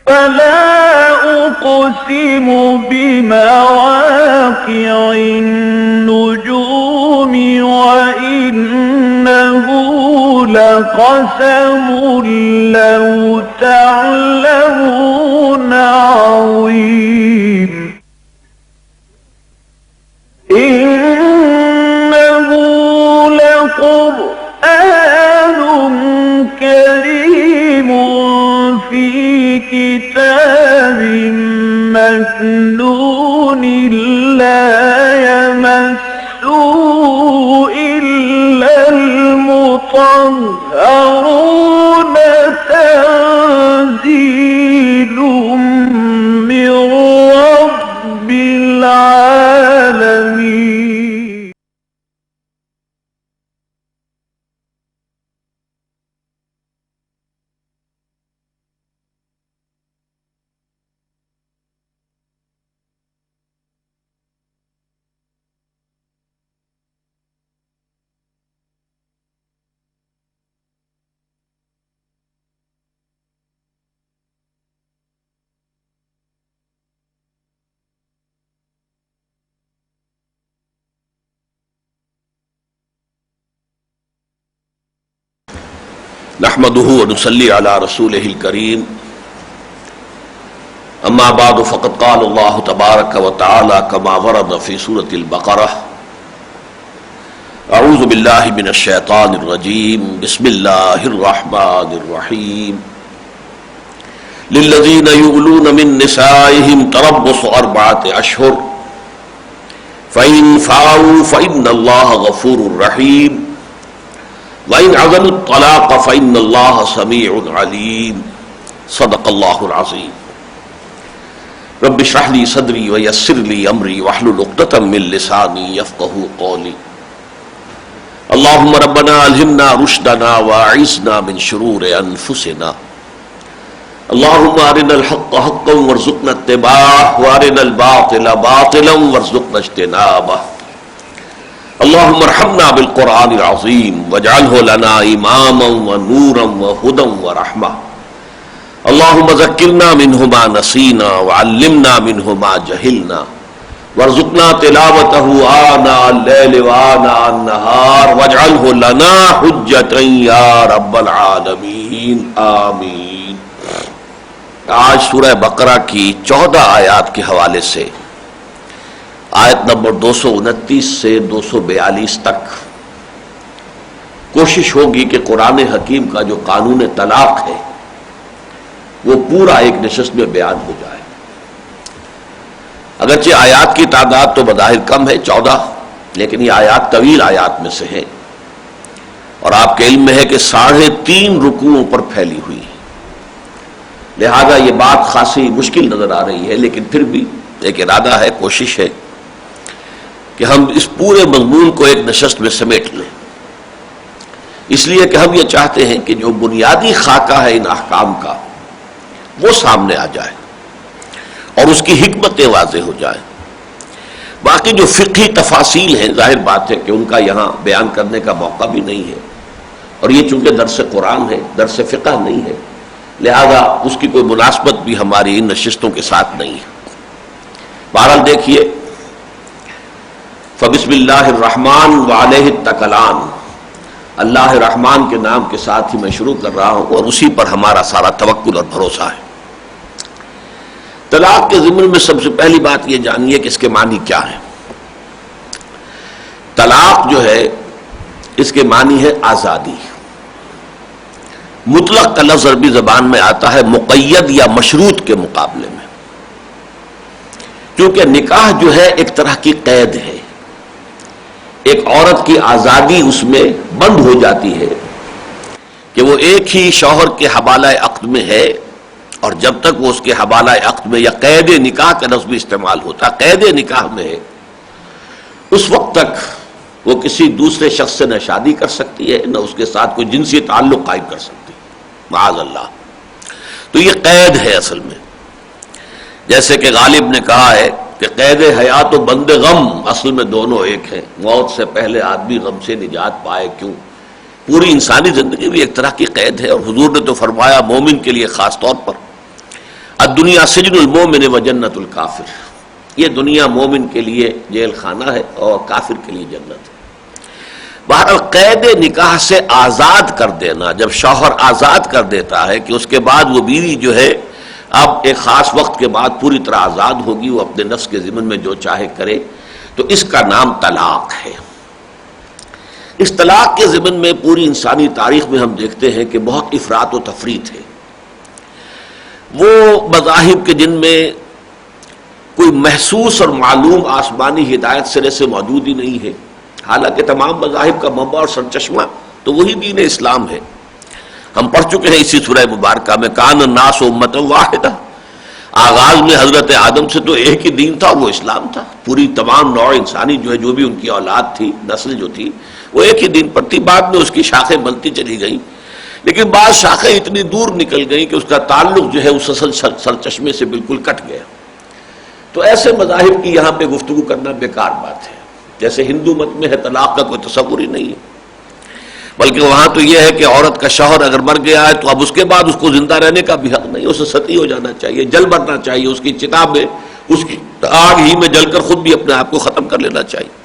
فلا أقسم بمواقع النجوم وإنه لقسم لو تعلمون عظيم إنه لقرآن كريم في كتاب مكنون لا يمسه إلا المطهرون تنزيل من رب العالمين. نحمده ونصلي على رسوله الكريم اما بعد فقد قال الله تبارك وتعالى كما ورد في سورة البقرة اعوذ بالله من الشيطان الرجيم بسم الله الرحمن الرحيم للذين يؤلون من نسائهم تربص 4 أشهر فإن فعلوا فإن الله غفور رحيم وَإِنْ عَزَمُوا الطَّلَاقَ فَإِنَّ اللَّهَ سَمِيعٌ عَلِيمٌ صدق اللہ العظیم. رب اشرح لي صدری ويسر لي امری واحلل عقدۃ من لسانی یفقهوا قولی. اللهم ربنا الہمنا رشدنا واعصمنا من شرور انفسنا. اللهم ارنا الحق حقا وارزقنا اتباعه وارنا الباطل باطلا وارزقنا اجتنابه. اللهم ارحمنا بالقرآن العظیم واجعله لنا اماما ونورا وهدى ورحمة. اللهم ذکرنا منه ما نسینا وعلمنا منه ما جہلنا وارزقنا تلاوته آناء الليل وآناء النهار واجعله لنا حجة یا رب العالمین آمین. آج سورہ بقرہ کی 14 آیات کے حوالے سے آیت نمبر 229 سے 242 تک کوشش ہوگی کہ قرآن حکیم کا جو قانون طلاق ہے وہ پورا ایک نشست میں بیان ہو جائے. اگرچہ آیات کی تعداد تو بظاہر کم ہے 14، لیکن یہ آیات طویل آیات میں سے ہے اور آپ کے علم میں ہے کہ 3.5 رکوعوں پر پھیلی ہوئی، لہذا یہ بات خاصی مشکل نظر آ رہی ہے، لیکن پھر بھی ایک ارادہ ہے، کوشش ہے کہ ہم اس پورے مضمون کو ایک نشست میں سمیٹ لیں، اس لیے کہ ہم یہ چاہتے ہیں کہ جو بنیادی خاکہ ہے ان احکام کا وہ سامنے آ جائے اور اس کی حکمتیں واضح ہو جائیں. باقی جو فقہی تفاصیل ہیں ظاہر بات ہے کہ ان کا یہاں بیان کرنے کا موقع بھی نہیں ہے، اور یہ چونکہ درس قرآن ہے، درس فقہ نہیں ہے، لہذا اس کی کوئی مناسبت بھی ہماری ان نشستوں کے ساتھ نہیں ہے. بہرحال دیکھیے، فبسم اللہ الرحمن وعلیہ التکلان، اللہ رحمان کے نام کے ساتھ ہی میں شروع کر رہا ہوں اور اسی پر ہمارا سارا توکل اور بھروسہ ہے. طلاق کے ضمن میں سب سے پہلی بات یہ جانیے کہ اس کے معنی کیا ہے. طلاق جو ہے اس کے معنی ہے آزادی. مطلق کا لفظ عربی زبان میں آتا ہے مقید یا مشروط کے مقابلے میں، کیونکہ نکاح جو ہے ایک طرح کی قید ہے، ایک عورت کی آزادی اس میں بند ہو جاتی ہے کہ وہ ایک ہی شوہر کے حوالہ عقد میں ہے، اور جب تک وہ اس کے حوالہ عقد میں، یا قید نکاح کا لفظ بھی استعمال ہوتا ہے، قید نکاح میں ہے، اس وقت تک وہ کسی دوسرے شخص سے نہ شادی کر سکتی ہے، نہ اس کے ساتھ کوئی جنسی تعلق قائم کر سکتی، معاذ اللہ. تو یہ قید ہے اصل میں. جیسے کہ غالب نے کہا ہے کہ قید حیات و بند غم اصل میں دونوں ایک ہیں. موت سے پہلے آدمی غم سے نجات پائے کیوں. پوری انسانی زندگی بھی ایک طرح کی قید ہے، اور حضور نے تو فرمایا مومن کے لیے خاص طور پر الدنیا سجن المومن و جنت الکافر، یہ دنیا مومن کے لیے جیل خانہ ہے اور کافر کے لیے جنت ہے۔ بہرحال قید نکاح سے آزاد کر دینا، جب شوہر آزاد کر دیتا ہے کہ اس کے بعد وہ بیوی جو ہے اب ایک خاص وقت کے بعد پوری طرح آزاد ہوگی، وہ اپنے نفس کے ضمن میں جو چاہے کرے، تو اس کا نام طلاق ہے۔ اس طلاق کے ضمن میں پوری انسانی تاریخ میں ہم دیکھتے ہیں کہ بہت افراط و تفریط ہے۔ وہ مذاہب کے جن میں کوئی محسوس اور معلوم آسمانی ہدایت سرے سے موجود ہی نہیں ہے، حالانکہ تمام مذاہب کا منبع اور سرچشمہ تو وہی دین اسلام ہے۔ ہم پڑھ چکے ہیں اسی سورہ مبارکہ میں، کان الناس امۃ واحدہ، آغاز میں حضرت آدم سے تو ایک ہی دین تھا، وہ اسلام تھا۔ پوری تمام نوع انسانی جو ہے، جو بھی ان کی اولاد تھی، نسل جو تھی، وہ ایک ہی دین پر تھی۔ بعد میں اس کی شاخیں بنتی چلی گئیں، لیکن بعض شاخیں اتنی دور نکل گئیں کہ اس کا تعلق جو ہے اس اصل سرچشمے سے بالکل کٹ گیا۔ تو ایسے مذاہب کی یہاں پہ گفتگو کرنا بیکار بات ہے۔ جیسے ہندو مت میں ہے طلاق کا کوئی تصور ہی نہیں ہے، بلکہ وہاں تو یہ ہے کہ عورت کا شوہر اگر مر گیا ہے تو اب اس کے بعد اس کو زندہ رہنے کا بھی حق نہیں، اسے ستی ہو جانا چاہیے، جل مرنا چاہیے، اس کی چتا میں اس کی آگ ہی میں جل کر خود بھی اپنے آپ کو ختم کر لینا چاہیے۔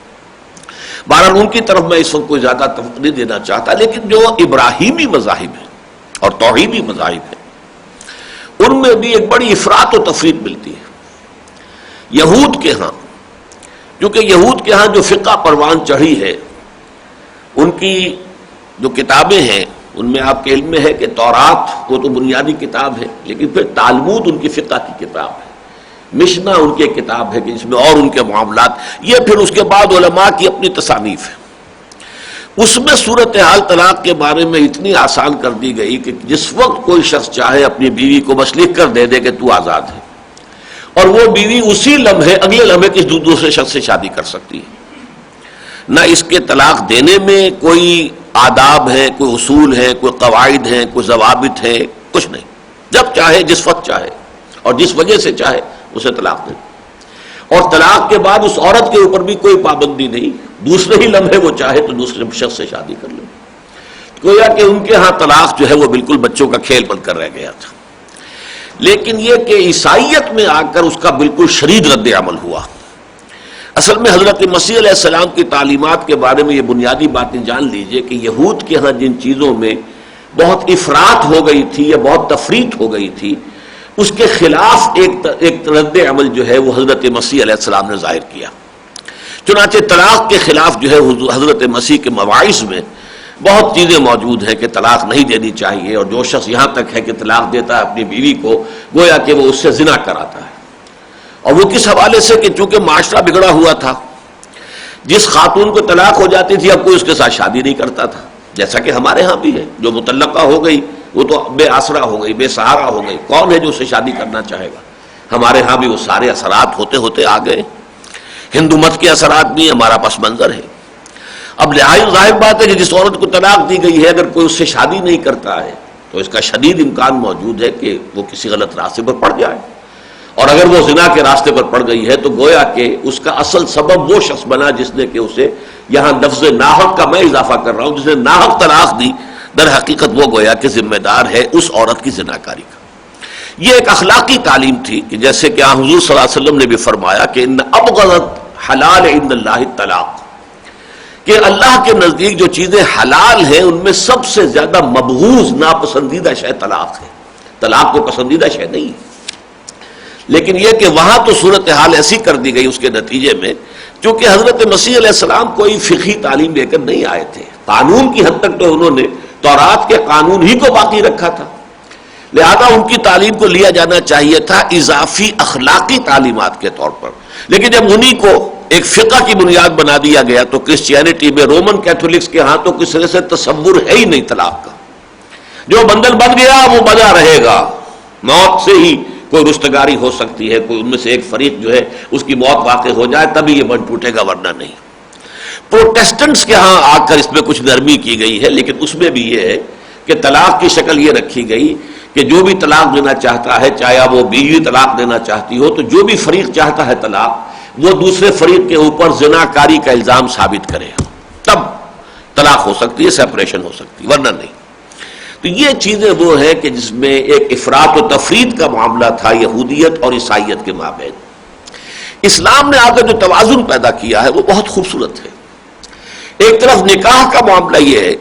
بہرحال ان کی طرف میں اس وقت کوئی زیادہ توقع نہیں دینا چاہتا، لیکن جو ابراہیمی مذاہب ہیں اور توحیدی مذاہب ہیں ان میں بھی ایک بڑی افراط و تفریط ملتی ہے۔ یہود کے ہاں، کیونکہ یہود کے ہاں جو فقہ پروان چڑھی ہے، ان کی جو کتابیں ہیں ان میں آپ کے علم میں ہے کہ تورات وہ تو بنیادی کتاب ہے، لیکن پھر تالمود ان کی فقہ کی کتاب ہے، مشنا ان کی کتاب ہے کہ جس میں اور ان کے معاملات، یہ پھر اس کے بعد علماء کی اپنی تصانیف ہے۔ اس میں صورتحال طلاق کے بارے میں اتنی آسان کر دی گئی کہ جس وقت کوئی شخص چاہے اپنی بیوی کو بس لکھ کر دے دے کہ تو آزاد ہے، اور وہ بیوی اسی لمحے اگلے لمحے کسی دوسرے شخص سے شادی کر سکتی ہے۔ نہ اس کے طلاق دینے میں کوئی آداب ہے، کوئی اصول ہے، کوئی قواعد ہیں، کوئی ضوابط ہیں، کچھ نہیں، جب چاہے جس وقت چاہے اور جس وجہ سے چاہے اسے طلاق دے۔ اور طلاق کے بعد اس عورت کے اوپر بھی کوئی پابندی نہیں، دوسرے ہی لمحے وہ چاہے تو دوسرے شخص سے شادی کر لے۔ گویا کہ ان کے ہاں طلاق جو ہے وہ بالکل بچوں کا کھیل بن کر رہ گیا تھا۔ لیکن یہ کہ عیسائیت میں آ کر اس کا بالکل شدید رد عمل ہوا۔ اصل میں حضرت مسیح علیہ السلام کی تعلیمات کے بارے میں یہ بنیادی باتیں جان لیجئے کہ یہود کے ہاں جن چیزوں میں بہت افراط ہو گئی تھی یا بہت تفریط ہو گئی تھی، اس کے خلاف ایک رد عمل جو ہے وہ حضرت مسیح علیہ السلام نے ظاہر کیا۔ چنانچہ طلاق کے خلاف جو ہے حضرت مسیح کے مواعظ میں بہت چیزیں موجود ہیں کہ طلاق نہیں دینی چاہیے، اور جو شخص یہاں تک ہے کہ طلاق دیتا ہے اپنی بیوی کو، گویا کہ وہ اس سے زنا کراتا ہے۔ اور وہ کس حوالے سے کہ چونکہ معاشرہ بگڑا ہوا تھا، جس خاتون کو طلاق ہو جاتی تھی اب کوئی اس کے ساتھ شادی نہیں کرتا تھا، جیسا کہ ہمارے ہاں بھی ہے، جو مطلقہ ہو گئی وہ تو بے آسرا ہو گئی، بے سہارا ہو گئی، کون ہے جو اس سے شادی کرنا چاہے گا؟ ہمارے ہاں بھی وہ سارے اثرات ہوتے ہوتے آ گئے، ہندو مت کے اثرات بھی ہمارا پس منظر ہے۔ اب لہٰذا ظاہر بات ہے کہ جس عورت کو طلاق دی گئی ہے اگر کوئی اس سے شادی نہیں کرتا ہے تو اس کا شدید امکان موجود ہے کہ وہ کسی غلط راستے پر پڑ جائے، اور اگر وہ زنا کے راستے پر پڑ گئی ہے تو گویا کہ اس کا اصل سبب وہ شخص بنا جس نے کہ اسے، یہاں لفظ ناحق کا میں اضافہ کر رہا ہوں، جس نے ناحق طلاق دی، در حقیقت وہ گویا کہ ذمہ دار ہے اس عورت کی زناکاری کا۔ یہ ایک اخلاقی تعلیم تھی کہ جیسے کہ حضور صلی اللہ علیہ وسلم نے بھی فرمایا کہ ان ابغض حلال عند اللہ الطلاق، کہ اللہ کے نزدیک جو چیزیں حلال ہیں ان میں سب سے زیادہ مبغوض، ناپسندیدہ شے طلاق ہے۔ طلاق کو پسندیدہ شے نہیں ہے، لیکن یہ کہ وہاں تو صورتحال ایسی کر دی گئی اس کے نتیجے میں، چونکہ حضرت مسیح علیہ السلام کوئی فقہی تعلیم لے کر نہیں آئے تھے، قانون کی حد تک تو انہوں نے تورات کے قانون ہی کو باقی رکھا تھا، لہذا ان کی تعلیم کو لیا جانا چاہیے تھا اضافی اخلاقی تعلیمات کے طور پر۔ لیکن جب انہی کو ایک فقہ کی بنیاد بنا دیا گیا تو کرسچینٹی میں، رومن کیتھولکس کے ہاں تو کسی طرح سے تصور ہے ہی نہیں طلاق کا، جو بندل بن گیا وہ بنا رہے گا، موت سے ہی کوئی رستگاری ہو سکتی ہے، کوئی ان میں سے ایک فریق جو ہے اس کی موت واقع ہو جائے تبھی یہ بن ٹوٹے گا، ورنہ نہیں۔ پروٹیسٹنٹس کے ہاں آ کر اس میں کچھ نرمی کی گئی ہے، لیکن اس میں بھی یہ ہے کہ طلاق کی شکل یہ رکھی گئی کہ جو بھی طلاق دینا چاہتا ہے، چاہے وہ بیوی طلاق دینا چاہتی ہو، تو جو بھی فریق چاہتا ہے طلاق، وہ دوسرے فریق کے اوپر زناکاری کا الزام ثابت کرے، تب طلاق ہو سکتی ہے، سیپریشن ہو سکتی ہے، ورنہ نہیں۔ تو یہ چیزیں وہ ہیں کہ جس میں ایک افراط و تفرید کا معاملہ تھا یہودیت اور عیسائیت کے مابین. اسلام نے آ کر جو توازن پیدا کیا ہے وہ بہت خوبصورت ہے. ایک طرف نکاح کا معاملہ یہ ہے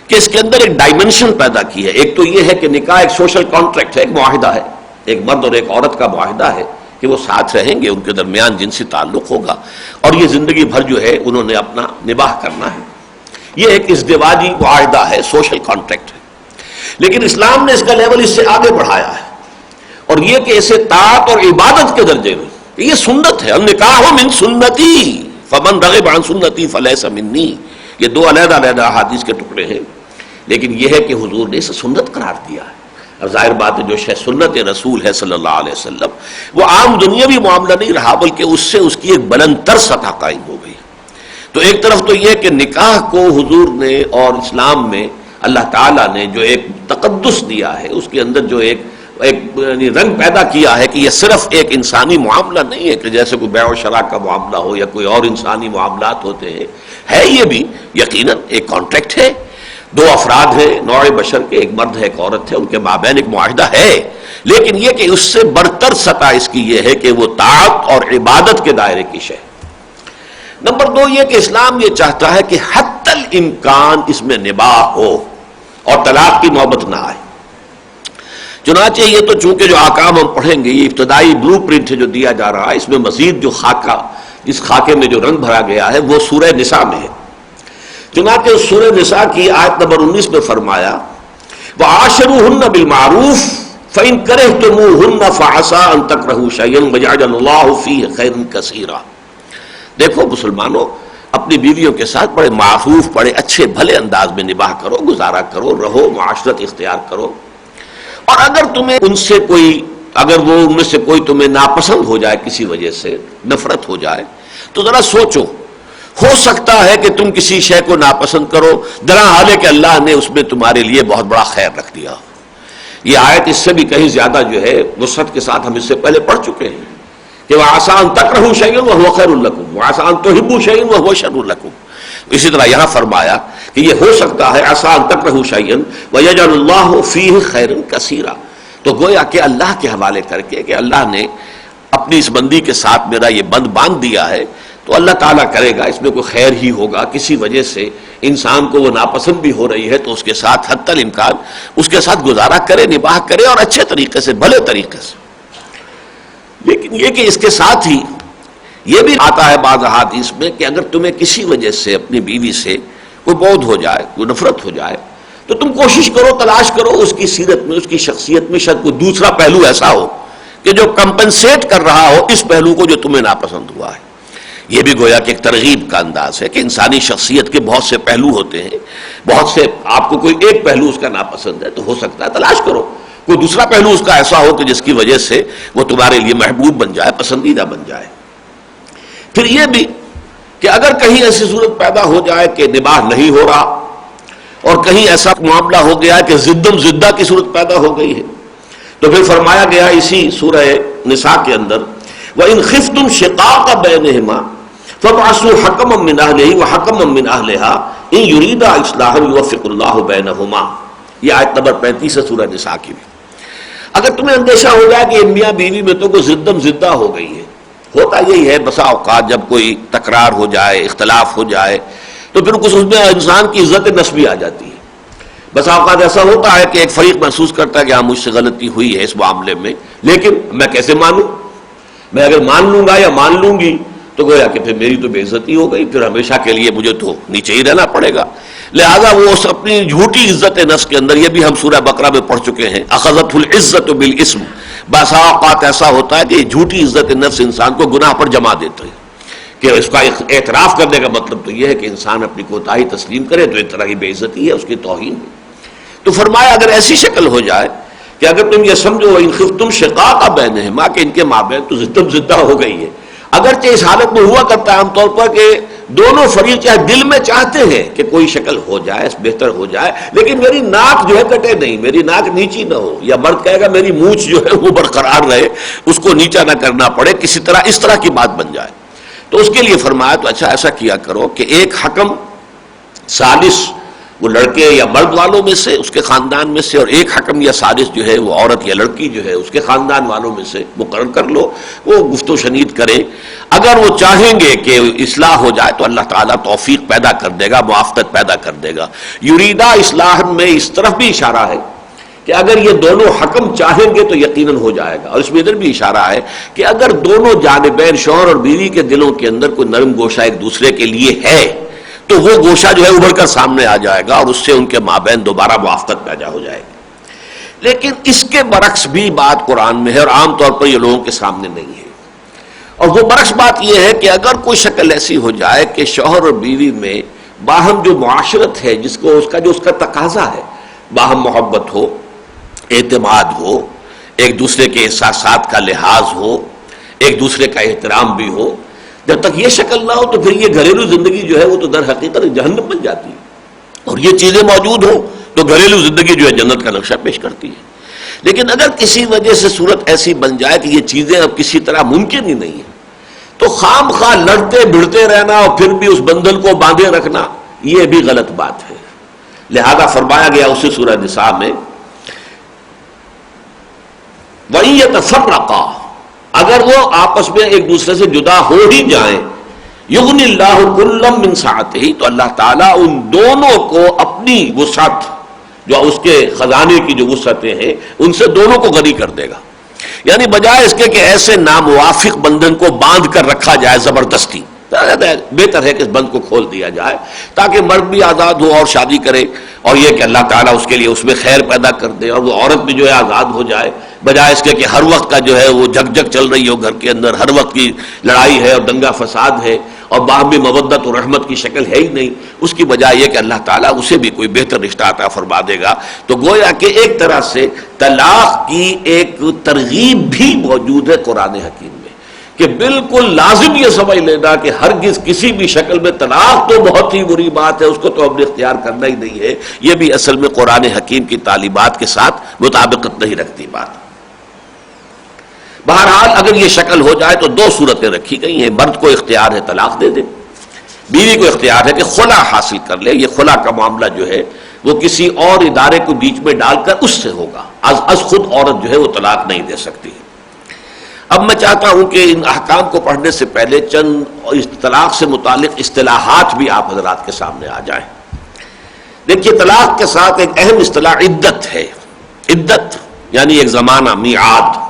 کہ اس کے اندر ایک ڈائمنشن پیدا کی ہے. ایک تو یہ ہے کہ نکاح ایک سوشل کانٹریکٹ ہے، ایک معاہدہ ہے، ایک مرد اور ایک عورت کا معاہدہ ہے کہ وہ ساتھ رہیں گے، ان کے درمیان جنسی تعلق ہوگا اور یہ زندگی بھر جو ہے انہوں نے اپنا نباہ کرنا ہے. یہ ایک ازدواجی معاہدہ ہے، سوشل کانٹریکٹ ہے. لیکن اسلام نے اس کا لیول اس سے آگے بڑھایا ہے اور یہ کہ اسے طاعت اور عبادت کے درجے میں، یہ سنت ہے. النکاح من سنتی فمن رغب عن سنتی فلیس منی. یہ دو علیحدہ علیحدہ احادیث کے ٹکڑے ہیں، لیکن یہ ہے کہ حضور نے اسے سنت قرار دیا ہے. اور ظاہر بات ہے جو شے سنت رسول ہے صلی اللہ علیہ وسلم وہ عام دنیاوی معاملہ نہیں رہا، بلکہ اس سے اس کی ایک بلند تر سطح قائم ہو گئی. تو ایک طرف تو یہ کہ نکاح کو حضور نے اور اسلام میں اللہ تعالیٰ نے جو ایک تقدس دیا ہے، اس کے اندر جو ایک رنگ پیدا کیا ہے کہ یہ صرف ایک انسانی معاملہ نہیں ہے کہ جیسے کوئی بیع و شراء کا معاملہ ہو یا کوئی اور انسانی معاملات ہوتے ہیں. ہے یہ بھی یقیناً ایک کانٹریکٹ ہے، دو افراد ہیں نوع بشر کے، ایک مرد ہے ایک عورت ہے، ان کے مابین ایک معاہدہ ہے. لیکن یہ کہ اس سے برتر سطح اس کی یہ ہے کہ وہ طاعت اور عبادت کے دائرے کی شے. نمبر دو یہ کہ اسلام یہ چاہتا ہے کہ حتی الامکان اس میں نباہ ہو اور طلاق کی نوبت نہ آئے. چنانچہ یہ تو چونکہ جو احکام ہم پڑھیں گے یہ ابتدائی بلو پرنٹ ہے جو دیا جا رہا ہے، اس میں مزید جو خاکہ، اس خاکے میں جو رنگ بھرا گیا ہے وہ سورہ نساء میں ہے. چنانچہ سورہ نساء کی آیت نمبر 19 میں فرمایا وَعَاشِرُوهُنَّ بِالْمَعْرُوفِ فَإِن كَرِهْتُمُوهُنَّ فَعَسَىٰ أَن تَكْرَهُوا شَيْئًا وَيَجْعَلَ اللَّهُ فِيهِ خَيْرًا كَثِيرًا. دیکھو مسلمانوں، اپنی بیویوں کے ساتھ بڑے معروف، بڑے اچھے بھلے انداز میں نباہ کرو، گزارا کرو، رہو، معاشرت اختیار کرو. اور اگر تمہیں ان سے کوئی، اگر وہ ان میں سے کوئی تمہیں ناپسند ہو جائے، کسی وجہ سے نفرت ہو جائے، تو ذرا سوچو، ہو سکتا ہے کہ تم کسی شے کو ناپسند کرو درا حال ہے کہ اللہ نے اس میں تمہارے لیے بہت بڑا خیر رکھ دیا. یہ آیت اس سے بھی کہیں زیادہ جو ہے وسعت کے ساتھ ہم اس سے پہلے پڑھ چکے ہیں کہ وَعَسَىٰ أَن تَكْرَهُوا شَيْئًا وَهُوَ خَيْرٌ لَكُمْ وَعَسَىٰ أَن تُحِبُّوا شَيْئًا وَهُوَ شَرٌّ لَكُمْ. اسی طرح یہاں فرمایا کہ یہ ہو سکتا ہے عَسَىٰ أَن تَكْرَهُوا شَيْئًا وَيَجْعَلُ اللَّهُ فِيهِ خَيْرًا كَثِيرًا. تو گویا کہ اللہ کے حوالے کر کے کہ اللہ نے اپنی اس بندی کے ساتھ میرا یہ بند باندھ دیا ہے تو اللہ تعالیٰ کرے گا اس میں کوئی خیر ہی ہوگا. کسی وجہ سے انسان کو وہ ناپسند بھی ہو رہی ہے تو اس کے ساتھ حتی الامکان اس کے ساتھ گزارا کرے، نباہ کرے اور اچھے طریقے سے، بھلے طریقے سے. لیکن یہ کہ اس کے ساتھ ہی یہ بھی آتا ہے بعض احادیث میں کہ اگر تمہیں کسی وجہ سے اپنی بیوی سے کوئی بغض ہو جائے، کوئی نفرت ہو جائے، تو تم کوشش کرو، تلاش کرو اس کی سیرت میں، اس کی شخصیت میں شاید کوئی دوسرا پہلو ایسا ہو کہ جو کمپنسیٹ کر رہا ہو اس پہلو کو جو تمہیں ناپسند ہوا ہے. یہ بھی گویا کہ ایک ترغیب کا انداز ہے کہ انسانی شخصیت کے بہت سے پہلو ہوتے ہیں، بہت سے، آپ کو کوئی ایک پہلو اس کا ناپسند ہے تو ہو سکتا ہے تلاش کرو کوئی دوسرا پہلو اس کا ایسا ہو کہ جس کی وجہ سے وہ تمہارے لیے محبوب بن جائے، پسندیدہ بن جائے. پھر یہ بھی کہ اگر کہیں ایسی صورت پیدا ہو جائے کہ نباہ نہیں ہو رہا اور کہیں ایسا معاملہ ہو گیا کہ زدم زدہ کی صورت پیدا ہو گئی ہے تو پھر فرمایا گیا اسی سورہ نساء کے اندر وَإِنْ خِفْتُمْ شِقَاقَ بَيْنِهِمَا فَابْعَثُوا حَكَمًا مِّنْ أَهْلِهِ وَحَكَمًا مِّنْ أَهْلِهَا إِنْ يُرِيدَا إِصْلَاحًا يُوَفِّقِ اللَّهُ بَيْنَهُمَا. یہ آیت نمبر 35 ہے سورہ نساء کی بھی. اگر تمہیں اندیشہ ہو جائے کہ میاں بیوی میں تو کوئی زدم زدہ ہو گئی ہے، ہوتا یہی ہے بسا اوقات جب کوئی تکرار ہو جائے، اختلاف ہو جائے تو پھر کچھ اس میں انسان کی عزت نفس بھی آ جاتی ہے. بسا اوقات ایسا ہوتا ہے کہ ایک فریق محسوس کرتا ہے کہ ہاں مجھ سے غلطی ہوئی ہے اس معاملے میں، لیکن میں کیسے مانوں؟ میں اگر مان لوں گا یا مان لوں گی تو گویا کہ پھر میری تو بے عزتی ہو گئی، پھر ہمیشہ کے لیے مجھے تو نیچے ہی رہنا پڑے گا. لہذا وہ اس اپنی جھوٹی عزت نفس کے اندر، یہ بھی ہم سورہ بقرہ میں پڑھ چکے ہیں، اخذت العزت بالاسم. بسا اوقات ایسا ہوتا ہے کہ یہ جھوٹی عزت نفس انسان کو گناہ پر جما دیتے ہیں کہ اس کا اعتراف کرنے کا مطلب تو یہ ہے کہ انسان اپنی کوتاہی تسلیم کرے تو ایک طرح کی بے عزتی ہے، اس کی توہین ہے. تو فرمایا اگر ایسی شکل ہو جائے کہ اگر تم یہ سمجھو ان خفتم شقاق بینہما کہ ان کے مابین تو زدم زدہ ہو گئی ہے، اگرچہ اس حالت میں ہوا کرتا ہے عام طور پر کہ دونوں فریق چاہے دل میں چاہتے ہیں کہ کوئی شکل ہو جائے، بہتر ہو جائے، لیکن میری ناک جو ہے کٹے نہیں، میری ناک نیچی نہ ہو، یا مرد کہے گا میری مونچھ جو ہے وہ برقرار رہے، اس کو نیچا نہ کرنا پڑے، کسی طرح اس طرح کی بات بن جائے. تو اس کے لیے فرمایا تو اچھا ایسا کیا کرو کہ ایک حکم ثالث وہ لڑکے یا مرد والوں میں سے اس کے خاندان میں سے، اور ایک حکم یا سادس جو ہے وہ عورت یا لڑکی جو ہے اس کے خاندان والوں میں سے مقرر کر لو، وہ گفت و شنید کریں۔ اگر وہ چاہیں گے کہ اصلاح ہو جائے تو اللہ تعالیٰ توفیق پیدا کر دے گا، موافقت پیدا کر دے گا۔ یریدا اصلاح میں اس طرف بھی اشارہ ہے کہ اگر یہ دونوں حکم چاہیں گے تو یقیناً ہو جائے گا، اور اس میں ادھر بھی اشارہ ہے کہ اگر دونوں جانبین شوہر اور بیوی کے دلوں کے اندر کوئی نرم گوشہ ایک دوسرے کے لیے ہے تو وہ گوشہ جو ہے ابھر کر سامنے آ جائے گا اور اس سے ان کے مابین دوبارہ موافقت پیدا ہو جائے گی۔ لیکن اس کے برعکس بھی بات قرآن میں ہے، اور عام طور پر یہ لوگوں کے سامنے نہیں ہے، اور وہ برعکس بات یہ ہے کہ اگر کوئی شکل ایسی ہو جائے کہ شوہر اور بیوی میں باہم جو معاشرت ہے، جس کا تقاضا ہے، باہم محبت ہو، اعتماد ہو، ایک دوسرے کے احساسات کا لحاظ ہو، ایک دوسرے کا احترام بھی ہو، جب تک یہ شکل نہ ہو تو پھر یہ گھریلو زندگی جو ہے وہ تو در حقیقت جہنم بن جاتی ہے، اور یہ چیزیں موجود ہوں تو گھریلو زندگی جو ہے جنت کا نقشہ پیش کرتی ہے۔ لیکن اگر کسی وجہ سے صورت ایسی بن جائے کہ یہ چیزیں اب کسی طرح ممکن ہی نہیں ہیں تو خام خواہ لڑتے بھڑتے رہنا اور پھر بھی اس بندھن کو باندھے رکھنا یہ بھی غلط بات ہے۔ لہذا فرمایا گیا اسی سورہ نساء میں وَإِن يَتَفَرَّقَا، اگر وہ آپس میں ایک دوسرے سے جدا ہو ہی جائیں، یغنی اللہ کلا من سعتہ، تو اللہ تعالیٰ ان دونوں کو اپنی وسعت، جو اس کے خزانے کی جو وسعتیں ہیں ان سے دونوں کو غنی کر دے گا۔ یعنی بجائے اس کے کہ ایسے ناموافق بندھن کو باندھ کر رکھا جائے زبردستی، بہتر ہے کہ اس بند کو کھول دیا جائے تاکہ مرد بھی آزاد ہو اور شادی کرے، اور یہ کہ اللہ تعالیٰ اس کے لیے اس میں خیر پیدا کر دے، اور وہ عورت بھی جو ہے آزاد ہو جائے، بجائے اس کے کہ ہر وقت کا جو ہے وہ جھک جھک چل رہی ہو گھر کے اندر، ہر وقت کی لڑائی ہے اور دنگا فساد ہے اور باہمی مودت اور رحمت کی شکل ہے ہی نہیں۔ اس کی بجائے یہ کہ اللہ تعالیٰ اسے بھی کوئی بہتر رشتہ عطا فرما دے گا۔ تو گویا کہ ایک طرح سے طلاق کی ایک ترغیب بھی موجود ہے قرآن حکیم میں، کہ بالکل لازم یہ سمجھ لینا کہ ہرگز کسی بھی شکل میں طلاق تو بہت ہی بری بات ہے، اس کو تو ہم نے اختیار کرنا ہی نہیں ہے، یہ بھی اصل میں قرآن حکیم کی تعلیمات کے ساتھ مطابقت نہیں رکھتی بات۔ بہرحال اگر یہ شکل ہو جائے تو دو صورتیں رکھی گئی ہیں، مرد کو اختیار ہے طلاق دے دے، بیوی کو اختیار ہے کہ خلا حاصل کر لے۔ یہ خلا کا معاملہ جو ہے وہ کسی اور ادارے کو بیچ میں ڈال کر اس سے ہوگا، از خود عورت جو ہے وہ طلاق نہیں دے سکتی۔ اب میں چاہتا ہوں کہ ان احکام کو پڑھنے سے پہلے چند طلاق سے متعلق اصطلاحات بھی آپ حضرات کے سامنے آ جائیں۔ دیکھیے، طلاق کے ساتھ ایک اہم اصطلاح عدت ہے۔ عدت یعنی ایک زمانہ، میعاد،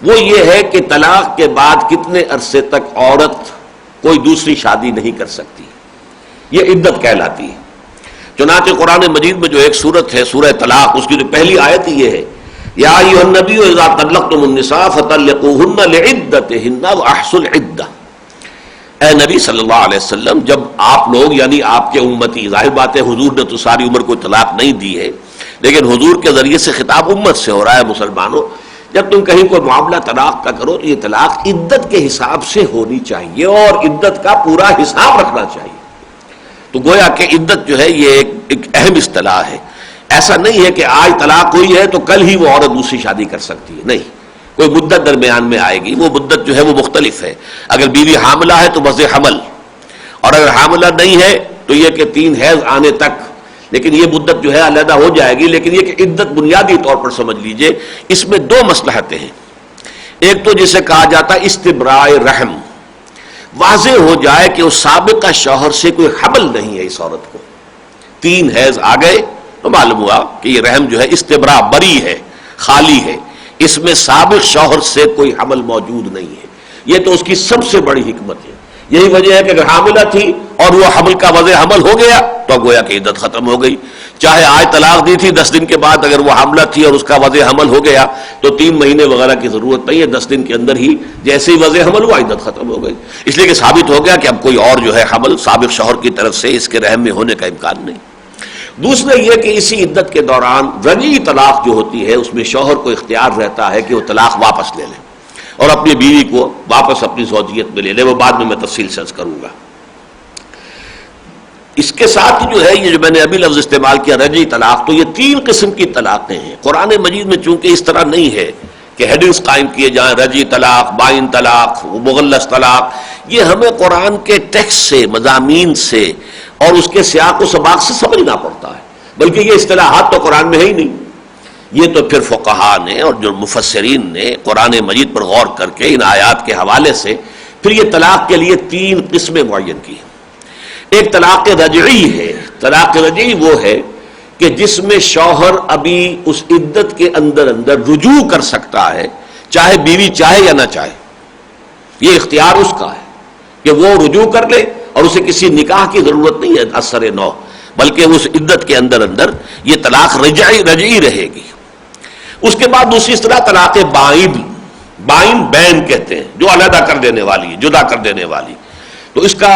وہ یہ ہے کہ طلاق کے بعد کتنے عرصے تک عورت کوئی دوسری شادی نہیں کر سکتی، یہ عدت کہلاتی ہے۔ چنانچہ قرآن مجید میں جو ایک سورت ہے سورہ طلاق، اس کی جو پہلی آیت یہ ہے، یا ایھا النبی اذا طلقتم النساء فطلقوہن لعدتہن واحصوا العدہ۔ اے نبی صلی اللہ علیہ وسلم، جب آپ لوگ یعنی آپ کے امتی، ظاہر بات ہے حضور نے تو ساری عمر کوئی طلاق نہیں دی ہے، لیکن حضور کے ذریعے سے خطاب امت سے ہو رہا ہے، مسلمانوں، جب تم کہیں کوئی معاملہ طلاق کا کرو تو یہ طلاق عدت کے حساب سے ہونی چاہیے اور عدت کا پورا حساب رکھنا چاہیے۔ تو گویا کہ عدت جو ہے یہ ایک اہم اصطلاح ہے۔ ایسا نہیں ہے کہ آج طلاق ہوئی ہے تو کل ہی وہ عورت دوسری شادی کر سکتی ہے، نہیں، کوئی مدت درمیان میں آئے گی، وہ مدت جو ہے وہ مختلف ہے۔ اگر بیوی حاملہ ہے تو وضع حمل، اور اگر حاملہ نہیں ہے تو یہ کہ 3 حیض آنے تک، لیکن یہ مدت جو ہے علیحدہ ہو جائے گی۔ لیکن یہ کہ عدت بنیادی طور پر سمجھ لیجئے اس میں 2 مصلحتیں ہیں۔ ایک تو جسے کہا جاتا ہے استبراء رحم، واضح ہو جائے کہ اس سابقہ شوہر سے کوئی حمل نہیں ہے اس عورت کو، 3 حیض آ گئے تو معلوم ہوا کہ یہ رحم جو ہے استبراء، بری ہے، خالی ہے، اس میں سابق شوہر سے کوئی حمل موجود نہیں ہے۔ یہ تو اس کی سب سے بڑی حکمت ہے۔ یہی وجہ ہے کہ اگر حاملہ تھی اور وہ حمل کا وضع حمل ہو گیا تو گویا کہ عدت ختم ہو گئی۔ چاہے آج طلاق دی تھی 10 دن کے بعد اگر وہ حاملہ تھی اور اس کا وضع حمل ہو گیا تو 3 مہینے وغیرہ کی ضرورت نہیں ہے، 10 دن کے اندر ہی جیسے ہی وضع حمل ہوا عدت ختم ہو گئی، اس لیے کہ ثابت ہو گیا کہ اب کوئی اور جو ہے حمل سابق شوہر کی طرف سے اس کے رحم میں ہونے کا امکان نہیں۔ دوسرا یہ کہ اسی عدت کے دوران رجعی طلاق جو ہوتی ہے اس میں شوہر کو اختیار رہتا ہے کہ وہ طلاق واپس لے لے اور اپنی بیوی کو واپس اپنی زوجیت میں لے لے، وہ بعد میں تفصیل سے عرض کروں گا۔ اس کے ساتھ جو ہے یہ جو میں نے ابھی لفظ استعمال کیا رجعی طلاق، تو یہ 3 قسم کی طلاقیں ہیں۔ قرآن مجید میں چونکہ اس طرح نہیں ہے کہ ہیڈنگز قائم کیے جائیں، رجعی طلاق، بائن طلاق، مغلظ طلاق، یہ ہمیں قرآن کے ٹیکسٹ سے، مضامین سے اور اس کے سیاق و سباق سے سمجھنا پڑتا ہے، بلکہ یہ اصطلاحات تو قرآن میں ہے ہی نہیں. یہ تو پھر فقہاء نے اور جو مفسرین نے قرآن مجید پر غور کر کے ان آیات کے حوالے سے پھر یہ طلاق کے لیے 3 قسمیں معین کی. ایک طلاق رجعی ہے. طلاق رجعی وہ ہے کہ جس میں شوہر ابھی اس عدت کے اندر رجوع کر سکتا ہے، چاہے بیوی چاہے یا نہ چاہے. یہ اختیار اس کا ہے کہ وہ رجوع کر لے اور اسے کسی نکاح کی ضرورت نہیں ہے اثر نو، بلکہ اس عدت کے اندر یہ طلاق رجعی رہے گی. اس کے بعد دوسری اصطلاح طلاق بائن. بائن بین کہتے ہیں، جو علیحدہ کر دینے والی ہے، جدا کر دینے والی. تو اس کا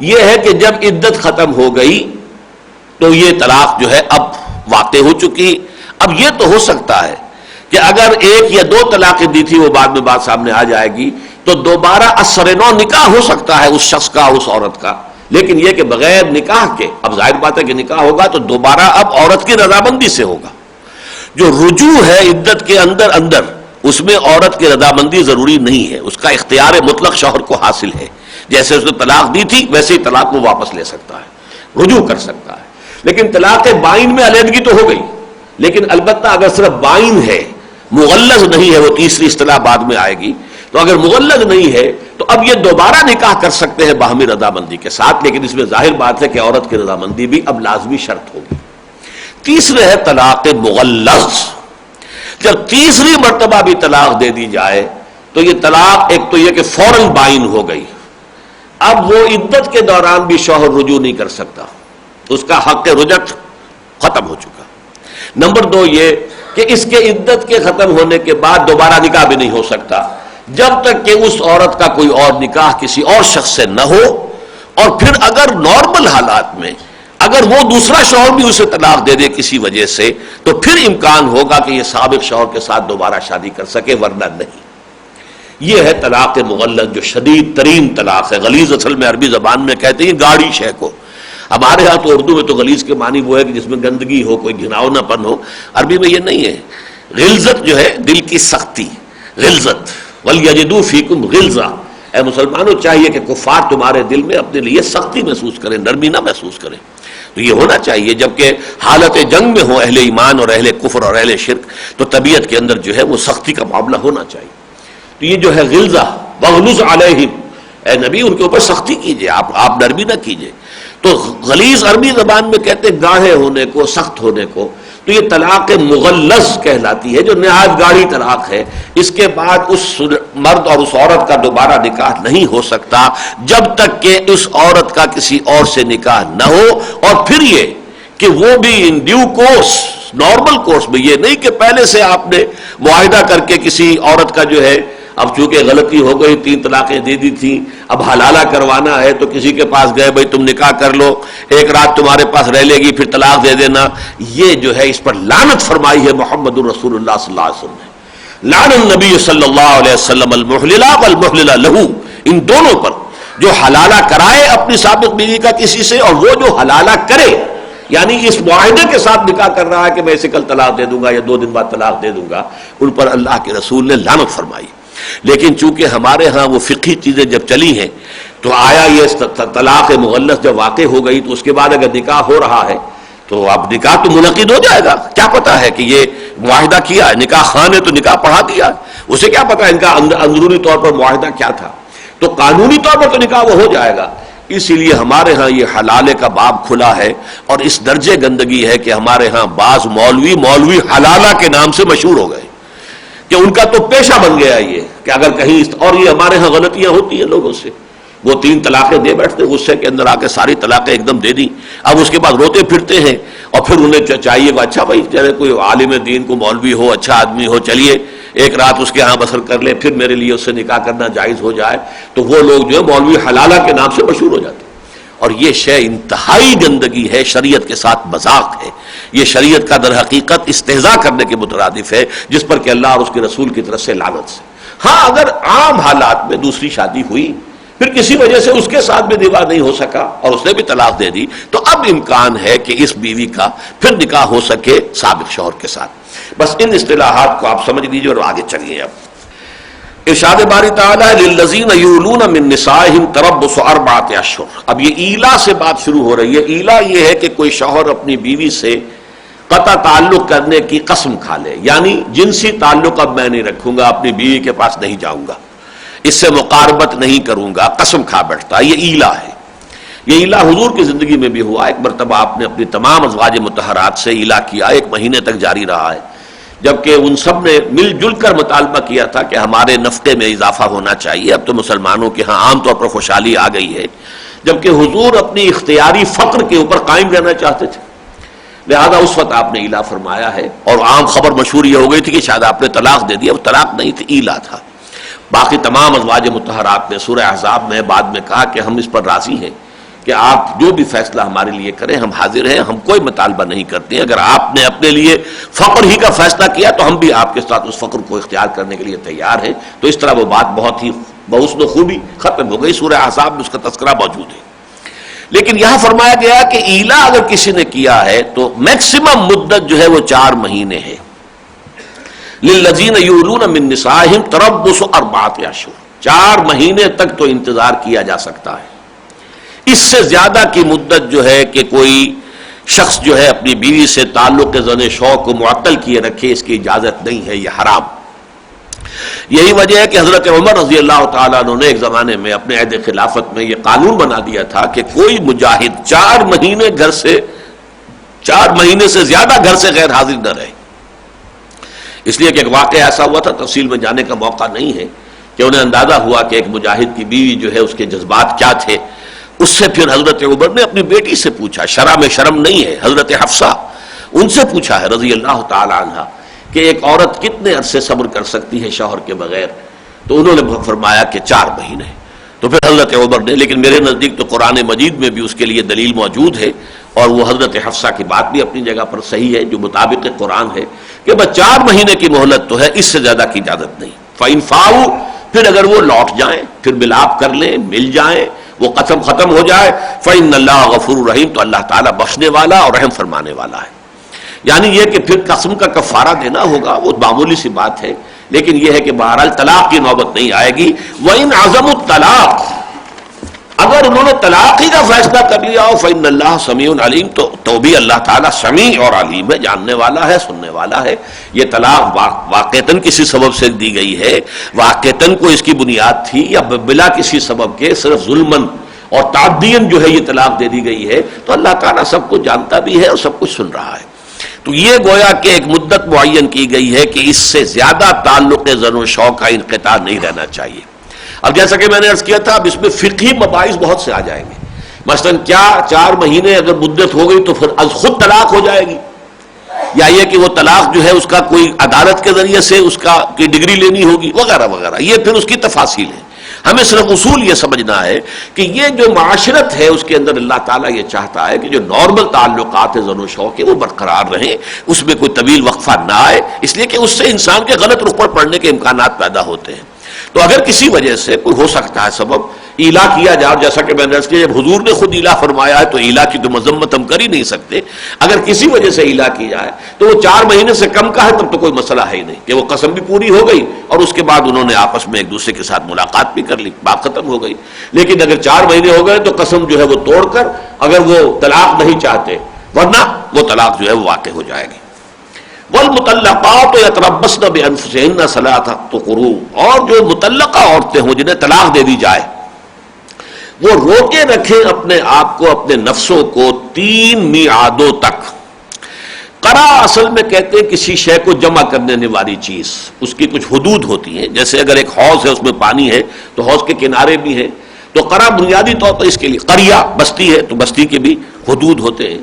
یہ ہے کہ جب عدت ختم ہو گئی تو یہ طلاق جو ہے اب واقع ہو چکی. اب یہ تو ہو سکتا ہے کہ اگر 1 یا 2 طلاقیں دی تھی وہ بعد میں بات سامنے آ جائے گی تو دوبارہ اثر نو نکاح ہو سکتا ہے اس شخص کا اور اس عورت کا. لیکن یہ کہ بغیر نکاح کے، اب ظاہر بات ہے کہ نکاح ہوگا تو دوبارہ اب عورت کی رضامندی سے ہوگا. جو رجوع ہے عدت کے اندر اس میں عورت کی رضامندی ضروری نہیں ہے، اس کا اختیار مطلق شوہر کو حاصل ہے. جیسے اس نے طلاق دی تھی ویسے ہی طلاق وہ واپس لے سکتا ہے، رجوع کر سکتا ہے. لیکن طلاق بائن میں علیحدگی تو ہو گئی، لیکن البتہ اگر صرف بائن ہے، مغلظ نہیں ہے، وہ تیسری اصطلاح بعد میں آئے گی، تو اگر مغلظ نہیں ہے تو اب یہ دوبارہ نکاح کر سکتے ہیں باہمی رضامندی کے ساتھ. لیکن اس میں ظاہر بات ہے کہ عورت کی رضامندی بھی اب لازمی شرط ہوگی. تیسرے ہے طلاق مغلظ. جب تیسری مرتبہ بھی طلاق دے دی جائے تو یہ طلاق ایک تو یہ کہ فوراً بائن ہو گئی، اب وہ عدت کے دوران بھی شوہر رجوع نہیں کر سکتا، اس کا حق رجعت ختم ہو چکا. نمبر 2 یہ کہ اس کے عدت کے ختم ہونے کے بعد دوبارہ نکاح بھی نہیں ہو سکتا جب تک کہ اس عورت کا کوئی اور نکاح کسی اور شخص سے نہ ہو. اور پھر اگر نارمل حالات میں اگر وہ دوسرا شوہر بھی اسے طلاق دے دے کسی وجہ سے تو پھر امکان ہوگا کہ یہ سابق شوہر کے ساتھ دوبارہ شادی کر سکے، ورنہ نہیں. یہ ہے طلاق مغلظ جو شدید ترین طلاق ہے. غلیظ اصل میں عربی زبان میں کہتے ہیں گاڑی شے کو. ہمارے ہاں تو اردو میں تو غلیظ کے معنی وہ ہے کہ جس میں گندگی ہو، کوئی گھناؤنا پن ہو. عربی میں یہ نہیں ہے. غلظت جو ہے دل کی سختی، غلظت. وَلْيَجِدُوا فِيكُمْ غِلْظَةً. اے مسلمانوں چاہیے کہ کفار تمہارے دل میں اپنے لیے سختی محسوس کریں، نرمی نہ محسوس کریں. تو یہ ہونا چاہیے. جبکہ حالت جنگ میں ہو اہل ایمان اور اہل کفر اور اہل شرک تو طبیعت کے اندر جو ہے وہ سختی کا معاملہ ہونا چاہیے. تو یہ جو ہے غلظہ، وَغْلُظْ عَلَيْهِمْ، اے نبی ان کے اوپر سختی کیجئے، آپ نرمی نہ کیجئے. تو غلیظ عربی زبان میں کہتے ہیں گاڑھے ہونے کو، سخت ہونے کو. تو یہ طلاق مغلظ کہلاتی ہے جو نہایت گاڑی طلاق ہے. اس کے بعد اس مرد اور اس عورت کا دوبارہ نکاح نہیں ہو سکتا جب تک کہ اس عورت کا کسی اور سے نکاح نہ ہو. اور پھر یہ کہ وہ بھی in due course, normal course میں، یہ نہیں کہ پہلے سے آپ نے معاہدہ کر کے کسی عورت کا جو ہے، اب چونکہ غلطی ہو گئی 3 طلاقیں دے دی تھیں، اب حلالہ کروانا ہے تو کسی کے پاس گئے، بھائی تم نکاح کر لو، 1 رات تمہارے پاس رہ لے گی پھر طلاق دے دینا. یہ جو ہے اس پر لعنت فرمائی ہے محمد الرسول اللہ صلی اللہ علیہ وسلم نے. لعن النبی صلی اللہ علیہ وسلم المحلل والمحلل له، ان دونوں پر جو حلالہ کرائے اپنی سابق بیوی کا کسی سے اور وہ جو حلالہ کرے، یعنی اس معاہدے کے ساتھ نکاح کر رہا ہے کہ میں اسے کل طلاق دے دوں گا یا 2 دن بعد طلاق دے دوں گا، ان پر اللہ کے رسول نے لعنت فرمائی. لیکن چونکہ ہمارے ہاں وہ فقہی چیزیں جب چلی ہیں تو آیا یہ طلاق مغلظ جب واقع ہو گئی تو اس کے بعد اگر نکاح ہو رہا ہے تو اب نکاح تو منعقد ہو جائے گا. کیا پتا ہے کہ یہ معاہدہ کیا ہے، نکاح خان نے تو نکاح پڑھا دیا، اسے کیا پتا ان کا اندرونی طور پر معاہدہ کیا تھا. تو قانونی طور پر تو نکاح وہ ہو جائے گا. اسی لیے ہمارے ہاں یہ حلالے کا باب کھلا ہے اور اس درجے گندگی ہے کہ ہمارے ہاں بعض مولوی حلالہ کے نام سے مشہور ہو گئے کہ ان کا تو پیشہ بن گیا یہ کہ اگر کہیں، اور یہ ہمارے ہاں غلطیاں ہوتی ہیں لوگوں سے، وہ 3 طلاقیں دے بیٹھتے، غصے کے اندر آ کے ساری طلاقیں ایک دم دے دی. اب اس کے بعد روتے پھرتے ہیں اور پھر انہیں چاہیے کہ اچھا بھائی چلے کوئی عالم دین کو مولوی ہو، اچھا آدمی ہو، چلیے 1 رات اس کے ہاں بسر کر لے، پھر میرے لیے اس سے نکاح کرنا جائز ہو جائے. تو وہ لوگ جو ہے مولوی حلالہ کے نام سے مشہور ہو جاتے ہیں. اور یہ شے انتہائی گندگی ہے، شریعت کے ساتھ مذاق ہے. یہ شریعت کا در حقیقت استہزاء کرنے کے مترادف ہے جس پر کہ اللہ اور اس کے رسول کی طرف سے لعنت سے. ہاں اگر عام حالات میں دوسری شادی ہوئی پھر کسی وجہ سے اس کے ساتھ بھی نکاح نہیں ہو سکا اور اس نے بھی طلاق دے دی تو اب امکان ہے کہ اس بیوی کا پھر نکاح ہو سکے سابق شوہر کے ساتھ. بس ان اصطلاحات کو آپ سمجھ لیجیے اور آگے چلیے. اب ارشاد باری تعالیٰ للذین یولون من نسائہم تربص 4 اشہر. اب یہ ایلا سے بات شروع ہو رہی ہے. ایلا یہ ہے کہ کوئی شوہر اپنی بیوی سے قطع تعلق کرنے کی قسم کھا لے، یعنی جنسی تعلق اب میں نہیں رکھوں گا، اپنی بیوی کے پاس نہیں جاؤں گا، اس سے مقاربت نہیں کروں گا، قسم کھا بیٹھتا. یہ ایلا ہے. یہ ایلا حضور کی زندگی میں بھی ہوا. ایک مرتبہ آپ نے اپنی تمام ازواج مطہرات سے ایلا کیا، 1 مہینے تک جاری رہا ہے، جبکہ ان سب نے مل جل کر مطالبہ کیا تھا کہ ہمارے نفقے میں اضافہ ہونا چاہیے. اب تو مسلمانوں کے ہاں عام طور پر خوشحالی آ گئی ہے، جبکہ حضور اپنی اختیاری فقر کے اوپر قائم رہنا چاہتے تھے. لہذا اس وقت آپ نے ایلا فرمایا ہے، اور عام خبر مشہور یہ ہو گئی تھی کہ شاید آپ نے طلاق دے دیا. وہ طلاق نہیں تھی، ایلا تھا. باقی تمام ازواج مطہرات نے سورہ احزاب میں بعد میں کہا کہ ہم اس پر راضی ہیں کہ آپ جو بھی فیصلہ ہمارے لیے کریں، ہم حاضر ہیں، ہم کوئی مطالبہ نہیں کرتے ہیں. اگر آپ نے اپنے لیے فقر ہی کا فیصلہ کیا تو ہم بھی آپ کے ساتھ اس فقر کو اختیار کرنے کے لیے تیار ہیں. تو اس طرح وہ بات بہت ہی بحسن و خوبی ختم ہو گئی. سورہ احزاب میں اس کا تذکرہ موجود ہے. لیکن یہاں فرمایا گیا کہ ایلا اگر کسی نے کیا ہے تو میکسیمم مدت جو ہے وہ 4 مہینے ہے. للذین یولون من نسائہم تربص 4 اشہر. 4 مہینے تک تو انتظار کیا جا سکتا ہے. اس سے زیادہ کی مدت جو ہے کہ کوئی شخص جو ہے اپنی بیوی سے تعلق کے زن شوق کو معطل کیے رکھے، اس کی اجازت نہیں ہے، یہ حرام. یہی وجہ ہے کہ حضرت عمر رضی اللہ تعالیٰ عنہ نے ایک زمانے میں اپنے عہد خلافت میں یہ قانون بنا دیا تھا کہ کوئی مجاہد 4 مہینے سے زیادہ گھر سے غیر حاضر نہ رہے. اس لیے کہ ایک واقعہ ایسا ہوا تھا، تفصیل میں جانے کا موقع نہیں ہے، کہ انہیں اندازہ ہوا کہ ایک مجاہد کی بیوی جو ہے اس کے جذبات کیا تھے. اس سے پھر حضرت عمر نے اپنی بیٹی سے پوچھا، شرع میں شرم نہیں ہے، حضرت حفصہ ان سے پوچھا ہے رضی اللہ تعالی عنہ کہ ایک عورت کتنے عرصے صبر کر سکتی ہے شوہر کے بغیر. تو انہوں نے فرمایا کہ 4 مہینے. تو پھر حضرت عمر نے، لیکن میرے نزدیک تو قرآن مجید میں بھی اس کے لیے دلیل موجود ہے، اور وہ حضرت حفصہ کی بات بھی اپنی جگہ پر صحیح ہے جو مطابق قرآن ہے کہ بس 4 مہینے کی مہلت تو ہے، اس سے زیادہ کی اجازت نہیں. فَإِنْ فَاءُوا، پھر اگر وہ لوٹ جائیں، پھر ملاپ کر لیں، مل جائیں، وہ قسم ختم ہو جائے، فَإِنَّ اللَّهَ غَفُورٌ رَحِيمٌ، تو اللہ تعالیٰ بخشنے والا اور رحم فرمانے والا ہے. یعنی یہ کہ پھر قسم کا کفارہ دینا ہوگا، وہ معمولی سی بات ہے، لیکن یہ ہے کہ بہرحال طلاق کی نوبت نہیں آئے گی. وَإِنْ عَزَمُوا الطَّلَاقَ، اگر انہوں نے طلاق ہی کا فیصلہ کر لیا ہو، فَإِنَّ اللَّهَ سَمِيعٌ عَلِيمٌ، تو بھی اللہ تعالیٰ سمیع اور علیم ہے، جاننے والا ہے، سننے والا ہے. یہ طلاق واقعتاً کسی سبب سے دی گئی ہے، واقعتاً کو اس کی بنیاد تھی، یا بلا کسی سبب کے صرف ظلماً اور تعدیاً جو ہے یہ طلاق دے دی گئی ہے، تو اللہ تعالیٰ سب کچھ جانتا بھی ہے اور سب کچھ سن رہا ہے. تو یہ گویا کہ ایک مدت معین کی گئی ہے کہ اس سے زیادہ تعلق زن و شوق کا انقطاع نہیں رہنا چاہیے. اب جیسا کہ میں نے عرض کیا تھا، اب اس میں فقہی مباحث بہت سے آ جائیں گے. مثلا کیا 4 مہینے اگر مدت ہو گئی تو پھر از خود طلاق ہو جائے گی، یا یہ کہ وہ طلاق جو ہے اس کا کوئی عدالت کے ذریعے سے اس کا کوئی ڈگری لینی ہوگی وغیرہ وغیرہ. یہ پھر اس کی تفاصیل ہے. ہمیں صرف اصول یہ سمجھنا ہے کہ یہ جو معاشرت ہے اس کے اندر اللہ تعالیٰ یہ چاہتا ہے کہ جو نارمل تعلقات زن و شوق کے وہ برقرار رہیں، اس میں کوئی طویل وقفہ نہ آئے، اس لیے کہ اس سے انسان کے غلط رخ پر پڑنے کے امکانات پیدا ہوتے ہیں. تو اگر کسی وجہ سے کوئی ہو سکتا ہے سبب ایلا کیا جائے، اور جیسا کہ میں نے عرض کیا جب حضور نے خود ایلا فرمایا ہے تو ایلا کی تو مذمت ہم کر ہی نہیں سکتے. اگر کسی وجہ سے ایلا کی جائے تو وہ 4 مہینے سے کم کا ہے، تب تو کوئی مسئلہ ہے ہی نہیں کہ وہ قسم بھی پوری ہو گئی اور اس کے بعد انہوں نے آپس میں ایک دوسرے کے ساتھ ملاقات بھی کر لی، بات ختم ہو گئی. لیکن اگر 4 مہینے ہو گئے تو قسم جو ہے وہ توڑ کر اگر وہ طلاق نہیں چاہتے، ورنہ وہ طلاق جو ہے وہ واقع ہو جائے گی. والمطلقات یتربصن بانفسهن 3 قروء، اور جو مطلقہ عورتیں ہوں جنہیں طلاق دے دی جائے وہ روکے رکھیں اپنے آپ کو، اپنے نفسوں کو 3 میعادوں تک. قرا اصل میں کہتے ہیں کسی شے کو جمع کرنے والی چیز، اس کی کچھ حدود ہوتی ہیں. جیسے اگر ایک حوض ہے اس میں پانی ہے تو حوض کے کنارے بھی ہیں، تو قرا بنیادی طور پر اس کے لیے، قریہ بستی ہے تو بستی کے بھی حدود ہوتے ہیں.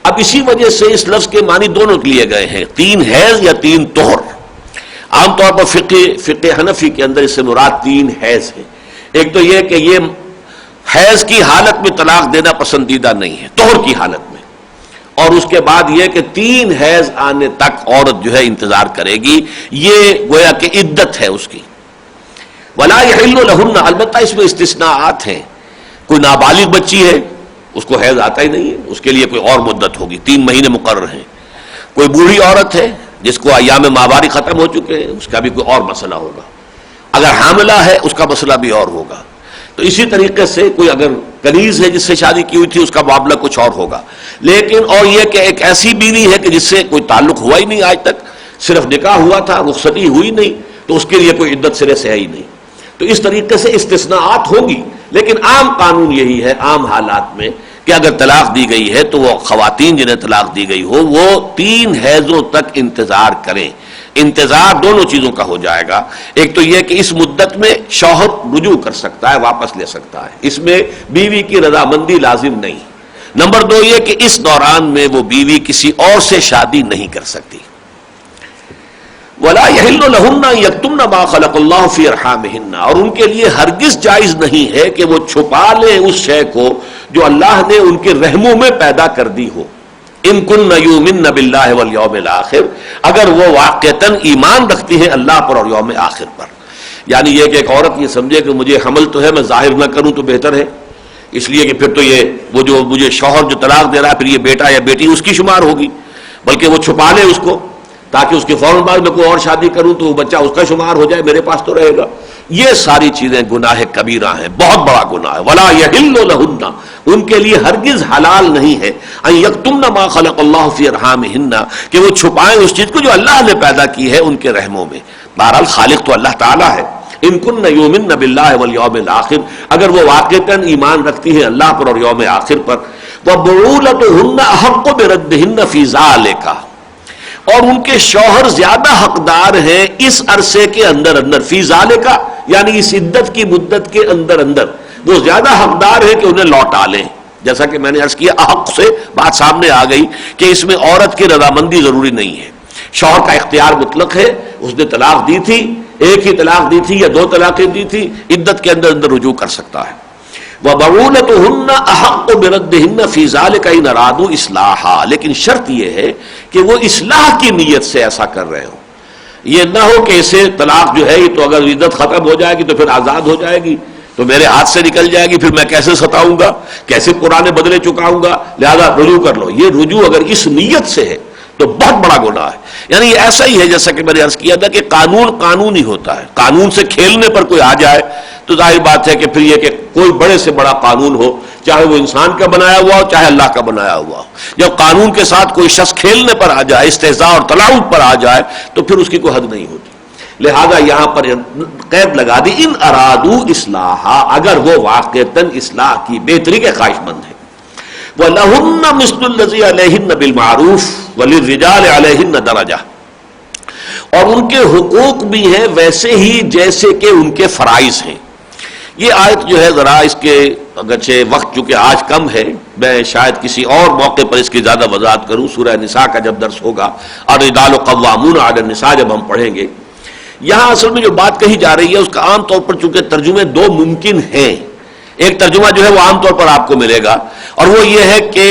اب اسی وجہ سے اس لفظ کے معنی دونوں لیے گئے ہیں، 3 حیض یا 3 طہر. عام طور پر فقہ حنفی کے اندر اس سے مراد 3 حیض ہے. ایک تو یہ کہ یہ حیض کی حالت میں طلاق دینا پسندیدہ نہیں ہے، طہر کی حالت میں، اور اس کے بعد یہ کہ 3 حیض آنے تک عورت جو ہے انتظار کرے گی، یہ گویا کہ عدت ہے اس کی. ولا یحل لہن، البتہ اس میں استثناءات ہیں. کوئی نابالغ بچی ہے اس کو حیض آتا ہی نہیں ہے، اس کے لیے کوئی اور مدت ہوگی، 3 مہینے مقرر ہیں. کوئی بوڑھی عورت ہے جس کو ایام ماہواری ختم ہو چکے ہیں، اس کا بھی کوئی اور مسئلہ ہوگا. اگر حاملہ ہے اس کا مسئلہ بھی اور ہوگا. تو اسی طریقے سے کوئی اگر کنیز ہے جس سے شادی کی ہوئی تھی اس کا معاملہ کچھ اور ہوگا. لیکن اور یہ کہ ایک ایسی بیوی ہے کہ جس سے کوئی تعلق ہوا ہی نہیں آج تک, صرف نکاح ہوا تھا, رخصتی ہوئی نہیں, تو اس کے لیے کوئی عدت سرے سے ہے ہی نہیں. تو اس طریقے سے استثناءات ہوں گی, لیکن عام قانون یہی ہے عام حالات میں کہ اگر طلاق دی گئی ہے تو وہ خواتین جنہیں طلاق دی گئی ہو وہ 3 حیضوں تک انتظار کریں. انتظار دونوں چیزوں کا ہو جائے گا. ایک تو یہ کہ اس مدت میں شوہر رجوع کر سکتا ہے, واپس لے سکتا ہے, اس میں بیوی کی رضامندی لازم نہیں. نمبر 2 یہ کہ اس دوران میں وہ بیوی کسی اور سے شادی نہیں کر سکتی. وَلَا يَحِلُّ لَهُنَّ أَن يَكْتُمْنَ مَا خَلَقَ اللَّهُ فِي أَرْحَامِهِنَّ, اور ان کے لیے ہرگز جائز نہیں ہے کہ وہ چھپا لیں اس شے کو جو اللہ نے ان کے رحموں میں پیدا کر دی ہو. ان کن یؤمن باللہ والیوم الآخر, اگر وہ واقعتاً ایمان رکھتی ہیں اللہ پر اور یوم آخر پر. یعنی یہ کہ ایک عورت یہ سمجھے کہ مجھے حمل تو ہے, میں ظاہر نہ کروں تو بہتر ہے, اس لیے کہ پھر تو یہ وہ جو مجھے شوہر جو طلاق دے رہا ہے پھر یہ بیٹا یا بیٹی اس کی شمار ہوگی, بلکہ وہ چھپا لے اس کو تاکہ اس کے فوراً بعد میں کوئی اور شادی کروں تو وہ بچہ اس کا شمار ہو جائے, میرے پاس تو رہے گا. یہ ساری چیزیں گناہ کبیرہ ہیں, بہت بڑا گناہ ہے. ولا یحل لہن, ان کے لیے ہرگز حلال نہیں ہے ان یکتمن ما خلق اللہ فی ارحامہن, کہ وہ چھپائیں اس چیز کو جو اللہ نے پیدا کی ہے ان کے رحموں میں. بہرحال خالق تو اللہ تعالیٰ ہے. ان کن یؤمن باللہ والیوم الآخر, اگر وہ واقعتاً ایمان رکھتی ہیں اللہ پر اور یوم آخر پر. وبعولتہن احق بردہن فی ذلک, اور ان کے شوہر زیادہ حقدار ہیں اس عرصے کے اندر اندر, فی ذالک یعنی اس عدت کی مدت کے اندر اندر وہ زیادہ حقدار ہے کہ انہیں لوٹا لیں. جیسا کہ میں نے عرض کیا احق سے بات سامنے آ گئی کہ اس میں عورت کی رضامندی ضروری نہیں ہے, شوہر کا اختیار مطلق ہے. اس نے طلاق دی تھی, ایک ہی طلاق دی تھی یا 2 طلاقیں دی تھی, عدت کے اندر اندر رجوع کر سکتا ہے. وَبَعُولَتُهُنَّ أَحَقُّ بِرَدِّهِنَّ فِي ذَلِكَ إِنْ أَرَادُوا إِصْلَاحًا, لیکن شرط یہ ہے کہ وہ اصلاح کی نیت سے ایسا کر رہے ہوں. یہ نہ ہو کہ اسے طلاق جو ہے یہ تو اگر عدت ختم ہو جائے گی تو پھر آزاد ہو جائے گی, تو میرے ہاتھ سے نکل جائے گی, پھر میں کیسے ستاؤں گا, کیسے قرآن بدلے چکاؤں گا, لہذا رجوع کر لو. یہ رجوع اگر اس نیت سے ہے تو بہت بڑا گناہ ہے. یعنی یہ ایسا ہی ہے جیسا کہ میں نے عرض کیا تھا کہ قانون ہی ہوتا ہے. قانون سے کھیلنے پر کوئی آ جائے تو ظاہر بات ہے کہ پھر یہ کہ کوئی بڑے سے بڑا قانون ہو, چاہے وہ انسان کا بنایا ہوا ہو چاہے اللہ کا بنایا ہوا ہو, جب قانون کے ساتھ کوئی شخص کھیلنے پر آ جائے, استہزاء اور تلاوت پر آ جائے تو پھر اس کی کوئی حد نہیں ہوتی. لہذا یہاں پر قید لگا دی ان ارادو اصلاحا, اگر وہ واقعتاً اصلاح کی بہتری کے خواہش مند ہے. وَلَهُنَّ مِثْلُ الَّذِي عَلَيْهِنَّ بِالْمَعْرُوفِ وَلِلرِّجَالِ عَلَيْهِنَّ دَرَجَةٌ, اور ان کے حقوق بھی ہیں ویسے ہی جیسے کہ ان کے فرائض ہیں. یہ آیت جو ہے ذرا اس کے اگرچہ وقت چونکہ آج کم ہے, میں شاید کسی اور موقع پر اس کی زیادہ وضاحت کروں. سورہ نساء کا جب درس ہوگا, الرجال قوامون علی النساء جب ہم پڑھیں گے, یہاں اصل میں جو بات کہی جا رہی ہے اس کا عام طور پر چونکہ ترجمے 2 ممکن ہیں. ایک ترجمہ جو ہے وہ عام طور پر آپ کو ملے گا, اور وہ یہ ہے کہ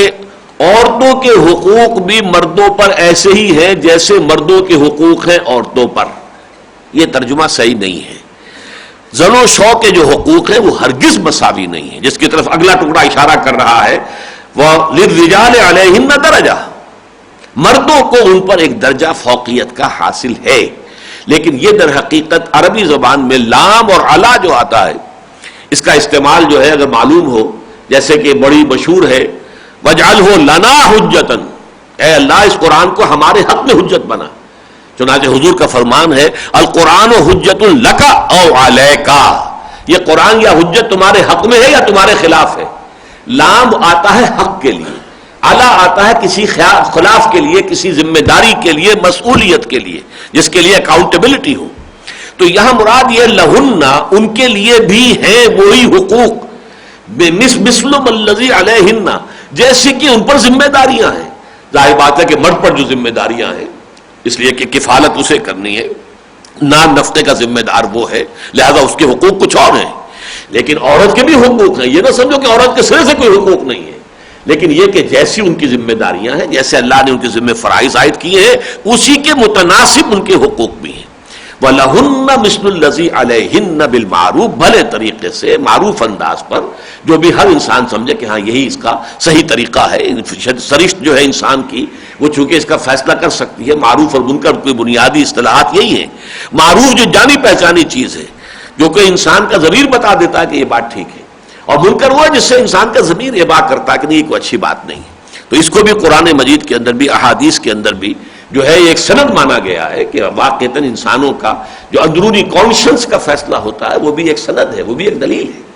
عورتوں کے حقوق بھی مردوں پر ایسے ہی ہیں جیسے مردوں کے حقوق ہیں عورتوں پر. یہ ترجمہ صحیح نہیں ہے. زن و شو کے جو حقوق ہیں وہ ہرگز مساوی نہیں ہیں, جس کی طرف اگلا ٹکڑا اشارہ کر رہا ہے. وَلِلرِّجَالِ عَلَيْهِنَّ دَرَجَةٌ, مردوں کو ان پر ایک درجہ فوقیت کا حاصل ہے. لیکن یہ در حقیقت عربی زبان میں لام اور علا جو آتا ہے اس کا استعمال جو ہے اگر معلوم ہو, جیسے کہ بڑی مشہور ہے وَاجْعَلْهُ لَنَا حُجَّةً, اے اللہ اس قرآن کو ہمارے حق میں حجت بنا. چنانچہ حضور کا فرمان ہے القرآن حجت لک او علیک, یہ قرآن یا حجت تمہارے حق میں ہے یا تمہارے خلاف ہے. لام آتا ہے حق کے لیے, علا آتا ہے کسی خلاف کے لیے, کسی ذمہ داری کے لیے, مسئولیت کے لیے, جس کے لیے اکاؤنٹیبلٹی ہو. تو یہاں مراد یہ لہن, ان کے لیے بھی ہیں وہی حقوق, مثل الذی علیہن, جیسے کہ ان پر ذمہ داریاں ہیں. ظاہر بات ہے کہ مرد پر جو ذمہ داریاں ہیں اس لیے کہ کفالت اسے کرنی ہے, نان نفقے کا ذمہ دار وہ ہے, لہذا اس کے حقوق کچھ اور ہیں. لیکن عورت کے بھی حقوق ہیں, یہ نہ سمجھو کہ عورت کے سرے سے کوئی حقوق نہیں ہے, لیکن یہ کہ جیسی ان کی ذمہ داریاں ہیں, جیسے اللہ نے ان کے ذمہ فرائض عائد کیے ہیں اسی کے متناسب ان کے حقوق بھی ہیں. وَلَهُنَّ مِثْلُ الَّذِي عَلَيْهِنَّ بِالْمَعْرُوفِ, بھلے طریقے سے معروف انداز پر, جو بھی ہر انسان سمجھے کہ ہاں یہی اس کا صحیح طریقہ ہے. سرشت جو ہے انسان کی وہ چونکہ اس کا فیصلہ کر سکتی ہے. معروف اور منکر کی بنیادی اصطلاحات یہی ہیں. معروف جو جانی پہچانی چیز ہے, جو کہ انسان کا ضمیر بتا دیتا ہے کہ یہ بات ٹھیک ہے، اور منکر وہ ہے جس سے انسان کا ضمیر یہ بات کرتا ہے کہ نہیں یہ کوئی اچھی بات نہیں ہے۔ تو اس کو بھی قرآن مجید کے اندر بھی، احادیث کے اندر بھی جو ہے ایک سند مانا گیا ہے کہ واقعتاً انسانوں کا جو اندرونی کانشنس کا فیصلہ ہوتا ہے وہ بھی ایک سند ہے، وہ بھی ایک دلیل ہے۔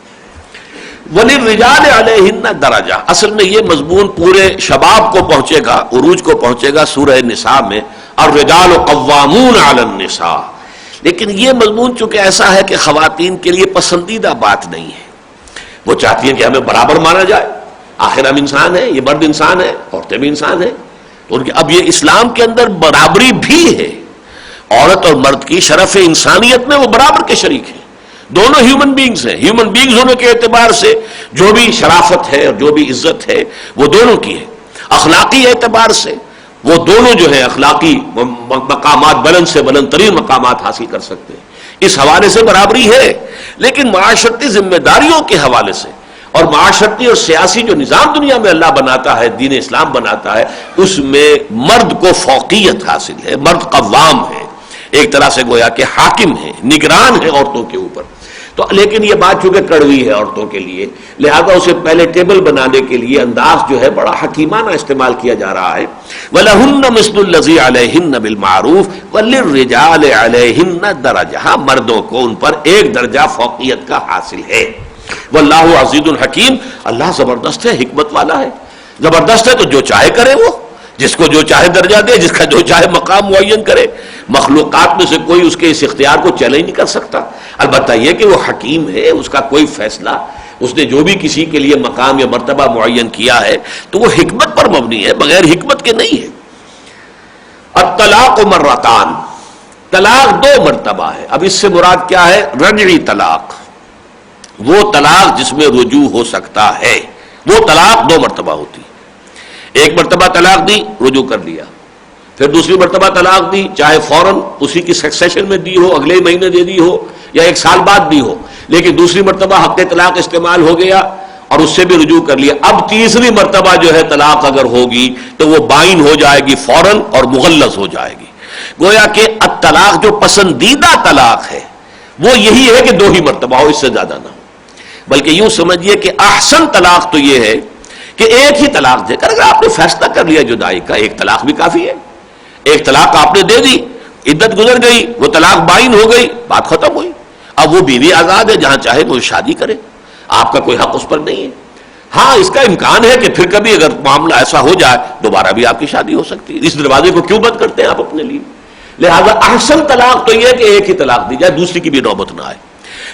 وَلِلرِّجَالِ عَلَيْهِنَّ دَرَجَةٌ، اصل میں یہ مضمون پورے شباب کو پہنچے گا، عروج کو پہنچے گا سورہ نساء میں، الرجال قوامون علی النساء، لیکن یہ مضمون چونکہ ایسا ہے کہ خواتین کے لیے پسندیدہ بات نہیں ہے، وہ چاہتی ہیں کہ ہمیں برابر مانا جائے، آخر ہم انسان ہیں، یہ مرد انسان ہے، عورتیں بھی انسان ہیں، تو ان کے اب یہ اسلام کے اندر برابری بھی ہے، عورت اور مرد کی شرف انسانیت میں وہ برابر کے شریک ہیں، دونوں ہیومن بینگز ہیں، ہیومن بینگز ہونے کے اعتبار سے جو بھی شرافت ہے اور جو بھی عزت ہے وہ دونوں کی ہے، اخلاقی اعتبار سے وہ دونوں جو ہے اخلاقی مقامات بلند سے بلند ترین مقامات حاصل کر سکتے ہیں، اس حوالے سے برابری ہے، لیکن معاشرتی ذمہ داریوں کے حوالے سے اور معاشرتی اور سیاسی جو نظام دنیا میں اللہ بناتا ہے، دین اسلام بناتا ہے، اس میں مرد کو فوقیت حاصل ہے، مرد قوام ہے، ایک طرح سے گویا کہ حاکم ہے، نگران ہے عورتوں کے اوپر۔ تو لیکن یہ بات چونکہ کڑوی ہے عورتوں کے لیے، لہذا اسے پہلے ٹیبل بنانے کے لیے انداز جو ہے بڑا حکیمانہ استعمال کیا جا رہا ہے۔ وَلَهُنَّ مِثْلُ الَّذِي عَلَيْهِنَّ بِالْمَعْرُوفِ وَلِلرِّجَالِ عَلَيْهِنَّ دَرَجَةٌ، مردوں کو ان پر ایک درجہ فوقیت کا حاصل ہے۔ واللہ عزیز الحکیم، اللہ زبردست ہے، حکمت والا ہے، زبردست ہے تو جو چاہے کرے، وہ جس کو جو چاہے درجہ دے، جس کا جو چاہے مقام معین کرے، مخلوقات میں سے کوئی اس کے اس اختیار کو چیلنج نہیں کر سکتا۔ البتہ یہ کہ وہ حکیم ہے، اس کا کوئی فیصلہ، اس نے جو بھی کسی کے لیے مقام یا مرتبہ معین کیا ہے تو وہ حکمت پر مبنی ہے، بغیر حکمت کے نہیں ہے۔ الطلاق مرتان، طلاق دو مرتبہ ہے۔ اب اس سے مراد کیا ہے؟ رجعی طلاق، وہ طلاق جس میں رجوع ہو سکتا ہے، وہ طلاق دو مرتبہ ہوتی ہے۔ ایک مرتبہ طلاق دی، رجوع کر لیا، پھر دوسری مرتبہ طلاق دی، چاہے فوراً اسی کی سکسیشن میں دی ہو، اگلے مہینے دے دی ہو یا ایک سال بعد دی ہو، لیکن دوسری مرتبہ حق طلاق استعمال ہو گیا اور اس سے بھی رجوع کر لیا۔ اب تیسری مرتبہ جو ہے طلاق اگر ہوگی تو وہ بائن ہو جائے گی فوراً اور مغلظ ہو جائے گی۔ گویا کہ الطلاق جو پسندیدہ طلاق ہے وہ یہی ہے کہ دو ہی مرتبہ ہو، اس سے زیادہ نہ ہو، بلکہ یوں سمجھیے کہ احسن طلاق تو یہ ہے کہ ایک ہی طلاق دے کر اگر آپ نے فیصلہ کر لیا جدائی کا، ایک طلاق بھی کافی ہے۔ ایک طلاق آپ نے دے دی، عدت گزر گئی، وہ طلاق بائن ہو گئی، بات ختم ہوئی، اب وہ بیوی آزاد ہے، جہاں چاہے وہ شادی کرے، آپ کا کوئی حق اس پر نہیں ہے۔ ہاں اس کا امکان ہے کہ پھر کبھی اگر معاملہ ایسا ہو جائے دوبارہ بھی آپ کی شادی ہو سکتی ہے، اس دروازے کو کیوں بند کرتے ہیں آپ اپنے لیے؟ لہذا احسن طلاق تو یہ ہے کہ ایک ہی طلاق دی جائے، دوسری کی بھی نوبت نہ آئے۔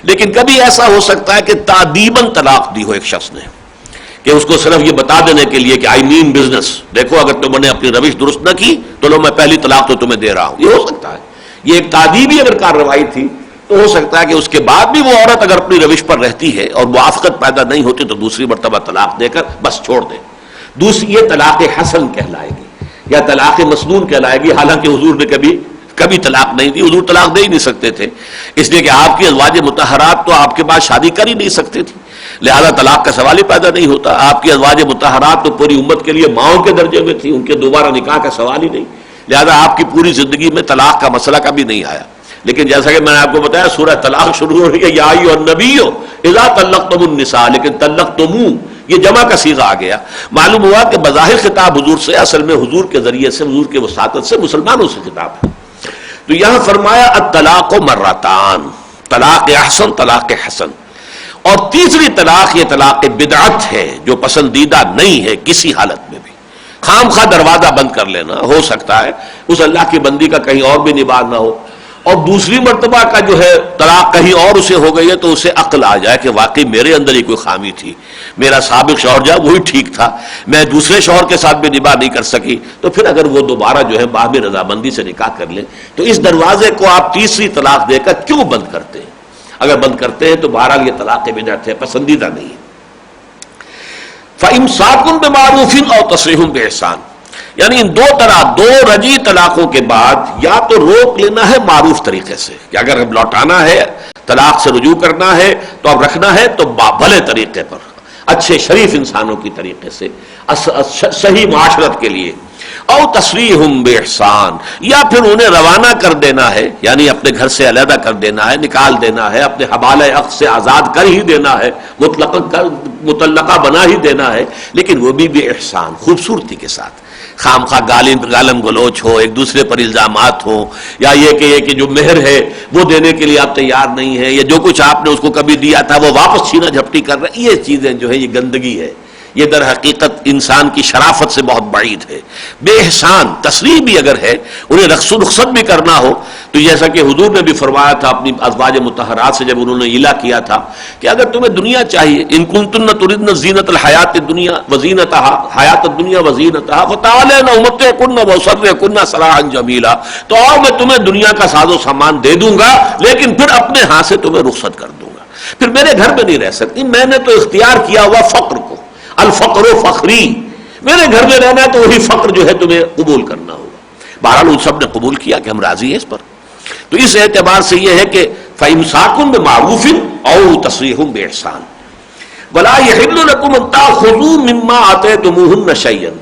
لیکن کبھی ایسا ہو سکتا ہے کہ تادیباً طلاق دی ہو ایک شخص نے، کہ اس کو صرف یہ بتا دینے کے لیے کہ آئی مین بزنس، دیکھو اگر تم نے اپنی روش درست نہ کی تو لو میں پہلی طلاق تو تمہیں دے رہا ہوں، یہ ہو سکتا ہے۔ یہ ایک تادیبی اگر کارروائی تھی تو ہو سکتا ہے کہ اس کے بعد بھی وہ عورت اگر اپنی روش پر رہتی ہے اور موافقت پیدا نہیں ہوتی تو دوسری مرتبہ طلاق دے کر بس چھوڑ دے۔ دوسری یہ طلاق حسن کہلائے گی یا طلاق مسنون کہلائے گی، حالانکہ حضور نے کبھی طلاق نہیں دی، حضور طلاق دے ہی نہیں سکتے تھے، اس لیے کہ آپ کی ازواج مطہرات تو آپ کے بعد شادی کر ہی نہیں سکتی تھی، لہذا طلاق کا سوال ہی پیدا نہیں ہوتا۔ آپ کی ازواج مطہرات تو پوری امت کے لیے ماؤں کے درجے میں تھی، ان کے دوبارہ نکاح کا سوال ہی نہیں، لہذا آپ کی پوری زندگی میں طلاق کا مسئلہ کبھی نہیں آیا۔ لیکن جیسا کہ میں نے آپ کو بتایا سورہ طلاق شروع ہو رہی ہے، یا ایھا النبی اذا طلقتم النساء، لیکن طلقتم یہ جمع کا صیغہ آ گیا، معلوم ہوا کہ بظاہر خطاب حضور سے، اصل میں حضور کے ذریعے سے، حضور کے وساطت سے مسلمانوں سے خطاب ہے۔ تو یہاں فرمایا الطلاق مرتان، طلاق احسن، طلاق حسن، اور تیسری طلاق یہ طلاق بدعت ہے جو پسندیدہ نہیں ہے کسی حالت میں بھی۔ خام خواہ دروازہ بند کر لینا، ہو سکتا ہے اس اللہ کی بندی کا کہیں اور بھی نباہ نہ ہو، اور دوسری مرتبہ کا جو ہے طلاق کہیں اور اسے ہو گئی ہے تو اسے عقل آ جائے کہ واقعی میرے اندر ہی کوئی خامی تھی، میرا سابق شوہر جو وہی ٹھیک تھا، میں دوسرے شوہر کے ساتھ بھی نباہ نہیں کر سکی، تو پھر اگر وہ دوبارہ جو ہے باہمی رضامندی سے نکاح کر لیں تو اس دروازے کو آپ تیسری طلاق دے کر کیوں بند کرتے ہیں؟ اگر بند کرتے ہیں تو بہرحال یہ طلاق بدعت ہے، پسندیدہ نہیں ہے۔ فَإِمْسَاكٌ بِمَعْرُوفٍ أَوْ تَصْرِيحٌ بِإِحْسَانٍ، یعنی ان دو طلاق، دو رجی طلاقوں کے بعد یا تو روک لینا ہے معروف طریقے سے، کہ اگر اب لوٹانا ہے، طلاق سے رجوع کرنا ہے تو اب رکھنا ہے تو بھلے طریقے پر، اچھے شریف انسانوں کی طریقے سے، صحیح معاشرت کے لیے، او تسریحم باحسان، یا پھر انہیں روانہ کر دینا ہے، یعنی اپنے گھر سے علیحدہ کر دینا ہے، نکال دینا ہے، اپنے حوالہ عقد سے آزاد کر ہی دینا ہے، مطلقہ بنا ہی دینا ہے، لیکن وہ بھی احسان، خوبصورتی کے ساتھ، خام خواہ گالم گلوچ ہو، ایک دوسرے پر الزامات ہوں، یا یہ کہ جو مہر ہے وہ دینے کے لیے آپ تیار نہیں ہیں، یا جو کچھ آپ نے اس کو کبھی دیا تھا وہ واپس چھینا جھپٹی کر رہے، یہ چیزیں جو ہے یہ گندگی ہے، یہ در حقیقت انسان کی شرافت سے بہت بعید ہے۔ بے احسان تصریح بھی اگر ہے، انہیں رخصت بھی کرنا ہو، تو جیسا کہ حضور نے بھی فرمایا تھا اپنی ازواج مطہرات سے جب انہوں نے الا کیا تھا کہ اگر تمہیں دنیا چاہیے، ان کنتن تردن زینت الحیات الدنیا وزینتها حیات الدنیا وزینتها فتعالین امتعکن واسرحکن سراحا جمیلا، تو آؤ میں تمہیں دنیا کا ساز و سامان دے دوں گا، لیکن پھر اپنے ہاتھ سے تمہیں رخصت کر دوں گا، پھر میرے گھر میں نہیں رہ سکتی، میں نے تو اختیار کیا ہوا فقر کو، الفقر فخری، میرے گھر میں رہنا ہے تو وہی فقر جو ہے تمہیں قبول کرنا ہوگا۔ بہرحال ان سب نے قبول کیا کہ ہم راضی ہیں اس پر، تو اس اعتبار سے یہ ہے کہ فَإِمْسَاكٌ بِمَعْرُوفٍ أَوْ تَصْرِيحٌ بِإِحْسَانٍ وَلَا يَحِلُّ لَكُمْ أَن تَأْخُذُوا مِمَّا آتَيْتُمُوهُنَّ شَيْئًا،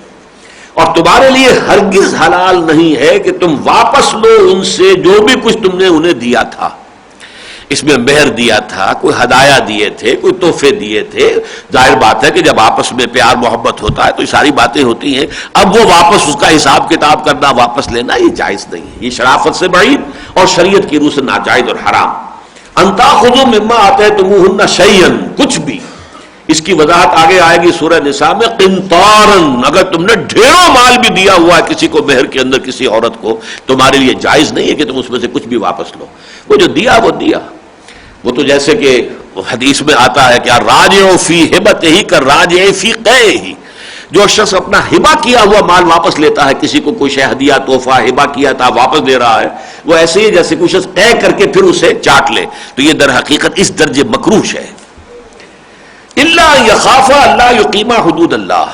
اور تمہارے لیے ہرگز حلال نہیں ہے کہ تم واپس لو ان سے جو بھی کچھ تم نے انہیں دیا تھا، اس میں مہر دیا تھا، کوئی ہدایہ دیے تھے، کوئی تحفے دیے تھے، ظاہر بات ہے کہ جب آپس میں پیار محبت ہوتا ہے تو یہ ساری باتیں ہوتی ہیں، اب وہ واپس اس کا حساب کتاب کرنا، واپس لینا یہ جائز نہیں ہے، یہ شرافت سے بعید اور شریعت کی روح سے ناجائز اور حرام۔ ان تاخذوا مما آتیتموهن شیئا، کچھ بھی، اس کی وضاحت آگے آئے گی سورہ نساء میں، قنطارا، اگر تم نے ڈھیروں مال بھی دیا ہوا ہے کسی کو مہر کے اندر کسی عورت کو، تمہارے لیے جائز نہیں ہے کہ تم اس میں سے کچھ بھی واپس لو، وہ جو دیا وہ دیا، وہ تو جیسے کہ حدیث میں آتا ہے کہ راجع فی ہبتہ کا راجع فی قیہ، جو شخص اپنا ہبہ کیا ہوا مال واپس لیتا ہے، کسی کو کوئی شے ہدیہ تحفہ ہبہ کیا تھا واپس دے رہا ہے، وہ ایسے ہی جیسے کوئی شخص قے کر کے پھر اسے چاٹ لے، تو یہ در حقیقت اس درجے مکروہ ہے۔ الا یخافا اللہ یقیما حدود اللہ،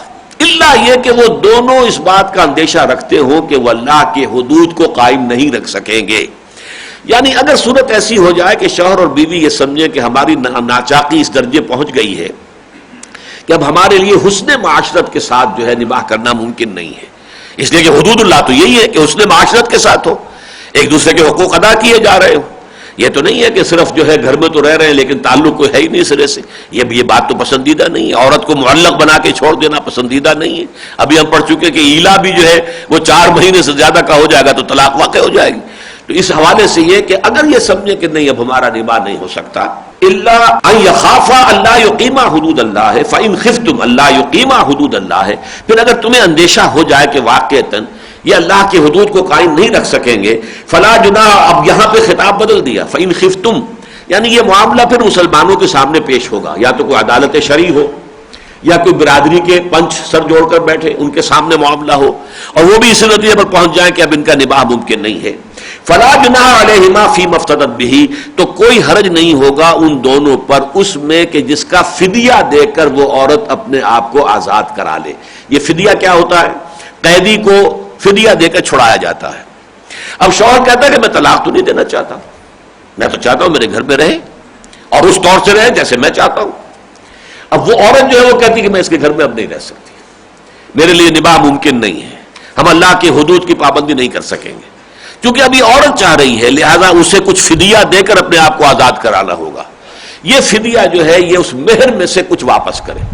الا یہ کہ وہ دونوں اس بات کا اندیشہ رکھتے ہو کہ وہ اللہ کے حدود کو قائم نہیں رکھ سکیں گے، یعنی اگر صورت ایسی ہو جائے کہ شوہر اور بیوی یہ سمجھے کہ ہماری ناچاقی اس درجے پہنچ گئی ہے کہ اب ہمارے لیے حسن معاشرت کے ساتھ جو ہے نباہ کرنا ممکن نہیں ہے، اس لیے کہ حدود اللہ تو یہی ہے کہ حسن معاشرت کے ساتھ ہو، ایک دوسرے کے حقوق ادا کیے جا رہے ہو، یہ تو نہیں ہے کہ صرف جو ہے گھر میں تو رہ رہے ہیں لیکن تعلق کوئی ہے ہی نہیں سرے سے، یہ بات تو پسندیدہ نہیں ہے، عورت کو معلق بنا کے چھوڑ دینا پسندیدہ نہیں ہے۔ ابھی ہم پڑھ چکے کہ ایلا بھی جو ہے وہ 4 مہینے سے زیادہ کا ہو جائے گا تو طلاق واقع ہو جائے گی، تو اس حوالے سے یہ کہ اگر یہ سمجھے کہ نہیں اب ہمارا نباہ نہیں ہو سکتا، الا ان یخافا اللہ یقیما حدود اللہ ہے، فان خفتم اللہ یقیما حدود اللہ ہے، پھر اگر تمہیں اندیشہ ہو جائے کہ واقعتاً یہ اللہ کی حدود کو قائم نہیں رکھ سکیں گے، فلا جناح، اب یہاں پہ خطاب بدل دیا، فان خفتم، یعنی یہ معاملہ پھر مسلمانوں کے سامنے پیش ہوگا، یا تو کوئی عدالت شرعی ہو یا کوئی برادری کے پنچ سر جوڑ کر بیٹھے ان کے سامنے معاملہ ہو، اور وہ بھی اس نتیجے پر پہنچ جائیں کہ اب ان کا نباہ ممکن نہیں ہے، فلا جناح علیہما فیما افتدت بہ، تو کوئی حرج نہیں ہوگا ان دونوں پر اس میں کہ جس کا فدیہ دے کر وہ عورت اپنے آپ کو آزاد کرا لے۔ یہ فدیہ کیا ہوتا ہے؟ قیدی کو فدیہ دے کر چھڑایا جاتا ہے۔ اب شوہر کہتا ہے کہ میں طلاق تو نہیں دینا چاہتا، میں تو چاہتا ہوں میرے گھر میں رہے اور اس طور سے رہے جیسے میں چاہتا ہوں۔ اب وہ عورت جو ہے وہ کہتی کہ میں اس کے گھر میں اب نہیں رہ سکتی، میرے لیے نباہ ممکن نہیں ہے، ہم اللہ کے حدود کی پابندی نہیں کر سکیں گے، کیونکہ ابھی عورت چاہ رہی ہے، لہذا اسے کچھ فدیہ دے کر اپنے آپ کو آزاد کرانا ہوگا۔ یہ فدیہ جو ہے یہ اس مہر میں سے کچھ واپس کرے،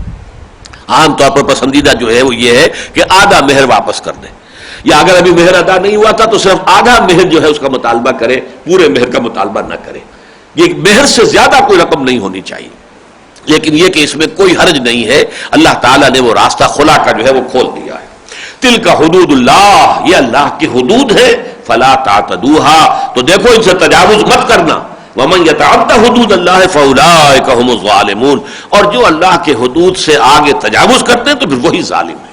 عام طور پر پسندیدہ جو ہے وہ یہ ہے کہ آدھا مہر واپس کر دے، یا اگر ابھی مہر ادا نہیں ہوا تھا تو صرف آدھا مہر جو ہے اس کا مطالبہ کرے، پورے مہر کا مطالبہ نہ کرے۔ یہ مہر سے زیادہ کوئی رقم نہیں ہونی چاہیے، لیکن یہ کہ اس میں کوئی حرج نہیں ہے، اللہ تعالیٰ نے وہ راستہ خلا کا جو ہے وہ کھول دیا ہے۔ تلک حدود اللہ، یہ اللہ کی حدود ہے، فلا تعتدوها، تو دیکھو ان سے تجاوز مت کرنا، ومن یتعد حدود اللہ فاولئک هم الظالمون، اور جو اللہ کے حدود سے آگے تجاوز کرتے ہیں تو پھر وہی ظالم ہے۔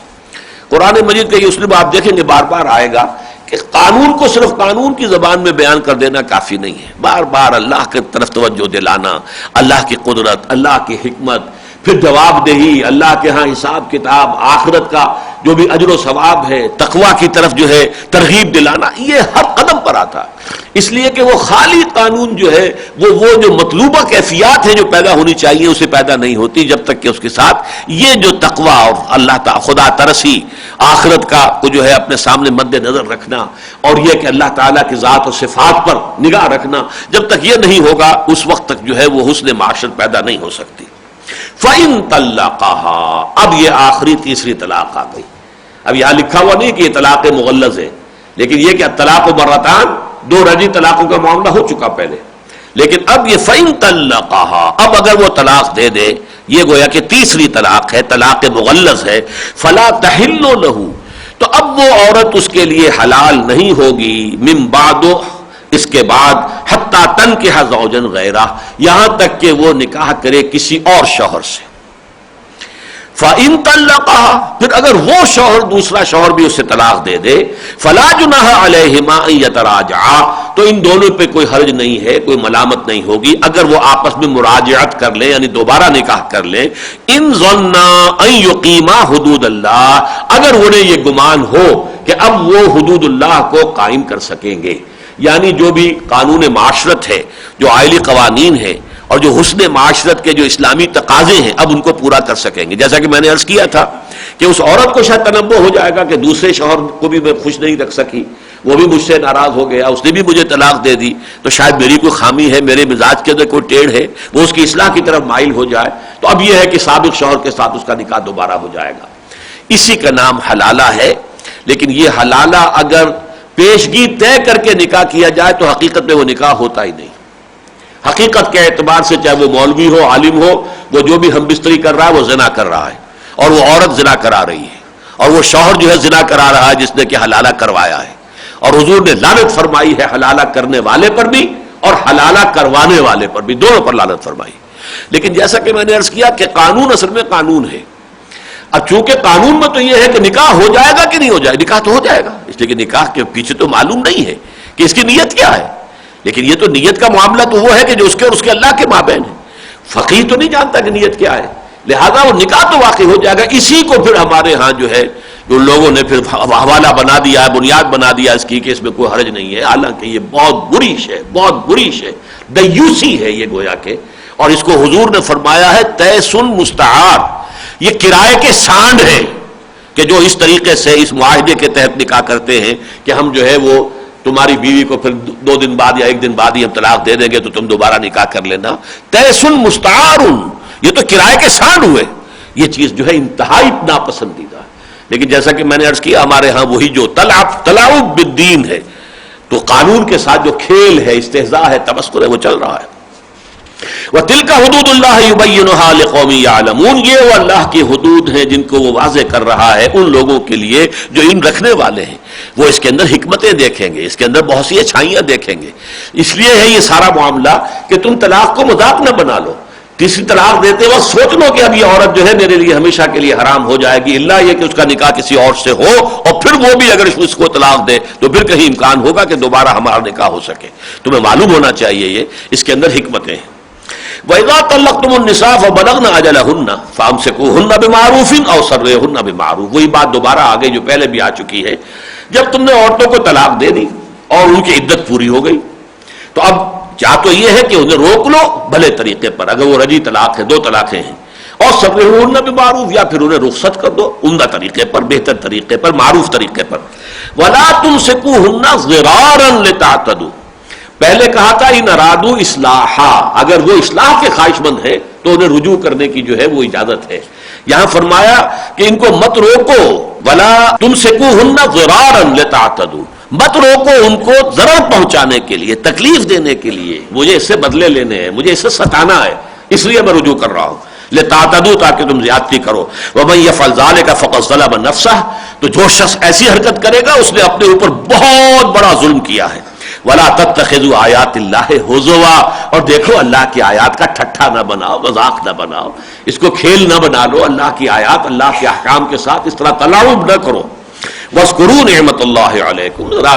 قرآن مجید کا یہ اسلوب آپ دیکھیں گے بار بار آئے گا کہ قانون کو صرف قانون کی زبان میں بیان کر دینا کافی نہیں ہے، بار بار اللہ کی طرف توجہ دلانا، اللہ کی قدرت، اللہ کی حکمت، پھر جواب دہی، اللہ کے ہاں حساب کتاب، آخرت کا جو بھی اجر و ثواب ہے، تقوی کی طرف جو ہے ترغیب دلانا، یہ ہر قدم برابر آتا ہے، اس لیے کہ وہ خالی قانون جو ہے وہ جو مطلوبہ کیفیات ہیں جو پیدا ہونی چاہیے اسے پیدا نہیں ہوتی جب تک کہ اس کے ساتھ یہ جو تقوی اور اللہ تعالی خدا ترسی آخرت کا کو جو ہے اپنے سامنے مد نظر رکھنا اور یہ کہ اللہ تعالیٰ کی ذات اور صفات پر نگاہ رکھنا، جب تک یہ نہیں ہوگا اس وقت تک جو ہے وہ حسن معاشرت پیدا نہیں ہو سکتی۔ فَإِن طَلَّقَهَا، اب یہ آخری تیسری طلاق آ گئی۔ اب یہاں لکھا ہوا نہیں کہ یہ طلاق مغلظ ہے، لیکن یہ کہ الطلاق مرتان، دو رجعی طلاقوں کا معاملہ ہو چکا پہلے، لیکن اب یہ فَإِن طَلَّقَهَا، اب اگر وہ طلاق دے دے، یہ گویا کہ تیسری طلاق ہے، طلاق مغلظ ہے، فَلَا تَحِلُّ لَهُ، تو اب وہ عورت اس کے لیے حلال نہیں ہوگی، من بعد، اس کے بعد، حتی تنکح زوجا غیرہ، یہاں تک کہ وہ نکاح کرے کسی اور شوہر سے۔ فَإِن طَلَّقَهَا، پھر اگر وہ شوہر دوسرا شوہر بھی اسے طلاق دے دے، فَلَا جُنَاحَ عَلَيْهِمَا أَن يَتَرَاجَعَا، تو ان دونوں پہ کوئی حرج نہیں ہے، کوئی ملامت نہیں ہوگی اگر وہ آپس میں مراجعت کر لیں، یعنی دوبارہ نکاح کر لیں، ان ظنّا أن يقيما حدود اللہ، اگر انہیں یہ گمان ہو کہ اب وہ حدود اللہ کو قائم کر سکیں گے، یعنی جو بھی قانون معاشرت ہے، جو آئلی قوانین ہیں اور جو حسن معاشرت کے جو اسلامی تقاضے ہیں اب ان کو پورا کر سکیں گے۔ جیسا کہ میں نے عرض کیا تھا کہ اس عورت کو شاید تنبؤ ہو جائے گا کہ دوسرے شوہر کو بھی میں خوش نہیں رکھ سکی، وہ بھی مجھ سے ناراض ہو گیا، اس نے بھی مجھے طلاق دے دی، تو شاید میری کوئی خامی ہے، میرے مزاج کے اندر کوئی ٹیڑھ ہے، وہ اس کی اصلاح کی طرف مائل ہو جائے، تو اب یہ ہے کہ سابق شوہر کے ساتھ اس کا نکاح دوبارہ ہو جائے گا۔ اسی کا نام حلالہ ہے، لیکن یہ حلالہ اگر پیشگی طے کر کے نکاح کیا جائے تو حقیقت میں وہ نکاح ہوتا ہی نہیں۔ حقیقت کے اعتبار سے چاہے وہ مولوی ہو، عالم ہو، وہ جو بھی ہم بستری کر رہا ہے وہ زنا کر رہا ہے، اور وہ عورت زنا کرا رہی ہے، اور وہ شوہر جو ہے زنا کرا رہا ہے جس نے کہ حلالہ کروایا ہے، اور حضور نے لعنت فرمائی ہے حلالہ کرنے والے پر بھی اور حلالہ کروانے والے پر بھی، دونوں پر لعنت فرمائی۔ لیکن جیسا کہ میں نے عرض کیا کہ قانون اصل میں قانون ہے، اب چونکہ قانون میں تو یہ ہے کہ نکاح ہو جائے گا کہ نہیں ہو جائے گا، نکاح تو ہو جائے گا، اس لیے کہ نکاح کے پیچھے تو معلوم نہیں ہے کہ اس کی نیت کیا ہے، لیکن یہ تو نیت کا معاملہ تو وہ ہے کہ جو اس کے اور اس کے اللہ کے مابین ہے، فقیہ تو نہیں جانتا کہ نیت کیا ہے، لہذا وہ نکاح تو واقع ہو جائے گا۔ اسی کو پھر ہمارے ہاں جو ہے جو لوگوں نے پھر حوالہ بنا دیا ہے، بنیاد بنا دیا اس کی کہ اس میں کوئی حرج نہیں ہے، حالانکہ یہ بہت بری شے، بہت بری شے، دیوسی ہے یہ گویا کہ، اور اس کو حضور نے فرمایا ہے تیسن مستعار، یہ کرائے کے سانڈ ہے کہ جو اس طریقے سے اس معاہدے کے تحت نکاح کرتے ہیں کہ ہم جو ہے وہ تمہاری بیوی کو پھر 2 دن بعد یا 1 دن بعد ہی ہم طلاق دے دیں گے تو تم دوبارہ نکاح کر لینا، تیسن مستعار، یہ تو کرائے کے سانڈ ہوئے، یہ چیز جو ہے انتہائی ناپسندیدہ ہے۔ لیکن جیسا کہ میں نے عرض کیا ہمارے ہاں وہی جو تلاعب بالدین ہے، تو قانون کے ساتھ جو کھیل ہے، استہزاء ہے، تمسخر ہے، وہ چل رہا ہے۔ وَتِلْكَ حُدُودُ اللَّهِ يُبَيِّنُهَا لِقَوْمٍ يَعْلَمُونَ، یہ وہ اللہ کی حدود ہیں جن کو وہ واضح کر رہا ہے ان لوگوں کے لیے جو علم رکھنے والے ہیں، وہ اس کے اندر حکمتیں دیکھیں گے، اس کے اندر بہت سی اچھائیاں دیکھیں گے۔ اس لیے ہے یہ سارا معاملہ کہ تم طلاق کو مذاق نہ بنا لو، تیسری طلاق دیتے وقت سوچ لو کہ اب یہ عورت جو ہے میرے لیے ہمیشہ کے لیے حرام ہو جائے گی، الا یہ کہ اس کا نکاح کسی اور سے ہو، اور پھر وہ بھی اگر اس کو طلاق دے تو پھر کہیں امکان ہوگا کہ دوبارہ ہمارا نکاح ہو سکے۔ تمہیں معلوم ہونا چاہیے یہ اس کے اندر حکمتیں ہیں۔ وَإِذَا طَلَّقْتُمُ النِّسَاءَ فَبَلَغْنَ أَجَلَهُنَّ فَأَمْسِكُوهُنَّ بِمَعْرُوفٍ أَوْ سَرِّحُوهُنَّ بِمَعْرُوفٍ، وہی بات دوبارہ آگے جو پہلے بھی آ چکی ہے، جب تم نے عورتوں کو طلاق دے دی اور ان کی عدت پوری ہو گئی تو اب یا تو یہ ہے کہ انہیں روک لو بھلے طریقے پر، اگر وہ رجعی طلاق ہے، 2 طلاقیں ہیں، اور سرحوہن بمعروف، یا پھر انہیں رخصت کر دو عمدہ طریقے پر، بہتر طریقے پر، معروف طریقے پر۔ ولا تمسکوہن ضرارا لتعتدوا، پہلے کہا تھا ان ارادو اصلاحا، اگر وہ اصلاح کے خواہش مند ہے تو انہیں رجوع کرنے کی جو ہے وہ اجازت ہے۔ یہاں فرمایا کہ ان کو مت روکو، ولا تمسکوہن ضرارا لتعتدوا، مت روکو ان کو ضرر پہنچانے کے لیے، تکلیف دینے کے لیے، مجھے اس سے بدلے لینے ہیں، مجھے اس سے ستانا ہے، اس لیے میں رجوع کر رہا ہوں، لتعتدوا، تاکہ تم زیادتی کرو۔ ومن يفعل ذلك فقد ظلم نفسه، تو جو شخص ایسی حرکت کرے گا اس نے اپنے اوپر بہت بڑا ظلم کیا ہے۔ ولا تتخذوا آیات اللہ ہزوا، اور دیکھو اللہ کی آیات کا ٹھٹھا نہ بناؤ، مذاق نہ بناؤ، اس کو کھیل نہ بنا لو، اللہ کی آیات، اللہ کے احکام کے ساتھ اس طرح تلاعب نہ کرو۔ وَاذْكُرُوا نِعْمَتَ اللَّهِ عَلَيْكُمْ، ذرا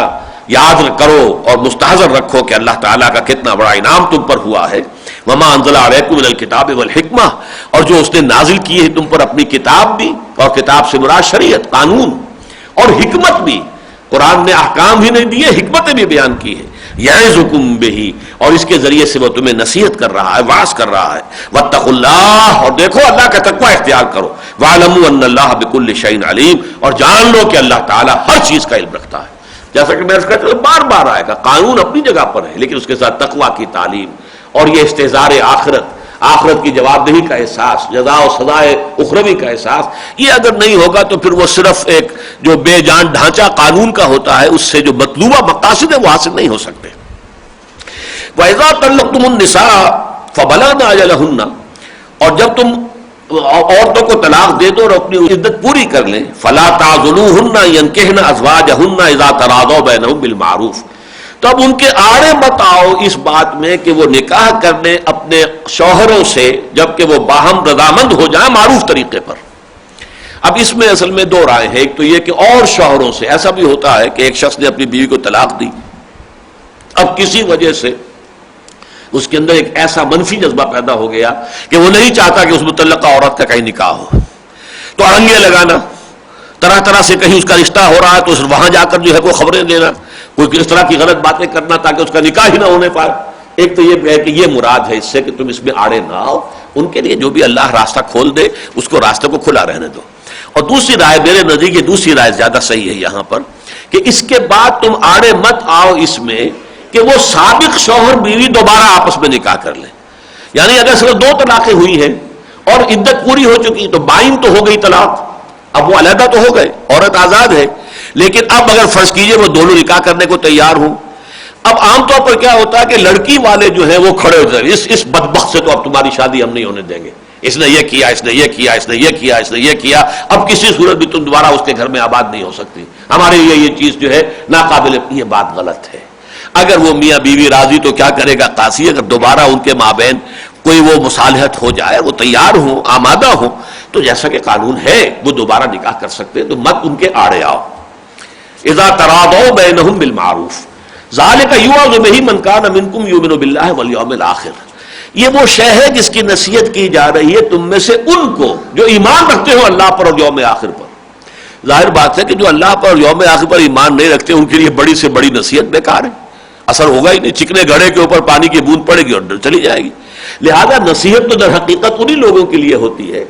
یاد کرو اور مستحضر رکھو کہ اللہ تعالیٰ کا کتنا بڑا انعام تم پر ہوا ہے۔ وَمَا أَنزَلَ عَلَيْكُمْ مِنَ الْكِتَابِ وَالْحِكْمَةِ، اور جو اس نے نازل کی ہے تم پر اپنی کتاب بھی، اور کتاب سے مراد شریعت، قانون، اور حکمت بھی، قرآن نے احکام ہی نہیں دیے، حکمتیں بھی بیان کی ہیں. یعظکم بہ، اور اس کے ذریعے سے وہ تمہیں نصیحت کر رہا ہے، واعظ کر رہا ہے. واتقوا اللہ، اور دیکھو اللہ کا تقوی اختیار کرو. واعلموا ان اللہ بکل شیء علیم، اور جان لو کہ اللہ تعالیٰ ہر چیز کا علم رکھتا ہے. جیسا کہ میں اس کا بار بار آئے گا، قانون اپنی جگہ پر ہے، لیکن اس کے ساتھ تقوی کی تعلیم اور یہ استحضار آخرت کی جواب دہی کا احساس، جزا و سزائے اخروی کا احساس، یہ اگر نہیں ہوگا تو پھر وہ صرف ایک جو بے جان ڈھانچہ قانون کا ہوتا ہے، اس سے جو مطلوبہ مقاصد ہیں وہ حاصل نہیں ہو سکتے. وَإِذَا طَلَّقْتُمُ النِّسَاءَ فَبَلَغْنَ أَجَلَهُنَّ، اور جب تم عورتوں کو طلاق دے دو اور اپنی عدت پوری کر لیں، فَلَا تَعْضُلُوهُنَّ يَنكِحْنَ أَزْوَاجَهُنَّ إِذَا تَرَاضَوْا بَيْنَهُم بِالْمَعْرُوفِ، تب ان کے آڑے مت آؤ اس بات میں کہ وہ نکاح کر لیں اپنے شوہروں سے جبکہ وہ باہم رضامند ہو جائیں معروف طریقے پر. اب اس میں اصل میں دو رائے ہیں. ایک تو یہ کہ اور شوہروں سے، ایسا بھی ہوتا ہے کہ ایک شخص نے اپنی بیوی کو طلاق دی، اب کسی وجہ سے اس کے اندر ایک ایسا منفی جذبہ پیدا ہو گیا کہ وہ نہیں چاہتا کہ اس متعلقہ عورت کا کہیں نکاح ہو، تو اڑنگے لگانا، طرح طرح سے کہیں اس کا رشتہ ہو رہا ہے تو وہاں جا کر جو ہے وہ خبریں دینا، کوئی اس طرح کی غلط باتیں کرنا تاکہ اس کا نکاح ہی نہ ہونے پائے. ایک تو یہ ہے کہ یہ مراد ہے اس سے کہ تم اس میں آڑے نہ آؤ، ان کے لیے جو بھی اللہ راستہ کھول دے اس کو راستے کو کھلا رہنے دو. اور دوسری رائے میرے نزدیک یہ دوسری رائے زیادہ صحیح ہے یہاں پر کہ اس کے بعد تم آڑے مت آؤ اس میں کہ وہ سابق شوہر بیوی دوبارہ آپس میں نکاح کر لیں. یعنی اگر صرف 2 طلاقیں ہوئی ہیں اور عدت پوری ہو چکی تو بائن تو ہو گئی طلاق، اب وہ علیحدہ تو ہو گئے، عورت آزاد ہے، لیکن اب اگر فرض کیجئے وہ دونوں نکاح کرنے کو تیار ہوں، اب عام طور پر کیا ہوتا ہے کہ لڑکی والے جو ہیں وہ کھڑے ہو جائیں، اس بدبخت سے تو اب تمہاری شادی ہم نہیں ہونے دیں گے، اس نے یہ کیا، اس نے یہ کیا، اس نے یہ کیا، اس نے یہ کیا، اب کسی صورت بھی تم دوبارہ اس کے گھر میں آباد نہیں ہو سکتی، ہمارے لیے یہ چیز جو ہے ناقابل. یہ بات غلط ہے. اگر وہ میاں بیوی راضی تو کیا کرے گا قاضی، اگر دوبارہ ان کے مابین کوئی وہ مصالحت ہو جائے، وہ تیار ہوں، آمادہ ہوں، تو جیسا کہ قانون ہے وہ دوبارہ نکاح کر سکتے ہیں، تو مت ان کے آڑے آؤ. اذا تراضوا بینہم بالمعروف ذالک یوعظ بہ من کان منکم یؤمن باللہ والیوم الآخر. یہ وہ شے ہے جس کی نصیحت کی جا رہی ہے تم میں سے ان کو جو ایمان رکھتے ہو اللہ پر اور یوم آخر پر. ظاہر بات ہے کہ جو اللہ پر اور یوم آخر پر ایمان نہیں رکھتے ان کے لیے بڑی سے بڑی نصیحت بیکار ہے، اثر ہوگا ہی نہیں. چکنے گھڑے کے اوپر پانی کی بوند پڑے گی اور چلی جائے گی. لہذا نصیحت تو در حقیقت انہی لوگوں کے لیے ہوتی ہے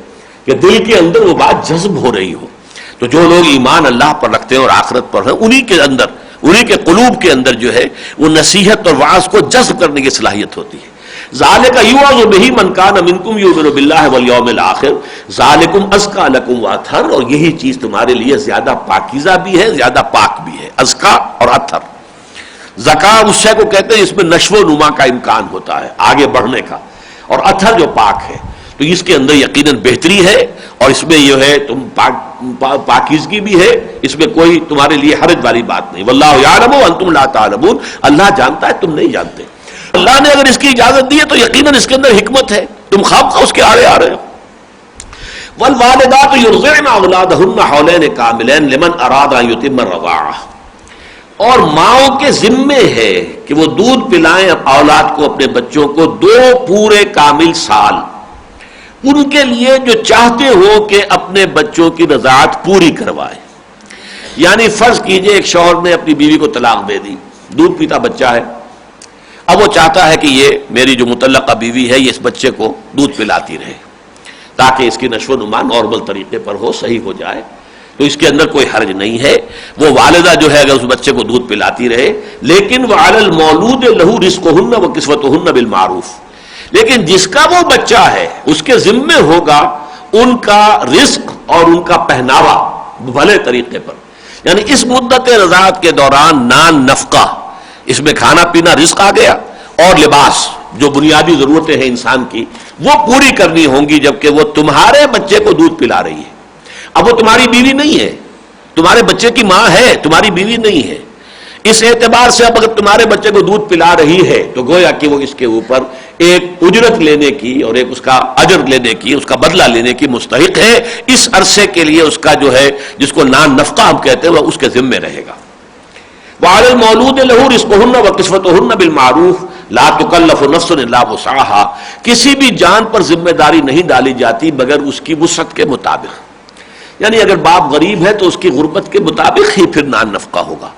کہ دل کے اندر وہ بات جذب ہو رہی ہو. تو جو لوگ ایمان اللہ پر رکھتے ہیں اور آخرت پر ہیں انہی کے اندر، انہی کے قلوب کے اندر جو ہے وہ نصیحت اور وعظ کو جذب کرنے کی صلاحیت ہوتی ہے. ذالک یوعظ بہ من کان منکم یؤمن باللہ والیوم الآخر ذالکم ازکیٰ لکم واطہر، اور یہی چیز تمہارے لیے زیادہ پاکیزہ بھی ہے، زیادہ پاک بھی ہے. ازکیٰ اور اطہر. زکا اس شے کو کہتے ہیں اس میں نشو و نما کا امکان ہوتا ہے، آگے بڑھنے کا، اور اطہر جو پاک ہے تو اس کے اندر یقیناً بہتری ہے، اور اس میں یہ ہے تم پاکیزگی بھی ہے، اس میں کوئی تمہارے لیے حرج والی بات نہیں. واللہ یعلم وانتم لا تعلمون، اللہ جانتا ہے تم نہیں جانتے. اللہ نے اگر اس کی اجازت دی ہے تو یقیناً اس کے اندر حکمت ہے، تم خواہ اس کے آڑے آ رہے ہو. والوالدات یرضعن اولادہن حولین کاملین لمن اراد ان یتم الرضاعہ، اور ماؤں کے ذمے ہے کہ وہ دودھ پلائیں اولاد کو، اپنے بچوں کو 2 پورے کامل سال، ان کے لیے جو چاہتے ہو کہ اپنے بچوں کی رضاعت پوری کروائے. یعنی فرض کیجئے ایک شوہر نے اپنی بیوی کو طلاق دے دی، دودھ پیتا بچہ ہے، اب وہ چاہتا ہے کہ یہ میری جو متعلقہ بیوی ہے یہ اس بچے کو دودھ پلاتی رہے تاکہ اس کی نشو و نما نارمل طریقے پر ہو، صحیح ہو جائے، تو اس کے اندر کوئی حرج نہیں ہے. وہ والدہ جو ہے اگر اس بچے کو دودھ پلاتی رہے، لیکن وعلی المولود لہ رزقہن وکسوتہن بالمعروف، لیکن جس کا وہ بچہ ہے اس کے ذمے ہوگا ان کا رزق اور ان کا پہناوا بھلے طریقے پر. یعنی اس مدت رضاعت کے دوران نان نفقہ، اس میں کھانا پینا رزق آ گیا، اور لباس جو بنیادی ضرورتیں ہیں انسان کی وہ پوری کرنی ہوں گی جبکہ وہ تمہارے بچے کو دودھ پلا رہی ہے. اب وہ تمہاری بیوی نہیں ہے، تمہارے بچے کی ماں ہے، تمہاری بیوی نہیں ہے. اس اعتبار سے اب اگر تمہارے بچے کو دودھ پلا رہی ہے تو گویا کہ وہ اس کے اوپر ایک اجرت لینے کی اور ایک اس کا اجر لینے کی، اس کا بدلہ لینے کی مستحق ہے. اس عرصے کے لیے اس کا جو ہے جس کو نان نفقہ ہم کہتے ہیں وہ اس کے ذمے رہے گا. وعلی المولود لہ رزقہن وکسوتہن بالمعروف لا تکلف نفس الا وسعها، کسی بھی جان پر ذمہ داری نہیں ڈالی جاتی مگر اس کی وسعت کے مطابق. یعنی اگر باپ غریب ہے تو اس کی غربت کے مطابق ہی پھر نان نفقہ ہوگا.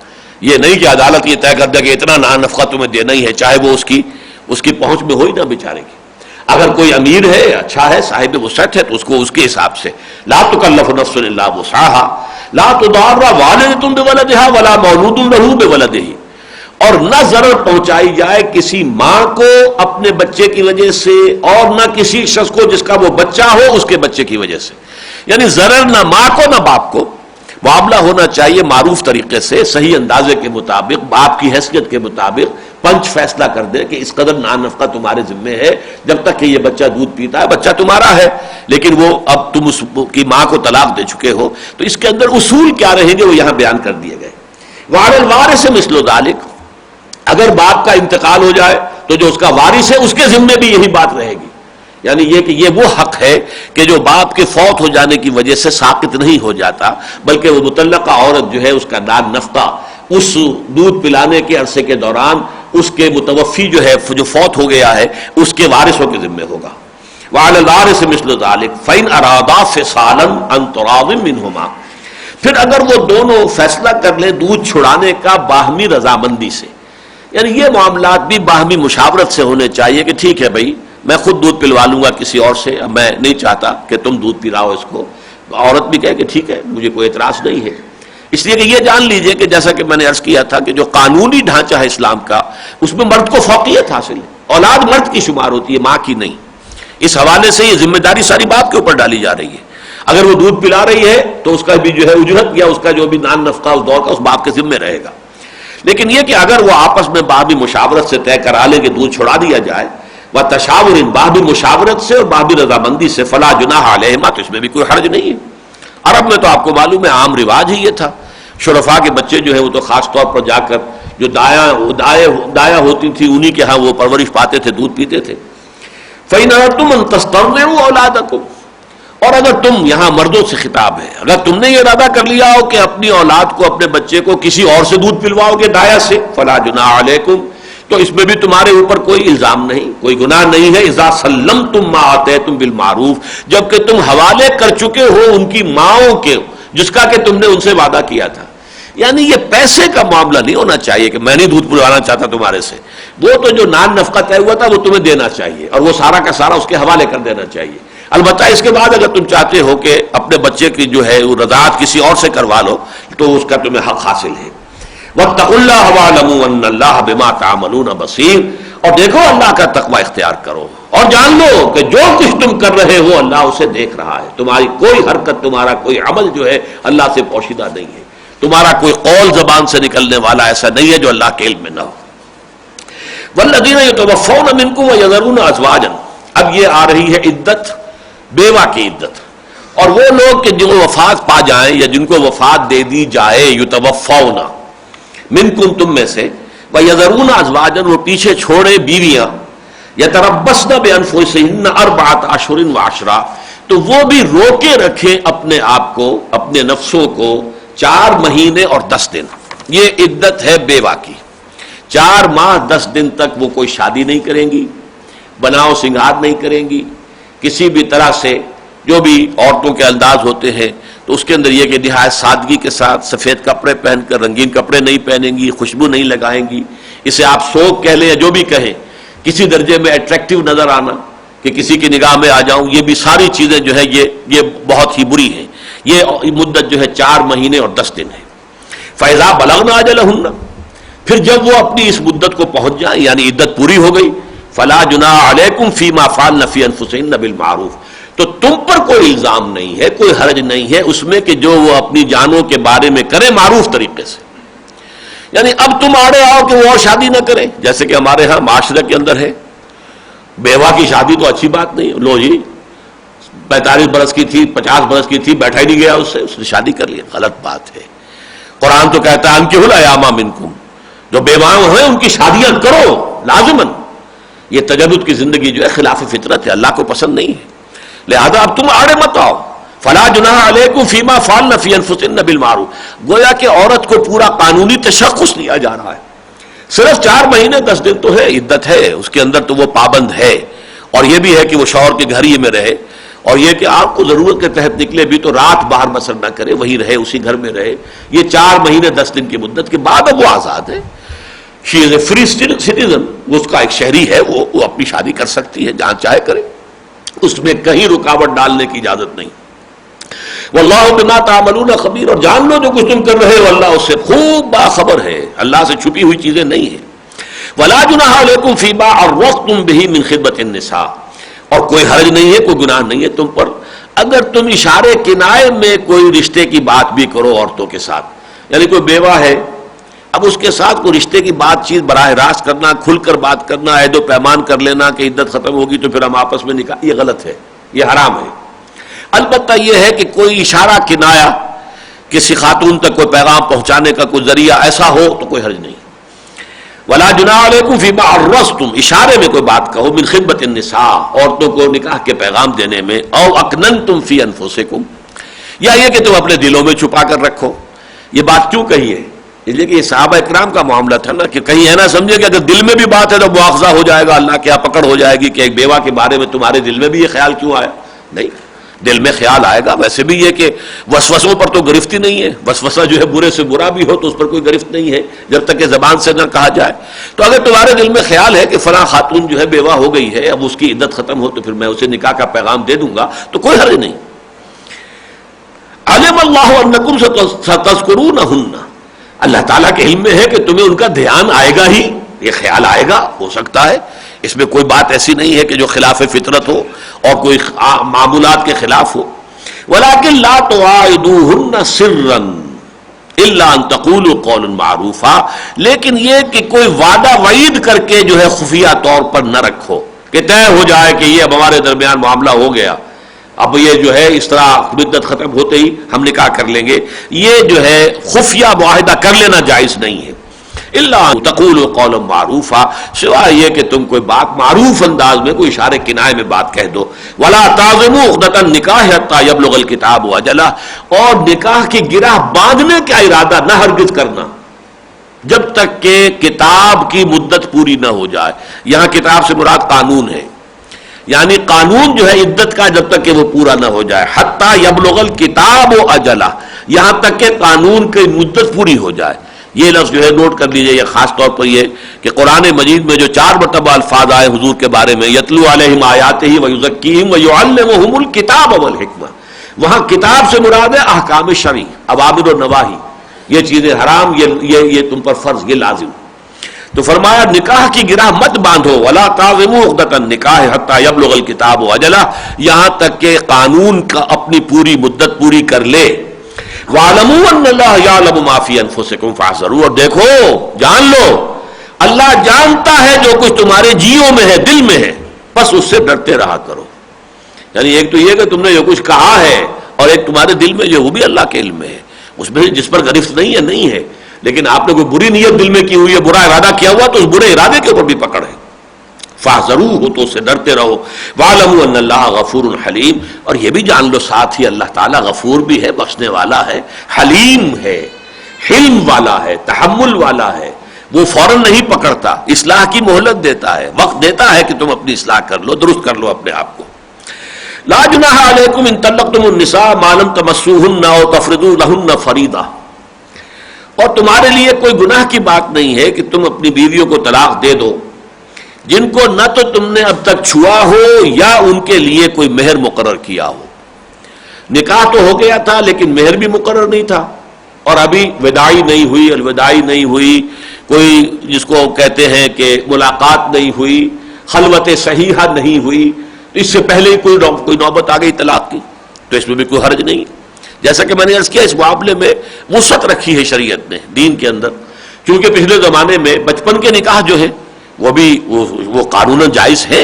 یہ نہیں کہ عدالت یہ طے کر دے کہ اتنا نان نفقہ تمہیں دینا ہی ہے، چاہے وہ اس کی پہنچ میں ہو ہی نہ بیچارے کی. اگر کوئی امیر ہے، اچھا ہے، صاحب وسعت ہے، تو اس کو اس کے حساب سے. لا تکلف نفس الا وسعها لا تضار والدۃ بولدها ولا مولود له بولده. اور نہ ضرر پہنچائی جائے کسی ماں کو اپنے بچے کی وجہ سے، اور نہ کسی شخص کو جس کا وہ بچہ ہو اس کے بچے کی وجہ سے. یعنی ضرر نہ ماں کو نہ باپ کو. معاملہ ہونا چاہیے معروف طریقے سے، صحیح اندازے کے مطابق، باپ کی حیثیت کے مطابق. پنچ فیصلہ کر دے کہ اس قدر نان نفقہ تمہارے ذمے ہے، جب تک کہ یہ بچہ دودھ پیتا ہے بچہ تمہارا ہے، لیکن وہ اب تم اس کی ماں کو طلاق دے چکے ہو. تو اس کے اندر اصول کیا رہیں گے وہ یہاں بیان کر دیے گئے. وعلی الوارث مثل ذلک، اگر باپ کا انتقال ہو جائے تو جو اس کا وارث ہے اس کے ذمے بھی یہی بات رہے گی. یعنی یہ کہ یہ وہ حق ہے کہ جو باپ کے فوت ہو جانے کی وجہ سے ساقط نہیں ہو جاتا، بلکہ وہ متعلقہ عورت جو ہے اس کا نان نفقہ اس دودھ پلانے کے عرصے کے دوران اس کے متوفی جو ہے جو فوت ہو گیا ہے اس کے وارثوں کے ذمہ ہوگا. وعلی الوارث مثل ذلک فإن أرادا فصالا عن تراض منهما. پھر اگر وہ دونوں فیصلہ کر لیں دودھ چھڑانے کا باہمی رضامندی سے، یعنی یہ معاملات بھی باہمی مشاورت سے ہونے چاہیے کہ ٹھیک ہے بھائی میں خود دودھ پلوا لوں گا کسی اور سے، اب میں نہیں چاہتا کہ تم دودھ پلاؤ اس کو. عورت بھی کہے کہ ٹھیک ہے مجھے کوئی اعتراض نہیں ہے. اس لیے کہ یہ جان لیجئے کہ جیسا کہ میں نے عرض کیا تھا کہ جو قانونی ڈھانچہ ہے اسلام کا اس میں مرد کو فوقیت حاصل ہے. اولاد مرد کی شمار ہوتی ہے، ماں کی نہیں. اس حوالے سے یہ ذمہ داری ساری باپ کے اوپر ڈالی جا رہی ہے. اگر وہ دودھ پلا رہی ہے تو اس کا بھی جو ہے اجرت یا اس کا جو بھی نان نفقہ اس دور کا اس باپ کے ذمہ رہے گا. لیکن یہ کہ اگر وہ آپس میں باہمی مشاورت سے طے کرا لے کہ دودھ چھڑا دیا جائے، وتشاور، باہمی مشاورت سے اور باہمی رضامندی سے، فلا جناح علیہما، تو اس میں بھی کوئی حرج نہیں ہے. عرب میں تو آپ کو معلوم ہے عام رواج ہی یہ تھا. شرفاء کے بچے جو ہے وہ تو خاص طور پر جا کر جو دایا ہوتی تھی انہی کے ہاں وہ پرورش پاتے تھے، دودھ پیتے تھے. فَإِنْ أَرَدْتُمْ أَنْ تَسْتَرْضِعُوا أَوْلَادَكُمْ، اور اگر تم، یہاں مردوں سے خطاب ہے، اگر تم نے یہ ارادہ کر لیا ہو کہ اپنی اولاد کو، اپنے بچے کو کسی اور سے دودھ پلواؤ گے دایا سے، فَلَا جُنَاحَ عَلَيْكُمْ، تو اس میں بھی تمہارے اوپر کوئی الزام نہیں، کوئی گناہ نہیں ہے. اذا سلمتم ما آتیتم بالمعروف، جبکہ تم حوالے کر چکے ہو ان کی ماؤں کے جس کا کہ تم نے ان سے وعدہ کیا تھا. یعنی یہ پیسے کا معاملہ نہیں ہونا چاہیے کہ میں نہیں دودھ پلوانا چاہتا تمہارے سے. وہ تو جو نان نفقہ طے ہوا تھا وہ تمہیں دینا چاہیے اور وہ سارا کا سارا اس کے حوالے کر دینا چاہیے. البتہ اس کے بعد اگر تم چاہتے ہو کہ اپنے بچے کی جو ہے وہ رضاعت کسی اور سے کروا لو تو اس کا تمہیں حق حاصل ہے. واتقوا اللہ واعلموا ان اللہ بما تعملون بصیر، اور دیکھو اللہ کا تقوی اختیار کرو اور جان لو کہ جو کچھ تم کر رہے ہو اللہ اسے دیکھ رہا ہے. تمہاری کوئی حرکت، تمہارا کوئی عمل جو ہے اللہ سے پوشیدہ نہیں ہے. تمہارا کوئی قول زبان سے نکلنے والا ایسا نہیں ہے جو اللہ کے علم میں نہ ہو. والذین یتوفون منکم ویذرون ازواجا، اب یہ آ رہی ہے عدت، بیوہ کی عدت. اور وہ لوگ کہ جن کو وفات پا جائیں یا جن کو وفات دے دی جائے، یتوفون منکم، تم میں سے، ویذرون ازواجا، وہ پیچھے چھوڑے بیویاں، یتربصن بانفسہن اربعۃ اشہر وعشرا، تو وہ بھی روکے رکھیں اپنے آپ کو، اپنے نفسوں کو 4 مہینے اور 10 دن. یہ عدت ہے بیوہ کی. 4 ماہ 10 دن تک وہ کوئی شادی نہیں کریں گی، بناؤ سنگھار نہیں کریں گی، کسی بھی طرح سے جو بھی عورتوں کے انداز ہوتے ہیں تو اس کے اندر یہ کہ نہایت سادگی کے ساتھ سفید کپڑے پہن کر، رنگین کپڑے نہیں پہنیں گی، خوشبو نہیں لگائیں گی. اسے آپ سوگ کہہ لیں یا جو بھی کہیں، کسی درجے میں اٹریکٹیو نظر آنا کہ کسی کی نگاہ میں آ جاؤں، یہ بھی ساری چیزیں جو ہے یہ بہت ہی بری ہیں. یہ مدت جو ہے 4 مہینے اور 10 دن ہے. فَإِذَا بَلَغْنَ أَجَلَهُنَّ، پھر جب وہ اپنی اس مدت کو پہنچ جائیں یعنی عدت پوری ہو گئی، فَلَا جُنَاحَ عَلَيْكُمْ فِي مَا فَعَلْنَ فِي أَنفُسِهِنَّ بِالْمَعْرُوفِ، تو تم پر کوئی الزام نہیں ہے، کوئی حرج نہیں ہے اس میں کہ جو وہ اپنی جانوں کے بارے میں کرے معروف طریقے سے. یعنی اب تم آڑے آؤ کہ وہ اور شادی نہ کرے، جیسے کہ ہمارے ہاں معاشرے کے اندر ہے، بیوہ کی شادی تو اچھی بات نہیں. لو جی 45 برس کی تھی، 50 برس کی تھی، بیٹھا ہی نہیں گیا اس نے شادی کر لیا. غلط بات ہے. قرآن تو کہتا ہے انکحوا الایام منکم، جو بیواؤں ہیں ان کی شادیاں کرو لازماً. یہ تجدد کی زندگی جو ہے خلاف فطرت ہے، اللہ کو پسند نہیں ہے. لہذا اب تم آڑے مت آؤ. فلا جناح علیکم فیما فعلن فی انفسہن بالمعروف، گویا کہ عورت کو پورا قانونی تشخص دیا جا رہا ہے. صرف 4 مہینے 10 دن تو ہے، عدت ہے، اس کے اندر تو وہ پابند ہے. اور یہ بھی ہے کہ وہ شوہر کے گھر ہی میں رہے اور یہ کہ آپ کو ضرورت کے تحت نکلے بھی تو رات باہر بسر نہ کرے، وہیں رہے، اسی گھر میں رہے. یہ 4 مہینے 10 دن کی مدت کے بعد اب وہ آزاد ہے. شی از اے فری سٹیزن، اس کا ایک شہری ہے، وہ اپنی شادی کر سکتی ہے جہاں چاہے کرے، اس میں کہیں رکاوٹ ڈالنے کی اجازت نہیں. واللہ بما تعملون خبیر، اور جان لو جو کچھ تم کر رہے ہو اللہ اس سے خوب باخبر ہے، اللہ سے چھپی ہوئی چیزیں نہیں ہیں. ولا جناح علیکم فیما عرضتم به من خطبۃ النساء، اور کوئی حرج نہیں ہے، کوئی گناہ نہیں ہے تم پر اگر تم اشارے کنائے میں کوئی رشتے کی بات بھی کرو عورتوں کے ساتھ. یعنی کوئی بیوہ ہے، اب اس کے ساتھ کوئی رشتے کی بات چیت براہ راست کرنا، کھل کر بات کرنا، عہد و پیمان کر لینا کہ عدت ختم ہوگی تو پھر ہم آپس میں نکاح، یہ غلط ہے، یہ حرام ہے. البتہ یہ ہے کہ کوئی اشارہ کنایا کسی خاتون تک کوئی پیغام پہنچانے کا کوئی ذریعہ ایسا ہو تو کوئی حرج نہیں. ولا جناح علیکم فیما عرضتم، اشارے میں کوئی بات کہو، من خطبۃ النساء، عورتوں کو نکاح کے پیغام دینے میں، او اکننتم فی انفسکم، یا یہ کہ تم اپنے دلوں میں چھپا کر رکھو. یہ بات کیوں کہی ہے؟ اس لیے کہ یہ صحابہ اکرام کا معاملہ تھا نا، کہ کہیں ہے نہ سمجھے کہ اگر دل میں بھی بات ہے تو مواخذہ ہو جائے گا، اللہ کے یہاں پکڑ ہو جائے گی کہ ایک بیوہ کے بارے میں تمہارے دل میں بھی یہ خیال کیوں آیا. نہیں، دل میں خیال آئے گا. ویسے بھی یہ کہ وسوسوں پر تو گرفت ہی نہیں ہے، وسوسہ جو ہے برے سے برا بھی ہو تو اس پر کوئی گرفت نہیں ہے جب تک کہ زبان سے نہ کہا جائے. تو اگر تمہارے دل میں خیال ہے کہ فلاں خاتون جو ہے بیوہ ہو گئی ہے، اب اس کی عدت ختم ہو تو پھر میں اسے نکاح کا پیغام دے دوں گا، تو کوئی حرج نہیں. علم اللہ انکم ستذکرونہن، اللہ تعالیٰ کے علم میں ہے کہ تمہیں ان کا دھیان آئے گا ہی، یہ خیال آئے گا، ہو سکتا ہے. اس میں کوئی بات ایسی نہیں ہے کہ جو خلاف فطرت ہو اور کوئی معمولات کے خلاف ہو. ولیکن لا تواعدوہن سرا الا ان تقولوا قولا معروفا، لیکن یہ کہ کوئی وعدہ وعید کر کے جو ہے خفیہ طور پر نہ رکھو کہ طے ہو جائے کہ یہ اب ہمارے درمیان معاملہ ہو گیا، اب یہ جو ہے اس طرح مدت ختم ہوتے ہی ہم نکاح کر لیں گے. یہ جو ہے خفیہ معاہدہ کر لینا جائز نہیں ہے. الا ان تقولوا قولا معروفا، سوائے یہ کہ تم کوئی بات معروف انداز میں، کوئی اشارے کنائے میں بات کہہ دو. ولا تعزموا عقدۃ النکاح حتی یبلغ الکتاب اجلہ، اور نکاح کی گرہ باندھنے کا ارادہ نہ ہرگز کرنا جب تک کہ کتاب کی مدت پوری نہ ہو جائے. یہاں کتاب سے مراد قانون ہے، یعنی قانون جو ہے عدت کا جب تک کہ وہ پورا نہ ہو جائے. حتی یبلغ الکتاب اجلہ، یہاں تک کہ قانون کی مدت پوری ہو جائے. یہ لفظ جو ہے نوٹ کر لیجئے، یہ خاص طور پر یہ کہ قرآن مجید میں جو 4 مرتبہ الفاظ آئے حضور کے بارے میں، یتلو علیہم آیاتہ ویزکیہم ویعلمہم الکتاب والحکمہ، وہاں کتاب سے مراد ہے احکام شرعی، اوامر و نواہی، یہ چیزیں حرام، یہ تم پر فرض، یہ لازم. تو فرمایا نکاح کی گرہ مت باندھو، ولا تعزموا عقدۃ النکاح حتی یبلغ الکتاب اجلہ، یہاں تک کہ قانون کا اپنی پوری مدت پوری کر لے. وَاعْلَمُوا أَنَّ اللَّهَ يَعْلَمُ مَا فِي أَنفُسِكُمْ فَاحْذَرُوا، اور دیکھو، جان لو اللہ جانتا ہے جو کچھ تمہارے جیوں میں ہے، دل میں ہے، بس اس سے ڈرتے رہا کرو. یعنی ایک تو یہ کہ تم نے جو کچھ کہا ہے، اور ایک تمہارے دل میں جو، وہ بھی اللہ کے علم میں ہے، اس میں جس پر گرفت نہیں ہے، لیکن آپ نے کوئی بری نیت دل میں کی ہوئی ہے، برا ارادہ کیا ہوا، تو اس برے ارادے کے اوپر بھی پکڑ ہے. فاحذروہ، تو اس سے ڈرتے رہو. وَاعْلَمُوا أَنَّ اللَّهَ غَفُورٌ حَلِيمٌ، اور یہ بھی جان لو ساتھ ہی اللہ تعالیٰ غفور بھی ہے، بخشنے والا ہے، حلیم ہے، حلم والا ہے، تحمل والا ہے. وہ فوراً نہیں پکڑتا، اصلاح کی مہلت دیتا ہے، وقت دیتا ہے کہ تم اپنی اصلاح کر لو، درست کر لو اپنے آپ کو. لا جناح علیکم ان طلقتم النساء ما لم تمسوهن او تفرضوا لهن فریضہ، اور تمہارے لیے کوئی گناہ کی بات نہیں ہے کہ تم اپنی بیویوں کو طلاق دے دو جن کو نہ تو تم نے اب تک چھوا ہو یا ان کے لیے کوئی مہر مقرر کیا ہو. نکاح تو ہو گیا تھا لیکن مہر بھی مقرر نہیں تھا، اور ابھی وداعی نہیں ہوئی، الوداعی نہیں ہوئی، کوئی جس کو کہتے ہیں کہ ملاقات نہیں ہوئی، خلوت صحیحہ نہیں ہوئی، تو اس سے پہلے ہی کوئی نوبت آ گئی طلاق کی، تو اس میں بھی کوئی حرج نہیں. جیسا کہ میں نے عرض کیا، اس معاملے میں وسعت رکھی ہے شریعت نے دین کے اندر، کیونکہ پچھلے زمانے میں بچپن کے نکاح جو ہے وہ بھی وہ قانوناً جائز ہے،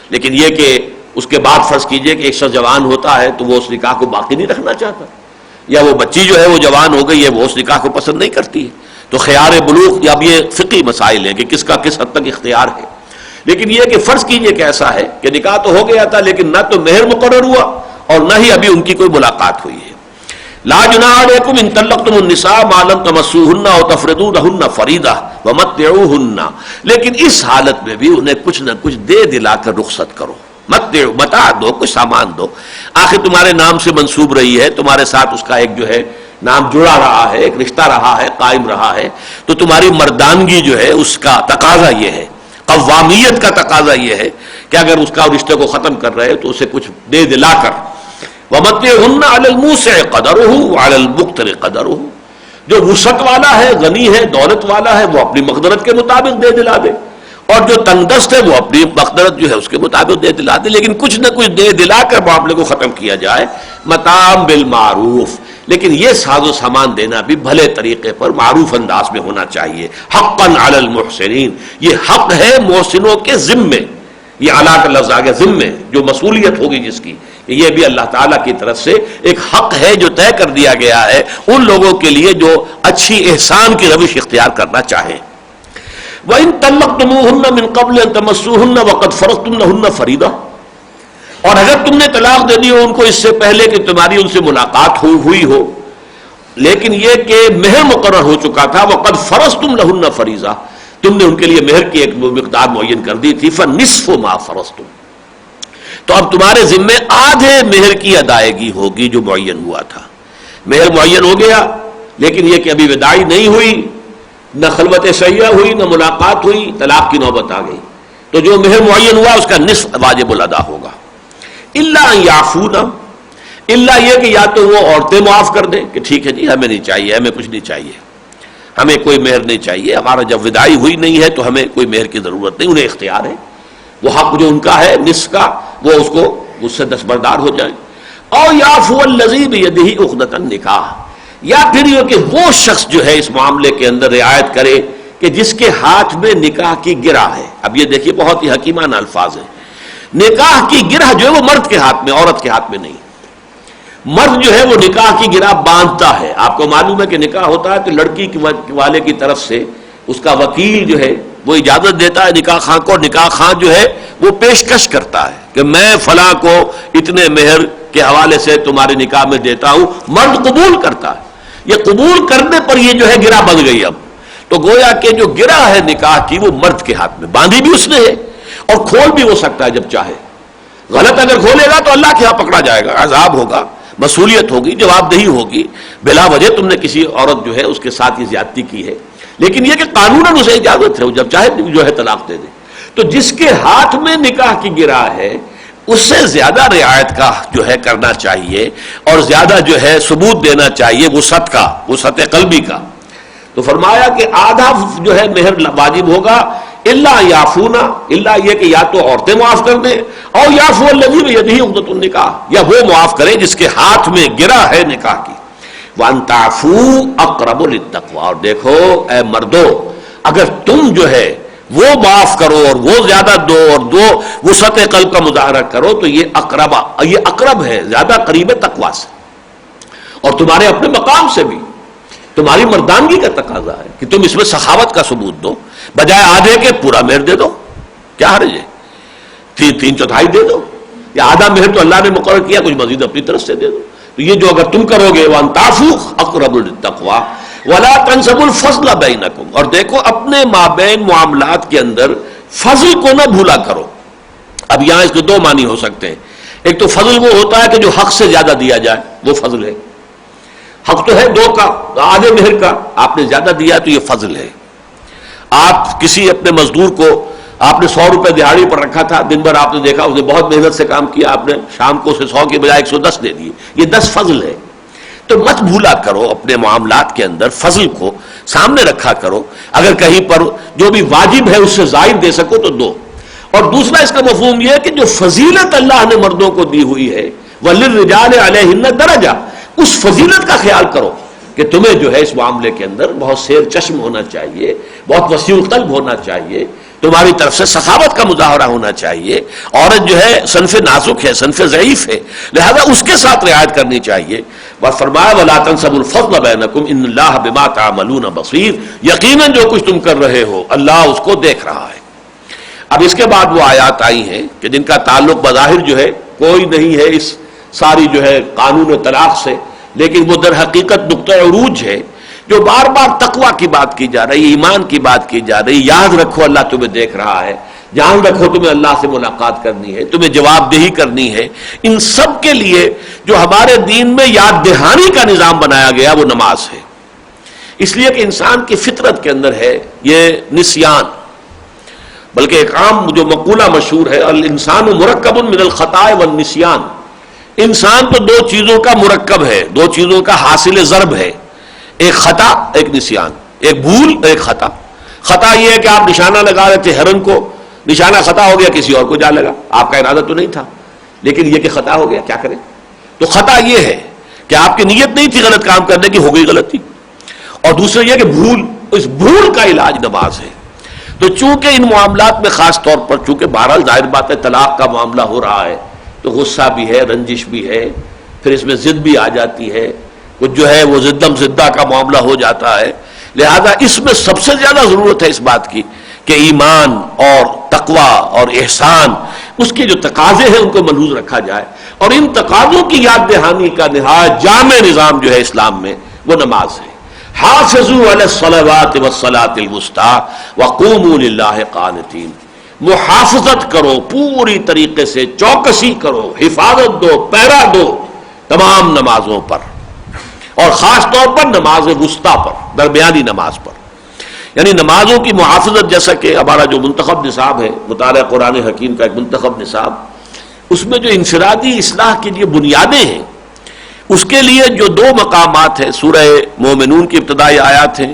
لیکن یہ کہ اس کے بعد فرض کیجئے کہ ایک شخص جوان ہوتا ہے تو وہ اس نکاح کو باقی نہیں رکھنا چاہتا، یا وہ بچی جو ہے وہ جوان ہو گئی ہے، وہ اس نکاح کو پسند نہیں کرتی ہے، تو خیار بلوغ، یا اب یہ فقہی مسائل ہیں کہ کس کا کس حد تک اختیار ہے. لیکن یہ کہ فرض کیجئے کہ ایسا ہے کہ نکاح تو ہو گیا تھا لیکن نہ تو مہر مقرر ہوا اور نہ ہی ابھی ان کی کوئی ملاقات ہوئی ہے. لا جناح علیکم ان طلقتم النساء ما لم تمسوهن او تفرضوا لهن فریضہ ومتعوهن، لیکن اس حالت میں بھی انہیں کچھ نہ کچھ دے دلا کر رخصت کرو. متع متاع دو، کچھ سامان دو، آخر تمہارے نام سے منسوب رہی ہے، تمہارے ساتھ اس کا ایک جو ہے نام جڑا رہا ہے، ایک رشتہ رہا ہے، قائم رہا ہے، تو تمہاری مردانگی جو ہے اس کا تقاضا یہ ہے، قوامیت کا تقاضا یہ ہے کہ اگر اس کا رشتے کو ختم کر رہے تو اسے کچھ دے دلا کر. وَمَتِّعْهُنَّ عَلَى الْمُوسِعِ قَدَرُهُ وَعَلَى الْمُقْتِرِ قَدَرُهُ، جو وسعت والا ہے، غنی ہے، دولت والا ہے، وہ اپنی مقدرت کے مطابق دے دلا دے، اور جو تنگ دست ہے وہ اپنی مقدرت جو ہے اس کے مطابق دے دلا دے، لیکن کچھ نہ کچھ دے دلا کر معاملے کو ختم کیا جائے. متاع بالمعروف، لیکن یہ ساز و سامان دینا بھی بھلے طریقے پر معروف انداز میں ہونا چاہیے. حقا علی المحسنین، یہ حق ہے محسنوں کے ذمے، یہ اعلیٰ کا لفظ آ گیا ذمے، جو مسئولیت ہوگی جس کی، یہ بھی اللہ تعالیٰ کی طرف سے ایک حق ہے جو طے کر دیا گیا ہے ان لوگوں کے لیے جو اچھی احسان کی روش اختیار کرنا چاہیں. وَإِن طَلَّقْتُمُوهُنَّ مِن قَبْلِ أَن تَمَسُّوهُنَّ وَقَدْ فَرَضْتُمْ لَهُنَّ فَرِيضَةً، اور اگر تم نے طلاق دے دی ہو ان کو اس سے پہلے کہ تمہاری ان سے ملاقات ہوئی ہو، لیکن یہ کہ مہر مقرر ہو چکا تھا، وَقَدْ فَرَضْتُمْ لَهُنَّ فَرِيضَةً، تم نے ان کے لیے مہر کی ایک مقدار معین کر دی تھی، فَنِصْفُ مَا فَرَضْتُمْ، تو اب تمہارے ذمے آدھے مہر کی ادائیگی ہوگی جو معین ہوا تھا. مہر معین ہو گیا لیکن یہ کہ ابھی وداعی نہیں ہوئی، نہ خلوت سیاح ہوئی، نہ ملاقات ہوئی، طلاق کی نوبت آ گئی، تو جو مہر معین ہوا اس کا نصف واجب الادا ہوگا. الا ان یعفون، الا یہ کہ یا تو وہ عورتیں معاف کر دیں کہ ٹھیک ہے جی ہمیں نہیں چاہیے، ہمیں کچھ نہیں چاہیے، ہمیں کوئی مہر نہیں چاہیے، ہمارا جب وداعی ہوئی نہیں ہے تو ہمیں کوئی مہر کی ضرورت نہیں، انہیں اختیار ہے، وہ حق جو ان کا ہے نصف کا وہ اس سے دستبردار ہو جائیں. او یعفو الذی بیدہ عقدۃ النکاح، یا پھر یہ کہ وہ شخص جو ہے اس معاملے کے اندر رعایت کرے کہ جس کے ہاتھ میں نکاح کی گرہ ہے. اب یہ دیکھیے بہت ہی حکیمانہ الفاظ ہیں. نکاح کی گرہ جو ہے وہ مرد کے ہاتھ میں، عورت کے ہاتھ میں نہیں. مرد جو ہے وہ نکاح کی گرہ باندھتا ہے. آپ کو معلوم ہے کہ نکاح ہوتا ہے تو لڑکی والے کی طرف سے اس کا وکیل جو ہے وہ اجازت دیتا ہے نکاح خواہ کو، اور نکاح خواہ جو ہے وہ پیشکش کرتا ہے کہ میں فلاں کو اتنے مہر کے حوالے سے تمہارے نکاح میں دیتا ہوں. مرد قبول کرتا ہے. یہ قبول کرنے پر یہ جو ہے گرہ بن گئی. اب تو گویا کہ جو گرہ ہے نکاح کی وہ مرد کے ہاتھ میں، باندھی بھی اس نے ہے اور کھول بھی ہو سکتا ہے جب چاہے. غلط اگر کھولے گا تو اللہ کے ہاں پکڑا جائے گا، عذاب ہوگا، مسئولیت ہوگی، جواب دہی ہوگی. بلا وجہ تم نے کسی عورت جو ہے اس کے ساتھ یہ زیادتی کی ہے، لیکن یہ کہ قانوناً اسے اجازت ہے، وہ جب چاہے جو ہے طلاق دے دے. تو جس کے ہاتھ میں نکاح کی گرہ ہے اس سے زیادہ رعایت کا جو ہے کرنا چاہیے اور زیادہ جو ہے ثبوت دینا چاہیے وسعت کا، وسعت قلبی کا. تو فرمایا کہ آدھا جو ہے مہر واجب ہوگا. الا یعفونا، الا یہ کہ یا تو عورتیں معاف کر دیں، اور یعفو الذی بیدہ عقدۃ النکاح، یا وہ معاف کرے جس کے ہاتھ میں گرہ ہے نکاح کی. وان تعفوا اقرب للتقوی، اور دیکھو اے مردو اگر تم جو ہے وہ معاف کرو اور وہ زیادہ دو اور دو وسعت قلب کا مظاہرہ کرو تو یہ اقرب ہے، زیادہ قریب ہے تقوی سے، اور تمہارے اپنے مقام سے بھی تمہاری مردانگی کا تقاضا ہے کہ تم اس میں سخاوت کا ثبوت دو. بجائے آدھے کے پورا مہر دے دو، کیا حرج ہے؟ تین چوتھائی دے دو، یا آدھا مہر تو اللہ نے مقرر کیا، کچھ مزید اپنی طرف سے دے دو. تو یہ جو اگر تم کرو گے وان تعفوا اقرب للتقوی ولا تنسبوا الفضل بینکم، اور دیکھو اپنے مابین معاملات کے اندر فضل کو نہ بھولا کرو. اب یہاں اس کے دو معنی ہو سکتے ہیں. ایک تو فضل وہ ہوتا ہے کہ جو حق سے زیادہ دیا جائے، وہ فضل ہے. حق تو ہے دو کا، آدھے مہر کا، آپ نے زیادہ دیا تو یہ فضل ہے. آپ کسی اپنے مزدور کو آپ نے 100 روپے دہاڑی پر رکھا تھا، دن بھر آپ نے دیکھا اس نے بہت محنت سے کام کیا، آپ نے شام کو اسے 100 کی بجائے 110 دے دیے، یہ 10 فضل ہے. تو مت بھولا کرو اپنے معاملات کے اندر فضل کو سامنے رکھا کرو. اگر کہیں پر جو بھی واجب ہے اس سے زائد دے سکو تو دو. اور دوسرا اس کا مفہوم یہ ہے کہ جو فضیلت اللہ نے مردوں کو دی ہوئی ہے وَلِلرِّجَالِ عَلَيْهِنَّ دَرَجَةٌ، اس فضیلت کا خیال کرو کہ تمہیں جو ہے اس معاملے کے اندر بہت سیر چشم ہونا چاہیے، بہت وسیع القلب ہونا چاہیے، تمہاری طرف سے سخاوت کا مظاہرہ ہونا چاہیے. عورت جو ہے صنف نازک ہے، صنف ضعیف ہے، لہذا اس کے ساتھ رعایت کرنی چاہیے. فرمایا وَلَا تَنْسَبُوا الْفَضْلَ بَيْنَكُمْ إِنَّ اللَّهَ بِمَا تَعْمَلُونَ بَصِيرٌ، یقیناً جو کچھ تم کر رہے ہو اللہ اس کو دیکھ رہا ہے. اب اس کے بعد وہ آیات آئی ہیں کہ جن کا تعلق بظاہر جو ہے کوئی نہیں ہے اس ساری جو ہے قانون طلاق سے، لیکن وہ در حقیقت نقطہ عروج ہے جو بار بار تقوی کی بات کی جا رہی ہے، ایمان کی بات کی جا رہی ہے. یاد رکھو اللہ تمہیں دیکھ رہا ہے. جان رکھو تمہیں اللہ سے ملاقات کرنی ہے، تمہیں جواب دہی کرنی ہے، ان سب کے لیے جو ہمارے دین میں یاد دہانی کا نظام بنایا گیا وہ نماز ہے. اس لیے کہ انسان کی فطرت کے اندر ہے یہ نسیان، بلکہ ایک عام جو مقولہ مشہور ہے، الانسان مرکب من الخطاء والنسیان، انسان تو دو چیزوں کا مرکب ہے، دو چیزوں کا حاصل ضرب ہے، ایک خطا ایک نسیان، ایک بھول ایک خطا. خطا یہ ہے کہ آپ نشانہ لگا رہے تھے ہرن کو، نشانہ خطا ہو گیا کسی اور کو جا لگا، آپ کا ارادہ تو نہیں تھا، لیکن یہ کہ خطا ہو گیا، کیا کریں. تو خطا یہ ہے کہ آپ کی نیت نہیں تھی غلط کام کرنے کی، ہو گئی غلطی. اور دوسرا یہ کہ بھول، اس بھول کا علاج نماز ہے. تو چونکہ ان معاملات میں خاص طور پر چونکہ بہرحال ظاہر بات ہے طلاق کا معاملہ ہو رہا ہے تو غصہ بھی ہے، رنجش بھی ہے، پھر اس میں ضد بھی آ جاتی ہے، کچھ جو ہے وہ ضدم ضدہ کا معاملہ ہو جاتا ہے. لہذا اس میں سب سے زیادہ ضرورت ہے اس بات کی کہ ایمان اور تقوی اور احسان، اس کے جو تقاضے ہیں ان کو ملحوظ رکھا جائے. اور ان تقاضوں کی یاد دہانی کا نہایت جامع نظام جو ہے اسلام میں وہ نماز ہے. حافظوا علی الصلوات والصلاۃ الوسطی وقوموا للہ قانتین، محافظت کرو، پوری طریقے سے چوکسی کرو، حفاظت دو، پہرا دو تمام نمازوں پر، اور خاص طور پر نماز وسطیٰ پر، درمیانی نماز پر. یعنی نمازوں کی محافظت، جیسا کہ ہمارا جو منتخب نصاب ہے مطالعہ قرآن حکیم کا ایک منتخب نصاب، اس میں جو انفرادی اصلاح کی جو بنیادیں ہیں اس کے لیے جو دو مقامات ہیں، سورہ مومنون کی ابتدائی آیات ہیں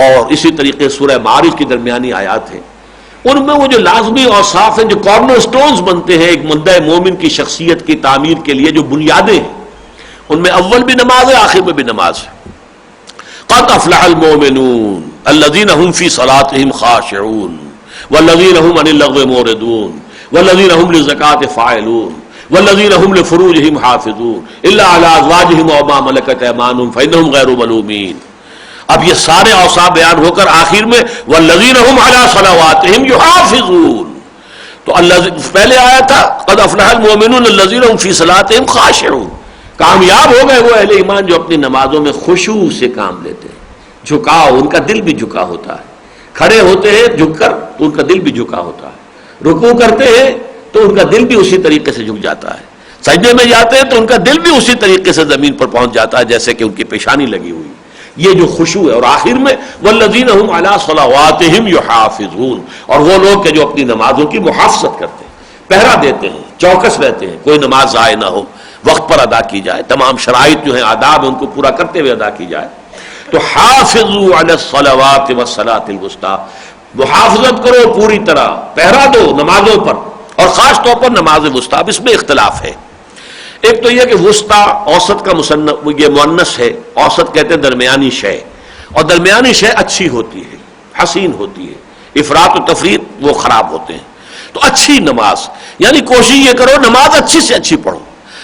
اور اسی طریقے سورہ معارج کی درمیانی آیات ہیں، ان میں وہ جو لازمی اوصاف ہیں جو کارنر سٹونز بنتے ہیں ایک مندہ مومن کی شخصیت کی تعمیر کے لیے، جو بنیادیں ہیں، ان میں اول بھی نماز ہے، آخر میں بھی نماز ہے. قد افلح المؤمنون الذين هم في صلاتهم خاشعون والذين هم عن اللغو معرضون والذين هم للزكاة فاعلون والذين هم لفروجهم حافظون الا على ازواجهم وما ملكت ايمانهم فانهم غير ملومين. اب یہ سارے اوصاف بیان ہو کر آخر میں والذين هم على صلواتهم يحافظون، تو اللہ پہلے آیا تھا قد افلح المؤمنون الذين هم في صلاتهم خاشعون، کامیاب ہو گئے وہ اہل ایمان جو اپنی نمازوں میں خشوع سے کام لیتے ہیں، جھکاؤ، ان کا دل بھی جھکا ہوتا ہے، کھڑے ہوتے ہیں جھک کر تو ان کا دل بھی جھکا ہوتا ہے، رکوع کرتے ہیں تو ان کا دل بھی اسی طریقے سے جھک جاتا ہے، سجدے میں جاتے ہیں تو ان کا دل بھی اسی طریقے سے زمین پر پہنچ جاتا ہے جیسے کہ ان کی پیشانی لگی ہوئی. یہ جو خشوع ہے. اور آخر میں والذین هم علی صلواتهم یحافظون، اور وہ لوگ کہ جو اپنی نمازوں کی محافظت کرتے ہیں، پہرا دیتے ہیں، چوکس رہتے ہیں، کوئی نماز ضائع نہ ہو، وقت پر ادا کی جائے، تمام شرائط جو ہیں آداب ہیں ان کو پورا کرتے ہوئے ادا کی جائے. تو حافظوا علی الصلوات والصلاۃ الوسطی، محافظت کرو پوری طرح، پہرا دو نمازوں پر، اور خاص طور پر نماز وسطیٰ. اس میں اختلاف ہے. ایک تو یہ کہ وسطیٰ اوسط کا مصنف یہ مؤنث ہے، اوسط کہتے ہیں درمیانی شے، اور درمیانی شے اچھی ہوتی ہے، حسین ہوتی ہے، افراط و تفریط وہ خراب ہوتے ہیں. تو اچھی نماز یعنی کوشش یہ کرو نماز اچھی سے اچھی پڑھو،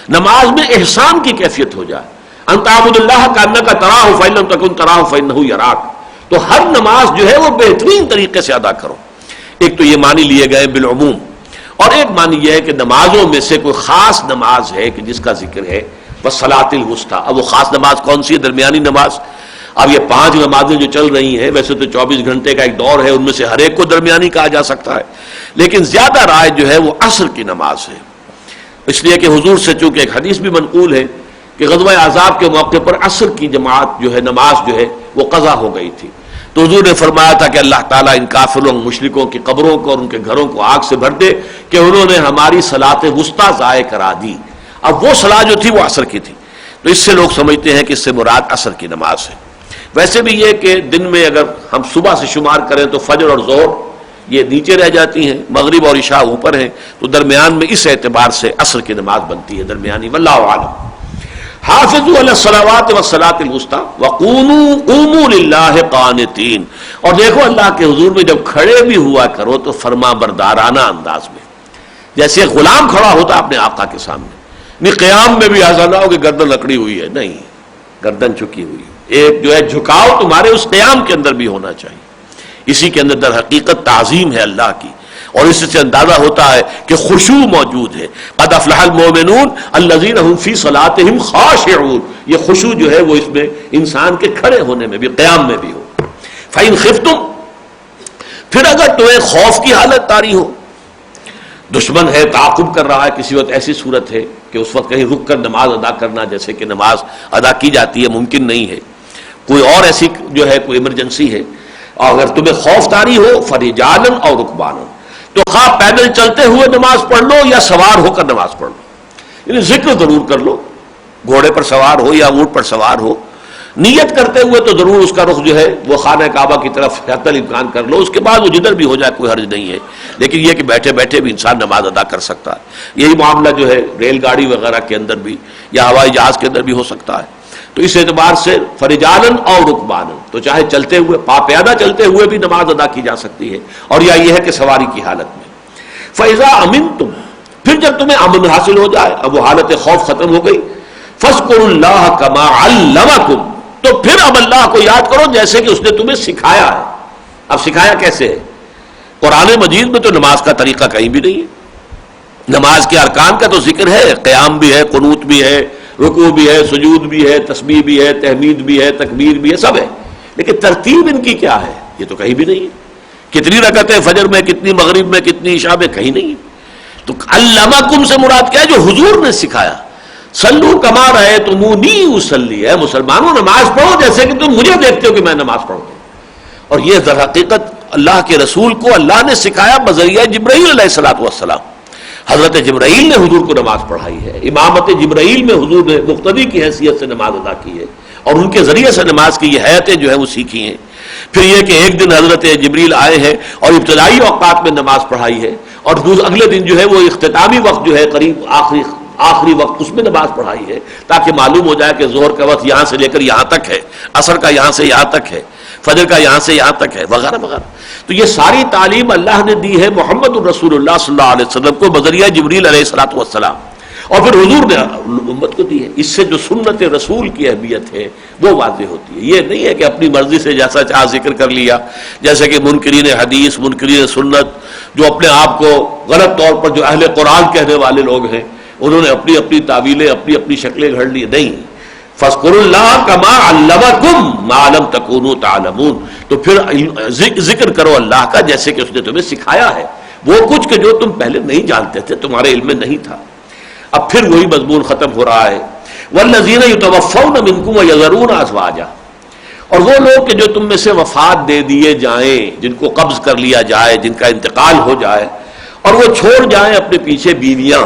نماز میں احسان کی کیفیت ہو جائے. ان تعبد اللہ کانک تراہ فإن لم تکن تراہ فإنہ یراک، تو ہر نماز جو ہے وہ بہترین طریقے سے ادا کرو. ایک تو یہ معنی لیے گئے بالعموم، اور ایک معنی یہ ہے کہ نمازوں میں سے کوئی خاص نماز ہے کہ جس کا ذکر ہے والصلاۃ الوسطیٰ. اب وہ خاص نماز کون سی ہے؟ درمیانی نماز. اب یہ 5 نمازیں جو چل رہی ہیں، ویسے تو 24 گھنٹے کا ایک دور ہے، ان میں سے ہر ایک کو درمیانی کہا جا سکتا ہے، لیکن زیادہ رائے جو ہے وہ عصر کی نماز ہے. اس لیے کہ حضور سے چونکہ ایک حدیث بھی منقول ہے کہ غزوہ احزاب کے موقع پر عصر کی جماعت جو ہے نماز جو ہے وہ قضا ہو گئی تھی، تو حضور نے فرمایا تھا کہ اللہ تعالیٰ ان کافروں مشرکوں کی قبروں کو اور ان کے گھروں کو آگ سے بھر دے کہ انہوں نے ہماری صلاۃ وسطیٰ ضائع کرا دی. اب وہ صلاح جو تھی وہ عصر کی تھی، تو اس سے لوگ سمجھتے ہیں کہ اس سے مراد عصر کی نماز ہے. ویسے بھی یہ کہ دن میں اگر ہم صبح سے شمار کریں تو فجر اور ظہر یہ نیچے رہ جاتی ہیں، مغرب اور عشاء اوپر ہیں، تو درمیان میں اس اعتبار سے عصر کی نماز بنتی ہے درمیانی. واللہ اعلم. حافظوا علی الصلوات والصلاۃ الوسطیٰ وقوموا للہ قانتین، اور دیکھو اللہ کے حضور میں جب کھڑے بھی ہوا کرو تو فرما بردارانہ انداز میں، جیسے غلام کھڑا ہوتا اپنے آقا کے سامنے. نہیں قیام میں بھی ایسا نہ ہو کہ گردن لکڑی ہوئی ہے، نہیں، گردن جھکی ہوئی. ایک جو ہے جھکاؤ تمہارے اس قیام کے اندر بھی ہونا چاہیے. اسی کے اندر در حقیقت تعظیم ہے اللہ کی، اور اس سے اندازہ ہوتا ہے کہ خشوع موجود ہے. قد افلح المؤمنون الذین هم فی صلاتهم خاشعون، یہ خشوع جو ہے وہ اس میں انسان کے کھڑے ہونے میں بھی، قیام میں بھی ہو. فإن خفتم، پھر اگر تمہیں خوف کی حالت طاری ہو، دشمن ہے، تعاقب کر رہا ہے، کسی وقت ایسی صورت ہے کہ اس وقت کہیں رک کر نماز ادا کرنا جیسے کہ نماز ادا کی جاتی ہے ممکن نہیں ہے، کوئی اور ایسی جو ہے کوئی ایمرجنسی ہے، اور اگر تمہیں خوف طاری ہو فرجالاً اور رکبانا، تو خواہ پیدل چلتے ہوئے نماز پڑھ لو یا سوار ہو کر نماز پڑھ لو، یعنی ذکر ضرور کر لو، گھوڑے پر سوار ہو یا اونٹ پر سوار ہو، نیت کرتے ہوئے تو ضرور اس کا رخ جو ہے وہ خانہ کعبہ کی طرف حتی الامکان کر لو، اس کے بعد وہ جدھر بھی ہو جائے کوئی حرج نہیں ہے، لیکن یہ کہ بیٹھے بیٹھے بھی انسان نماز ادا کر سکتا ہے۔ یہی معاملہ جو ہے ریل گاڑی وغیرہ کے اندر بھی یا ہوائی جہاز کے اندر بھی ہو سکتا ہے، تو اس اعتبار سے فرجالاً اور رکبانا، تو چاہے چلتے ہوئے پیادہ چلتے ہوئے بھی نماز ادا کی جا سکتی ہے، اور یا یہ ہے کہ سواری کی حالت میں۔ فَإِذَا أَمِنْتُمْ، پھر جب تمہیں امن حاصل ہو جائے، اب وہ حالت خوف ختم ہو گئی، فَاذْكُرُوا اللَّهَ كَمَا عَلَّمَكُمْ، تو پھر اب اللہ کو یاد کرو جیسے کہ اس نے تمہیں سکھایا ہے۔ اب سکھایا کیسے ہے؟ قرآن مجید میں تو نماز کا طریقہ کہیں بھی نہیں ہے، نماز کے ارکان کا تو ذکر ہے، قیام بھی ہے، قنوت بھی ہے، رکوع بھی ہے، سجود بھی ہے، تسبیح بھی ہے، تحمید بھی ہے، تکبیر بھی ہے، سب ہے، لیکن ترتیب ان کی کیا ہے یہ تو کہیں بھی نہیں ہے۔ کتنی رکعتیں فجر میں، کتنی مغرب میں، کتنی عشاء میں، کہیں نہیں ہے۔ تو علمکم سے مراد کیا ہے؟ جو حضور نے سکھایا۔ سلو کما رأیتمونی اصلی، ہے مسلمانوں نماز پڑھو جیسے کہ تم مجھے دیکھتے ہو کہ میں نماز پڑھتا ہوں۔ اور یہ در حقیقت اللہ کے رسول کو اللہ نے سکھایا بذریعہ جبرائیل علیہ الصلوۃ والسلام۔ حضرت جبرائیل نے حضور کو نماز پڑھائی ہے، امامت جبرائیل میں حضور نے مقتدی کی حیثیت سے نماز ادا کی ہے، اور ان کے ذریعے سے نماز کی یہ حیتیں جو ہے وہ سیکھی ہیں۔ پھر یہ کہ ایک دن حضرت جبریل آئے ہیں اور ابتدائی اوقات میں نماز پڑھائی ہے، اور اگلے دن جو ہے وہ اختتامی وقت جو ہے قریب آخری وقت اس میں نماز پڑھائی ہے، تاکہ معلوم ہو جائے کہ ظہر کا وقت یہاں سے لے کر یہاں تک ہے، عصر کا یہاں سے یہاں تک ہے، فجر کا یہاں سے یہاں تک ہے، وغیرہ وغیرہ۔ تو یہ ساری تعلیم اللہ نے دی ہے محمد الرسول اللہ صلی اللہ علیہ وسلم کو بذریعہ جبریل علیہ الصلوۃ والسلام، اور پھر حضور نے امت کو دی ہے۔ اس سے جو سنت رسول کی اہمیت ہے وہ واضح ہوتی ہے۔ یہ نہیں ہے کہ اپنی مرضی سے جیسا چاہ ذکر کر لیا، جیسے کہ منکرین حدیث، منکرین سنت، جو اپنے آپ کو غلط طور پر جو اہل قرآن کہنے والے لوگ ہیں، انہوں نے اپنی اپنی تعویلیں، اپنی اپنی شکلیں گھڑ لی۔ نہیں، فَاذْكُرُوا اللَّهَ كَمَا عَلَّمَكُمْ مَا لَمْ تَكُونُوا تَعْلَمُونَ، تو پھر ذکر کرو اللہ کا جیسے کہ اس نے تمہیں سکھایا ہے وہ کچھ کہ جو تم پہلے نہیں جانتے تھے، تمہارے علم میں نہیں تھا۔ اب پھر وہی مضمون ختم ہو رہا ہے، وَالَّذِينَ يُتَوَفَّوْنَ مِنْكُمْ وَيَذَرُونَ أَزْوَاجًا، اور وہ لوگ کہ جو تم میں سے وفات دے دیے جائیں، جن کو قبض کر لیا جائے، جن کا انتقال ہو جائے، اور وہ چھوڑ جائیں اپنے پیچھے بیویاں،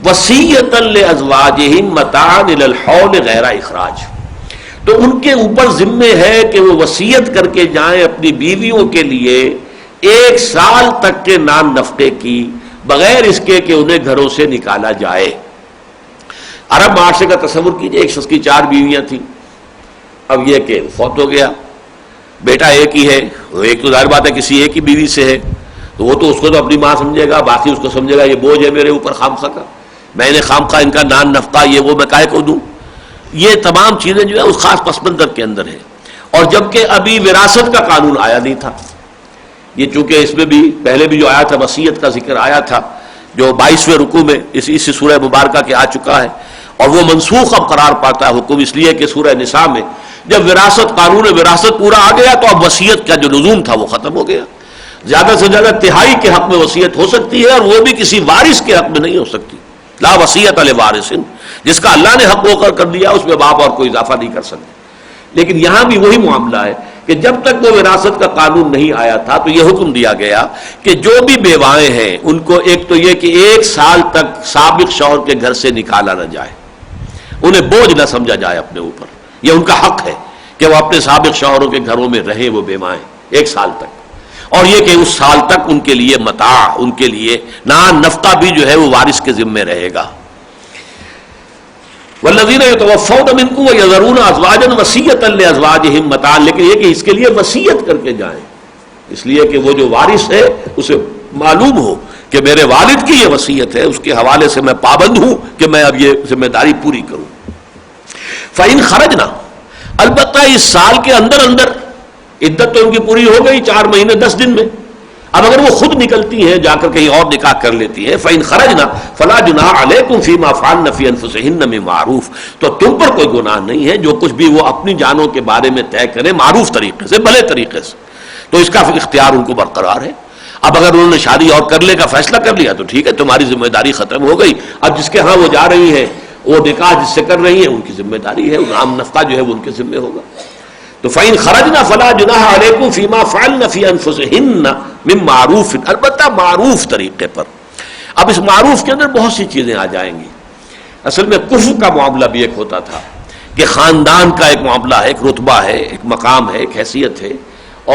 وصیۃ لازواجہم متاعا الی الحول غیر اخراج، تو ان کے اوپر ذمہ ہے کہ وہ وصیت کر کے جائیں اپنی بیویوں کے لیے 1 سال تک کے نان نفقے کی، بغیر اس کے کہ انہیں گھروں سے نکالا جائے۔ عرب معاشرے کا تصور کیجئے، ایک شخص کی 4 بیویاں تھیں، اب یہ کہ فوت ہو گیا، بیٹا ایک ہی ہے، ایک تو ظاہر بات ہے کسی ایک ہی بیوی سے ہے، تو وہ تو اس کو تو اپنی ماں سمجھے گا، باقی اس کو سمجھے گا یہ بوجھ ہے میرے اوپر خامخواہ کا، میں نے خامخواہ ان کا نان نفقہ یہ وہ میں کائے کو دوں۔ یہ تمام چیزیں جو ہے اس خاص پس منظر کے اندر ہے، اور جبکہ ابھی وراثت کا قانون آیا نہیں تھا، یہ چونکہ اس میں بھی پہلے بھی جو آیا تھا وصیت کا ذکر آیا تھا جو 22ویں رکوع میں اس سورہ مبارکہ کے آ چکا ہے، اور وہ منسوخ اب قرار پاتا ہے حکم، اس لیے کہ سورہ نساء میں جب وراثت قانون وراثت پورا آ گیا تو اب وصیت کا جو لزوم تھا وہ ختم ہو گیا۔ زیادہ سے زیادہ تہائی کے حق میں وصیت ہو سکتی ہے، اور وہ بھی کسی وارث کے حق میں نہیں ہو سکتی، لا وصیت لوارث، جس کا اللہ نے حق مقرر کر دیا اس میں باپ اور کوئی اضافہ نہیں کر سکتے۔ لیکن یہاں بھی وہی معاملہ ہے کہ جب تک وہ وراثت کا قانون نہیں آیا تھا تو یہ حکم دیا گیا کہ جو بھی بیوائیں ہیں ان کو ایک تو یہ کہ 1 سال تک سابق شوہر کے گھر سے نکالا نہ جائے، انہیں بوجھ نہ سمجھا جائے اپنے اوپر، یہ ان کا حق ہے کہ وہ اپنے سابق شوہروں کے گھروں میں رہیں وہ بیوائیں 1 سال تک، اور یہ کہ اس سال تک ان کے لیے متاع، ان کے لیے نان نفقہ بھی جو ہے وہ وارث کے ذمہ رہے گا۔ والذین یتوفون منکم ویذرون ازواجا وصیۃ لازواجہم متاعا، لیکن یہ کہ اس کے لیے وصیت کر کے جائیں، اس لیے کہ وہ جو وارث ہے اسے معلوم ہو کہ میرے والد کی یہ وصیت ہے، اس کے حوالے سے میں پابند ہوں کہ میں اب یہ ذمہ داری پوری کروں۔ فإن خرجنا، البتہ اس سال کے اندر عدت تو ان کی پوری ہو گئی 4 مہینے 10 دن میں، اب اگر وہ خود نکلتی ہیں جا کر کہیں اور نکاح کر لیتی ہیں، فإن خرجنا فلا جناح علیکم فیما فعلن فی انفسہن من معروف، تو تم پر کوئی گناہ نہیں ہے جو کچھ بھی وہ اپنی جانوں کے بارے میں طے کریں معروف طریقے سے، بھلے طریقے سے، تو اس کا اختیار ان کو برقرار ہے۔ اب اگر انہوں نے شادی اور کرنے کا فیصلہ کر لیا تو ٹھیک ہے، تمہاری ذمہ داری ختم ہو گئی. اب جس کے ہاں وہ جا رہی ہیں، وہ نکاح جس سے کر رہی ہیں، ان کی ذمہ داری ہے، عام نفقہ جو ہے وہ ان کے ذمہ ہوگا. تو فَإِنْ خَرَجْنَ فَلَا جُنَاحَ عَلَيْكُمْ فِي مَا فَعَلْنَ فِي أَنفُسِهِنَّ مِن مَّعْرُوفٍ، البتہ معروف طریقے پر. اب اس معروف کے اندر بہت سی چیزیں آ جائیں گی. اصل میں کفر کا معاملہ بھی ایک ہوتا تھا کہ خاندان کا ایک معاملہ ہے، ایک رتبہ ہے، ایک مقام ہے، ایک حیثیت ہے،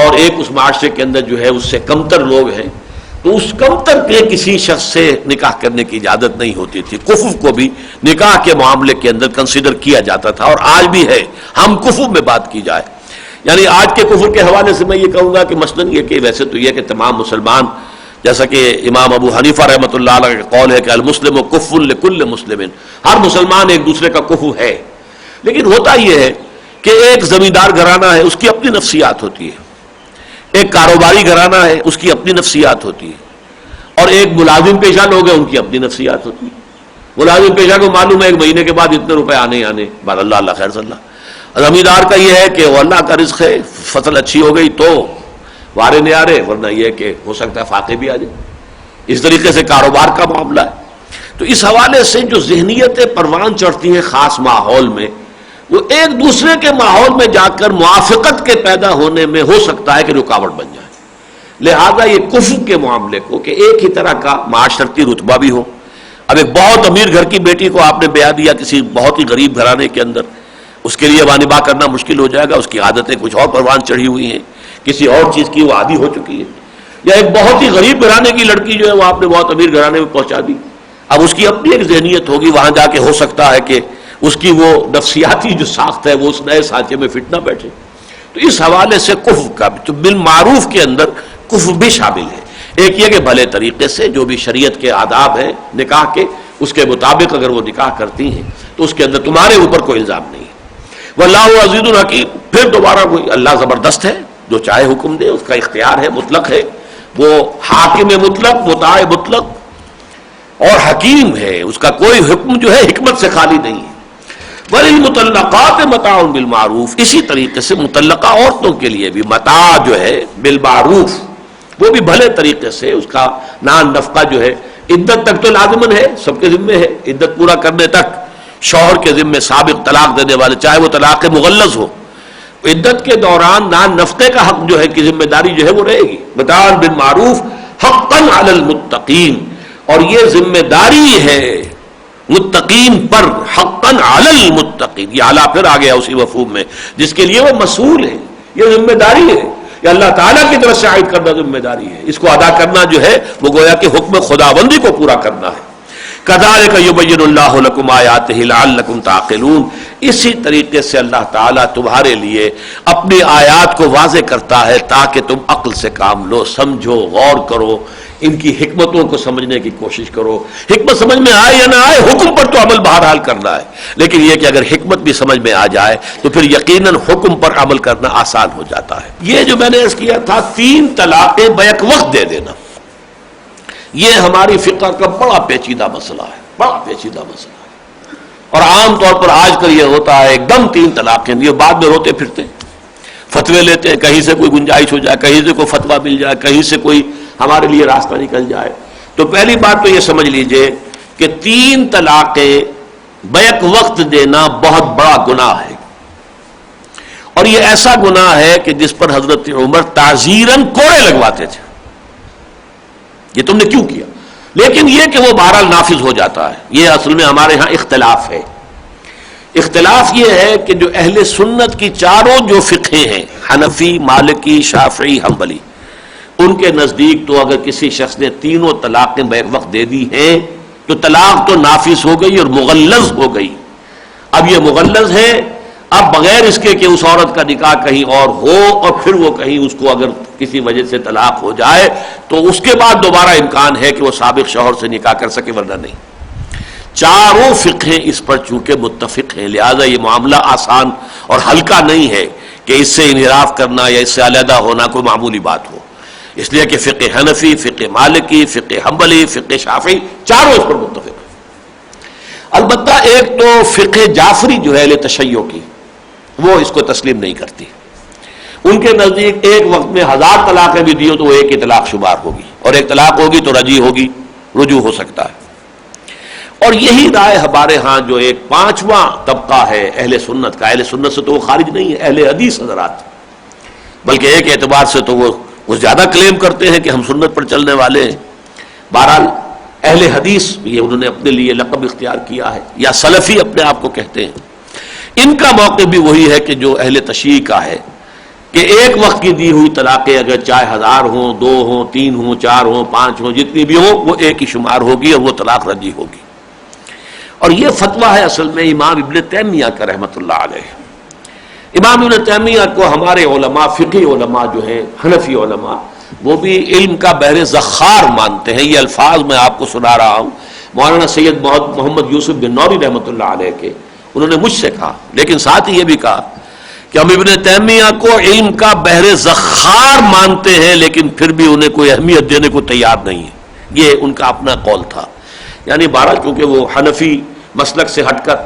اور ایک اس معاشرے کے اندر جو ہے اس سے کمتر لوگ ہیں، تو اس کمتر کے کسی شخص سے نکاح کرنے کی اجازت نہیں ہوتی تھی. کفر کو بھی نکاح کے معاملے کے اندر کنسیڈر کیا جاتا تھا، اور آج بھی ہے. ہم کفر میں بات کی جائے، یعنی آج کے کفر کے حوالے سے میں یہ کہوں گا کہ مثلاً یہ کہ ویسے تو یہ کہ تمام مسلمان، جیسا کہ امام ابو حنیفہ رحمۃ اللہ علیہ کا قول ہے کہ المسلم کفر لکل مسلم، ہر مسلمان ایک دوسرے کا کفر ہے. لیکن ہوتا یہ ہے کہ ایک زمیندار گھرانہ ہے، اس کی اپنی نفسیات ہوتی ہے، ایک کاروباری گھرانہ ہے، اس کی اپنی نفسیات ہوتی ہے، اور ایک ملازم پیشہ لوگ ہیں، ان کی اپنی نفسیات ہوتی ہے. ملازم پیشہ کو معلوم ہے ایک مہینے کے بعد اتنے روپے آنے بعد اللہ خیر صلی اللہ. زمیندار کا یہ ہے کہ وہ اللہ کا رزق ہے، فصل اچھی ہو گئی تو وارے نیارے، ورنہ یہ کہ ہو سکتا ہے فاقے بھی آ جائے. اس طریقے سے کاروبار کا معاملہ ہے. تو اس حوالے سے جو ذہنیتیں پروان چڑھتی ہیں خاص ماحول میں، وہ ایک دوسرے کے ماحول میں جا کر موافقت کے پیدا ہونے میں ہو سکتا ہے کہ رکاوٹ بن جائے. لہذا یہ کفر کے معاملے کو کہ ایک ہی طرح کا معاشرتی رتبہ بھی ہو. اب ایک بہت امیر گھر کی بیٹی کو آپ نے بیاہ دیا کسی بہت ہی غریب گھرانے کے اندر، اس کے لیے وانبا کرنا مشکل ہو جائے گا. اس کی عادتیں کچھ اور پروان چڑھی ہوئی ہیں، کسی اور چیز کی وہ عادی ہو چکی ہے. یا ایک بہت ہی غریب گھرانے کی لڑکی جو ہے وہ آپ نے بہت امیر گھرانے میں پہنچا دی. اب اس کی اپنی ایک ذہنیت ہوگی، وہاں جا کے ہو سکتا ہے کہ اس کی وہ نفسیاتی جو ساخت ہے وہ اس نئے سانچے میں فٹ نہ بیٹھے. تو اس حوالے سے کفر کا تو بالمعروف کے اندر کفر بھی شامل ہے. ایک یہ کہ بھلے طریقے سے جو بھی شریعت کے آداب ہیں نکاح کے، اس کے مطابق اگر وہ نکاح کرتی ہیں تو اس کے اندر تمہارے اوپر کوئی الزام نہیں ہے. واللہ عزیز الحکیم. پھر دوبارہ کوئی اللہ زبردست ہے، جو چاہے حکم دے، اس کا اختیار ہے، مطلق ہے، وہ حاکم مطلق، مطاع مطلق اور حکیم ہے. اس کا کوئی حکم جو ہے حکمت سے خالی نہیں ہے. وَلِلْمُطَلَّقَاتِ مَتَاعٌ بِالْمَعْرُوفِ. اسی طریقے سے مطلقہ عورتوں کے لیے بھی متاع جو ہے بالمعروف، وہ بھی بھلے طریقے سے اس کا نان نفقہ جو ہے عدت تک تو لازمن ہے، سب کے ذمے ہے. عدت پورا کرنے تک شوہر کے ذمے سابق طلاق دینے والے، چاہے وہ طلاق مغلظ ہو، عدت کے دوران نان نفقے کا حق جو ہے کی ذمہ داری جو ہے وہ رہے گی. متاع بالمعروف حقا علی المتقین. اور یہ ذمہ داری ہے متقین پر، حقا علی المتقین. یہ اعلیٰ پھر آ گیا اسی مفہوم میں، جس کے لیے وہ مسئول ہے. یہ ذمہ داری ہے، یہ اللہ تعالیٰ کی طرف سے عائد کردہ ذمہ داری ہے. اس کو ادا کرنا جو ہے وہ گویا کہ حکم خداوندی کو پورا کرنا ہے. کذالک یبین اللہ لکم آیاتہ لعلکم تعقلون. اسی طریقے سے اللہ تعالیٰ تمہارے لیے اپنی آیات کو واضح کرتا ہے تاکہ تم عقل سے کام لو، سمجھو، غور کرو، ان کی حکمتوں کو سمجھنے کی کوشش کرو. حکمت سمجھ میں آئے یا نہ آئے، حکم پر تو عمل بہرحال کرنا ہے. لیکن یہ کہ اگر حکمت بھی سمجھ میں آ جائے تو پھر یقیناً حکم پر عمل کرنا آسان ہو جاتا ہے. یہ جو میں نے عرض کیا تھا 3 طلاقیں بیک وقت دے دینا، یہ ہماری فقہ کا بڑا پیچیدہ مسئلہ ہے، بڑا پیچیدہ مسئلہ ہے. اور عام طور پر آج کل یہ ہوتا ہے ایک دم 3 طلاقیں دی، بعد میں روتے پھرتے ہیں، فتوے لیتے ہیں، کہیں سے کوئی گنجائش ہو جائے، کہیں سے کوئی فتویٰ مل جائے، کہیں سے کوئی ہمارے لیے راستہ نکل جائے. تو پہلی بات تو یہ سمجھ لیجئے کہ 3 طلاقیں بیک وقت دینا بہت بڑا گناہ ہے. اور یہ ایسا گناہ ہے کہ جس پر حضرت عمر تعزیراً کوڑے لگواتے تھے، یہ تم نے کیوں کیا. لیکن یہ کہ وہ بہرحال نافذ ہو جاتا ہے. یہ اصل میں ہمارے ہاں اختلاف ہے. اختلاف یہ ہے کہ جو اہل سنت کی چاروں جو فقہیں ہیں، حنفی، مالکی، شافعی، حنبلی، ان کے نزدیک تو اگر کسی شخص نے 3 طلاقیں بیک وقت دے دی ہیں تو طلاق تو نافذ ہو گئی اور مغلظ ہو گئی. اب یہ مغلظ ہے، اب بغیر اس کے کہ اس عورت کا نکاح کہیں اور ہو اور پھر وہ کہیں اس کو اگر کسی وجہ سے طلاق ہو جائے تو اس کے بعد دوبارہ امکان ہے کہ وہ سابق شوہر سے نکاح کر سکے، ورنہ نہیں. چاروں فقہیں اس پر چونکہ متفق ہیں، لہذا یہ معاملہ آسان اور ہلکا نہیں ہے کہ اس سے انحراف کرنا یا اس سے علیحدہ ہونا کوئی معمولی بات ہو. اس لیے کہ فقہ حنفی، فقہ مالکی، فقہ حنبلی، فقہ شافعی چاروں اس پر متفق ہیں. البتہ ایک تو فقہ جعفری جو ہے اہل تشیع کی، وہ اس کو تسلیم نہیں کرتی. ان کے نزدیک ایک وقت میں 1000 طلاقیں بھی دی ہو تو وہ ایک ہی طلاق شمار ہوگی، اور ایک طلاق ہوگی تو رجی ہوگی، رجوع ہو سکتا ہے۔ اور یہی رائے ہمارے ہاں جو ایک 5واں طبقہ ہے اہل سنت کا، اہل سنت سے تو وہ خارج نہیں ہے، اہل حدیث حضرات، بلکہ ایک اعتبار سے تو وہ زیادہ کلیم کرتے ہیں کہ ہم سنت پر چلنے والے ہیں۔ بہرحال اہل حدیث یہ انہوں نے اپنے لیے لقب اختیار کیا ہے، یا سلفی اپنے آپ کو کہتے ہیں۔ ان کا موقع بھی وہی ہے کہ جو اہل تشیع کا ہے کہ ایک وقت کی دی ہوئی طلاقیں اگر چاہے 1000 ہوں، 2 ہوں، 3 ہوں، 4 ہوں، 5 ہوں، جتنی بھی ہوں وہ ایک ہی شمار ہوگی اور وہ طلاق رجی ہوگی۔ اور یہ فتویٰ ہے اصل میں امام ابن تیمیہ کا رحمۃ اللہ علیہ۔ امام ابن تیمیہ کو ہمارے علماء، فقی علماء جو ہیں، حنفی علماء، وہ بھی علم کا بحر ذخار مانتے ہیں۔ یہ الفاظ میں آپ کو سنا رہا ہوں مولانا سید محمد یوسف بن نوری رحمۃ اللہ علیہ کے، انہوں نے مجھ سے کہا، لیکن ساتھ ہی یہ بھی کہا کہ ہم ابن تیمیہ کو علم کا بحر ذخار مانتے ہیں، لیکن پھر بھی انہیں کوئی اہمیت دینے کو تیار نہیں ہے۔ یہ ان کا اپنا قول تھا۔ یعنی بہرحال چونکہ وہ حنفی مسلک سے ہٹ کر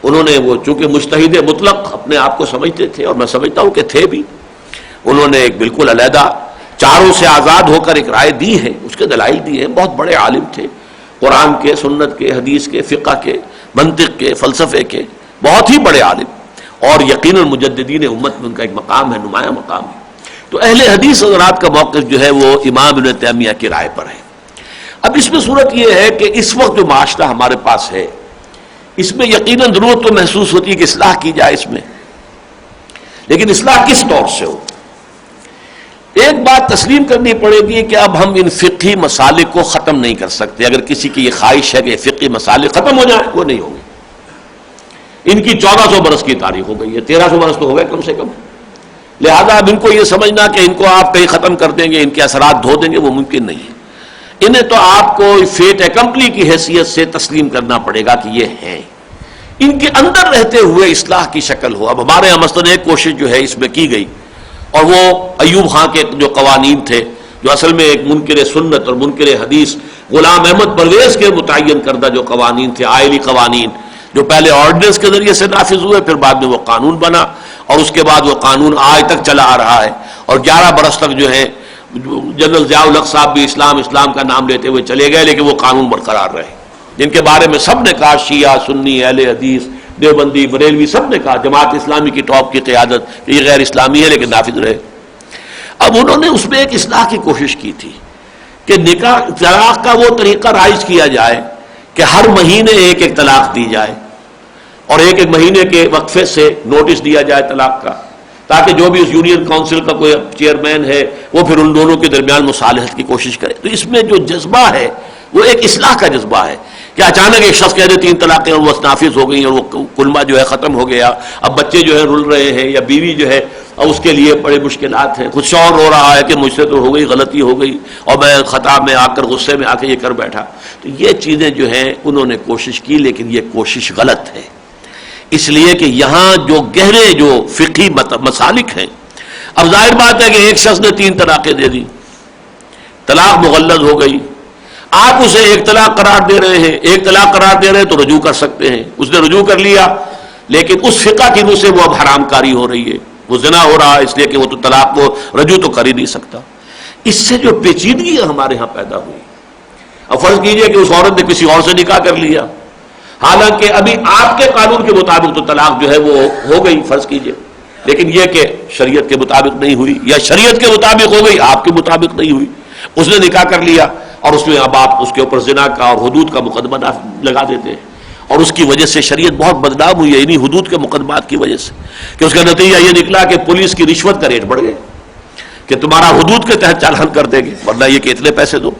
انہوں نے وہ چونکہ مجتہد مطلق اپنے آپ کو سمجھتے تھے، اور میں سمجھتا ہوں کہ تھے بھی، انہوں نے ایک بالکل علیحدہ چاروں سے آزاد ہو کر ایک رائے دی ہے، اس کے دلائل دی ہیں۔ بہت بڑے عالم تھے، قرآن کے، سنت کے، حدیث کے، فقہ کے، منطق کے، فلسفے کے، بہت ہی بڑے عالم، اور یقیناً مجددین امت میں ان کا ایک مقام ہے، نمایاں مقام ہے۔ تو اہل حدیث حضرات کا موقف جو ہے وہ امام ابن تیمیہ کی رائے پر ہے۔ اب اس میں صورت یہ ہے کہ اس وقت جو معاشرہ ہمارے پاس ہے، اس میں یقیناً ضرورت تو محسوس ہوتی ہے کہ اصلاح کی جائے اس میں، لیکن اصلاح کس طور سے ہو؟ ایک بات تسلیم کرنی پڑے گی کہ اب ہم ان فقہی مسالک کو ختم نہیں کر سکتے۔ اگر کسی کی یہ خواہش ہے کہ فقہی مسالک ختم ہو جائیں، وہ نہیں ہوں گے۔ ان کی 1400 برس کی تاریخ ہو گئی ہے، 1300 برس تو ہو گئے کم سے کم، لہذا اب ان کو یہ سمجھنا کہ ان کو آپ کہیں ختم کر دیں گے، ان کے اثرات دھو دیں گے، وہ ممکن نہیں ہے۔ انہیں تو آپ کو فیٹ ایکمپلی کی حیثیت سے تسلیم کرنا پڑے گا کہ یہ ہیں، ان کے اندر رہتے ہوئے اصلاح کی شکل ہو۔ اب ہمارے یہاں مثلاً ایک کوشش جو ہے اس میں کی گئی، اور وہ ایوب خان کے جو قوانین تھے، جو اصل میں ایک منکر سنت اور منکر حدیث غلام احمد پرویز کے متعین کردہ جو قوانین تھے، آئلی قوانین، جو پہلے آرڈیننس کے ذریعے سے نافذ ہوئے، پھر بعد میں وہ قانون بنا، اور اس کے بعد وہ قانون آج تک چلا آ رہا ہے، اور 11 برس تک جو ہے جنرل ضیاء الحق صاحب بھی اسلام کا نام لیتے ہوئے چلے گئے، لیکن وہ قانون برقرار رہے، جن کے بارے میں سب نے کہا، شیعہ، سنی، اہل حدیث، دیوبندی، بریلوی، سب نے کہا، جماعت اسلامی کی ٹاپ کی قیادت کہ یہ غیر اسلامی ہے، لیکن نافذ رہے۔ اب انہوں نے اس میں ایک اصلاح کی کوشش کی تھی کہ نکاح طلاق کا وہ طریقہ رائج کیا جائے کہ ہر مہینے ایک ایک طلاق دی جائے، اور ایک ایک مہینے کے وقفے سے نوٹس دیا جائے طلاق کا، تاکہ جو بھی اس یونین کونسل کا کوئی چیئرمین ہے وہ پھر ان دونوں کے درمیان مصالحت کی کوشش کرے۔ تو اس میں جو جذبہ ہے وہ ایک اصلاح کا جذبہ ہے کہ اچانک ایک شخص کہہ دے 3 طلاقیں اور وہ نافذ ہو گئیں، اور وہ کلمہ جو ہے ختم ہو گیا، اب بچے جو ہے رل رہے ہیں، یا بیوی جو ہے اور اس کے لیے بڑے مشکلات ہیں، خود شوہر رو رہا ہے کہ مجھ سے تو ہو گئی، غلطی ہو گئی، اور میں خطا میں آ کر، غصے میں آ کے یہ کر بیٹھا۔ تو یہ چیزیں جو ہیں انہوں نے کوشش کی، لیکن یہ کوشش غلط ہے، اس لیے کہ یہاں جو گہرے جو فقہی مسالک ہیں، اب ظاہر بات ہے کہ ایک شخص نے 3 طلاقیں دے دی، طلاق مغلظ ہو گئی، آپ اسے ایک طلاق قرار دے رہے ہیں، ایک طلاق قرار دے رہے ہیں تو رجوع کر سکتے ہیں، اس نے رجوع کر لیا، لیکن اس فقہ کی روح سے وہ اب حرام کاری ہو رہی ہے، وہ زنا ہو رہا ہے، اس لیے کہ وہ تو طلاق کو رجوع تو کر ہی نہیں سکتا۔ اس سے جو پیچیدگیاں ہمارے ہاں پیدا ہوئی، اب فرض کیجئے کہ اس عورت نے کسی اور سے نکاح کر لیا، حالانکہ ابھی آپ کے قانون کے مطابق تو طلاق جو ہے وہ ہو گئی، فرض کیجئے، لیکن یہ کہ شریعت کے مطابق نہیں ہوئی، یا شریعت کے مطابق ہو گئی، آپ کے مطابق نہیں ہوئی، اس نے نکاح کر لیا، اور اس میں اب آپ اس کے اوپر زنا کا اور حدود کا مقدمہ لگا دیتے ہیں، اور اس کی وجہ سے شریعت بہت بدنام ہوئی ہے انہی حدود کے مقدمات کی وجہ سے، کہ اس کا نتیجہ یہ نکلا کہ پولیس کی رشوت کا ریٹ بڑھ گیا کہ تمہارا حدود کے تحت چالان کر دیں گے، ورنہ یہ کہ اتنے پیسے دو۔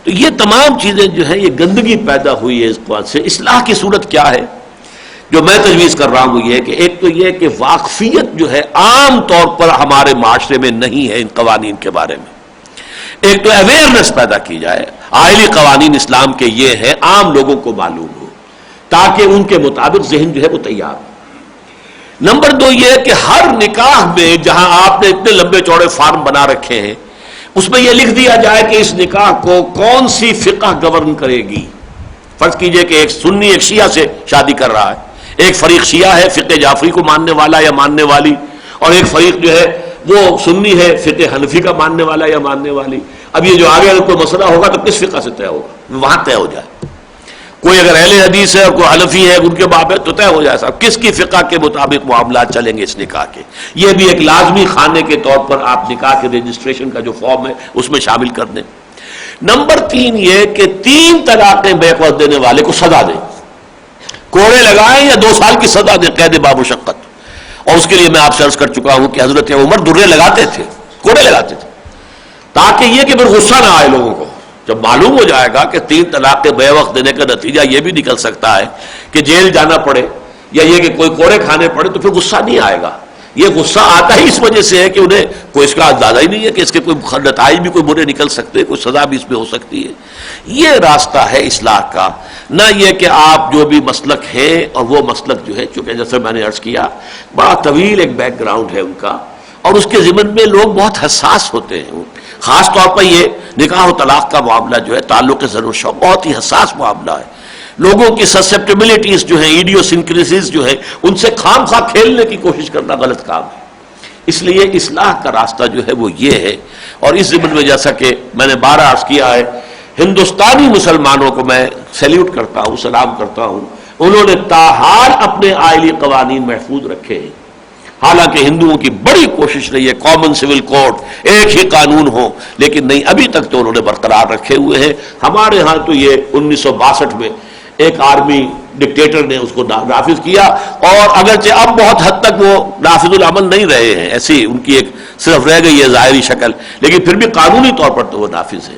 تو یہ تمام چیزیں جو ہیں، یہ گندگی پیدا ہوئی ہے اس بات سے۔ اصلاح کی صورت کیا ہے جو میں تجویز کر رہا ہوں، یہ کہ ایک تو یہ کہ واقفیت جو ہے عام طور پر ہمارے معاشرے میں نہیں ہے ان قوانین کے بارے میں، ایک تو اویئرنس پیدا کی جائے، آئلی قوانین اسلام کے یہ ہیں، عام لوگوں کو معلوم ہو، تاکہ ان کے مطابق ذہن جو ہے وہ تیار ہو۔ نمبر 2 یہ کہ ہر نکاح میں جہاں آپ نے اتنے لمبے چوڑے فارم بنا رکھے ہیں، اس میں یہ لکھ دیا جائے کہ اس نکاح کو کون سی فقہ گورن کرے گی۔ فرض کیجئے کہ ایک سنی ایک شیعہ سے شادی کر رہا ہے، ایک فریق شیعہ ہے، فقہ جعفری کو ماننے والا یا ماننے والی، اور ایک فریق جو ہے وہ سنی ہے فقہ حنفی کا ماننے والا یا ماننے والی. اب یہ جو آگے اگر کوئی مسئلہ ہوگا تو کس فقہ سے طے ہوگا, وہاں طے ہو جائے. کوئی اگر اہل حدیث ہے اور کوئی حنفی ہے ان کے باب ہے تو طے ہو جائے صاحب کس کی فقہ کے مطابق معاملات چلیں گے اس نکاح کے. یہ بھی ایک لازمی خانے کے طور پر آپ نکاح کے رجسٹریشن کا جو فارم ہے اس میں شامل کر دیں. نمبر 3 یہ کہ 3 طلاقیں بیک وقت دینے والے کو سزا دیں, کوڑے لگائیں یا 2 سال کی سزا دیں قید بامشقت. اور اس کے لیے میں آپ سے عرض کر چکا ہوں کہ حضرت عمر درے لگاتے تھے, کوڑے لگاتے تھے, تاکہ یہ کہ پھر غصہ نہ آئے لوگوں کو. جب معلوم ہو جائے گا کہ 3 طلاقیں بے وقت دینے کا نتیجہ یہ بھی نکل سکتا ہے کہ جیل جانا پڑے یا یہ کہ کوئی کوڑے کھانے پڑے, تو پھر غصہ نہیں آئے گا. یہ غصہ آتا ہی اس وجہ سے ہے کہ انہیں کوئی اس کا اندازہ ہی نہیں ہے کہ اس کے کوئی نتائج بھی کوئی برے نکل سکتے, کوئی سزا بھی اس میں ہو سکتی ہے. یہ راستہ ہے اصلاح کا, نہ یہ کہ آپ جو بھی مسلک ہے اور وہ مسلک جو ہے, چونکہ جیسے میں نے عرض کیا بڑا طویل ایک بیک گراؤنڈ ہے ان کا, اور اس کے ضمن میں لوگ بہت حساس ہوتے ہیں. خاص طور پر یہ نکاح و طلاق کا معاملہ جو ہے تعلق زر و شوق بہت ہی حساس معاملہ ہے. لوگوں کی سسپٹیبلٹیز جو ہیں, ایڈیوسنکریسیز جو ہے, ان سے خام خواہ کھیلنے کی کوشش کرنا غلط کام ہے. اس لیے اصلاح کا راستہ جو ہے وہ یہ ہے. اور اس ضمن میں جیسا کہ میں نے 12 عرض کیا ہے, ہندوستانی مسلمانوں کو میں سیلیوٹ کرتا ہوں, سلام کرتا ہوں. انہوں نے تاحال اپنے آئلی قوانین محفوظ رکھے ہیں. حالانکہ ہندوؤں کی بڑی کوشش رہی ہے کامن سول کوڈ, ایک ہی قانون ہو, لیکن نہیں, ابھی تک تو انہوں نے برقرار رکھے ہوئے ہیں. ہمارے ہاں تو یہ 1962 میں ایک آرمی ڈکٹیٹر نے اس کو نافذ کیا, اور اگرچہ اب بہت حد تک وہ نافذ العمل نہیں رہے ہیں, ایسی ان کی ایک صرف رہ گئی ہے ظاہری شکل, لیکن پھر بھی قانونی طور پر تو وہ نافذ ہے.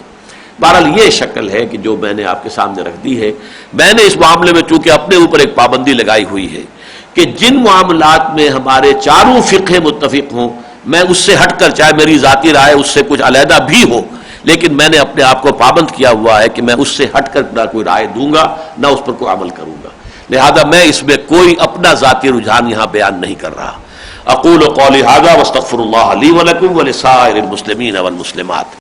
بہرحال یہ شکل ہے کہ جو میں نے آپ کے سامنے رکھ دی ہے. میں نے اس معاملے میں چونکہ اپنے اوپر ایک پابندی لگائی ہوئی ہے کہ جن معاملات میں ہمارے چاروں فقہ متفق ہوں, میں اس سے ہٹ کر, چاہے میری ذاتی رائے اس سے کچھ علیحدہ بھی ہو, لیکن میں نے اپنے آپ کو پابند کیا ہوا ہے کہ میں اس سے ہٹ کر نہ کوئی رائے دوں گا نہ اس پر کوئی عمل کروں گا. لہذا میں اس میں کوئی اپنا ذاتی رجحان یہاں بیان نہیں کر رہا. اقول قولی ھذا واستغفر اللہ لی ولکم ولسائر المسلمین والمسلمات.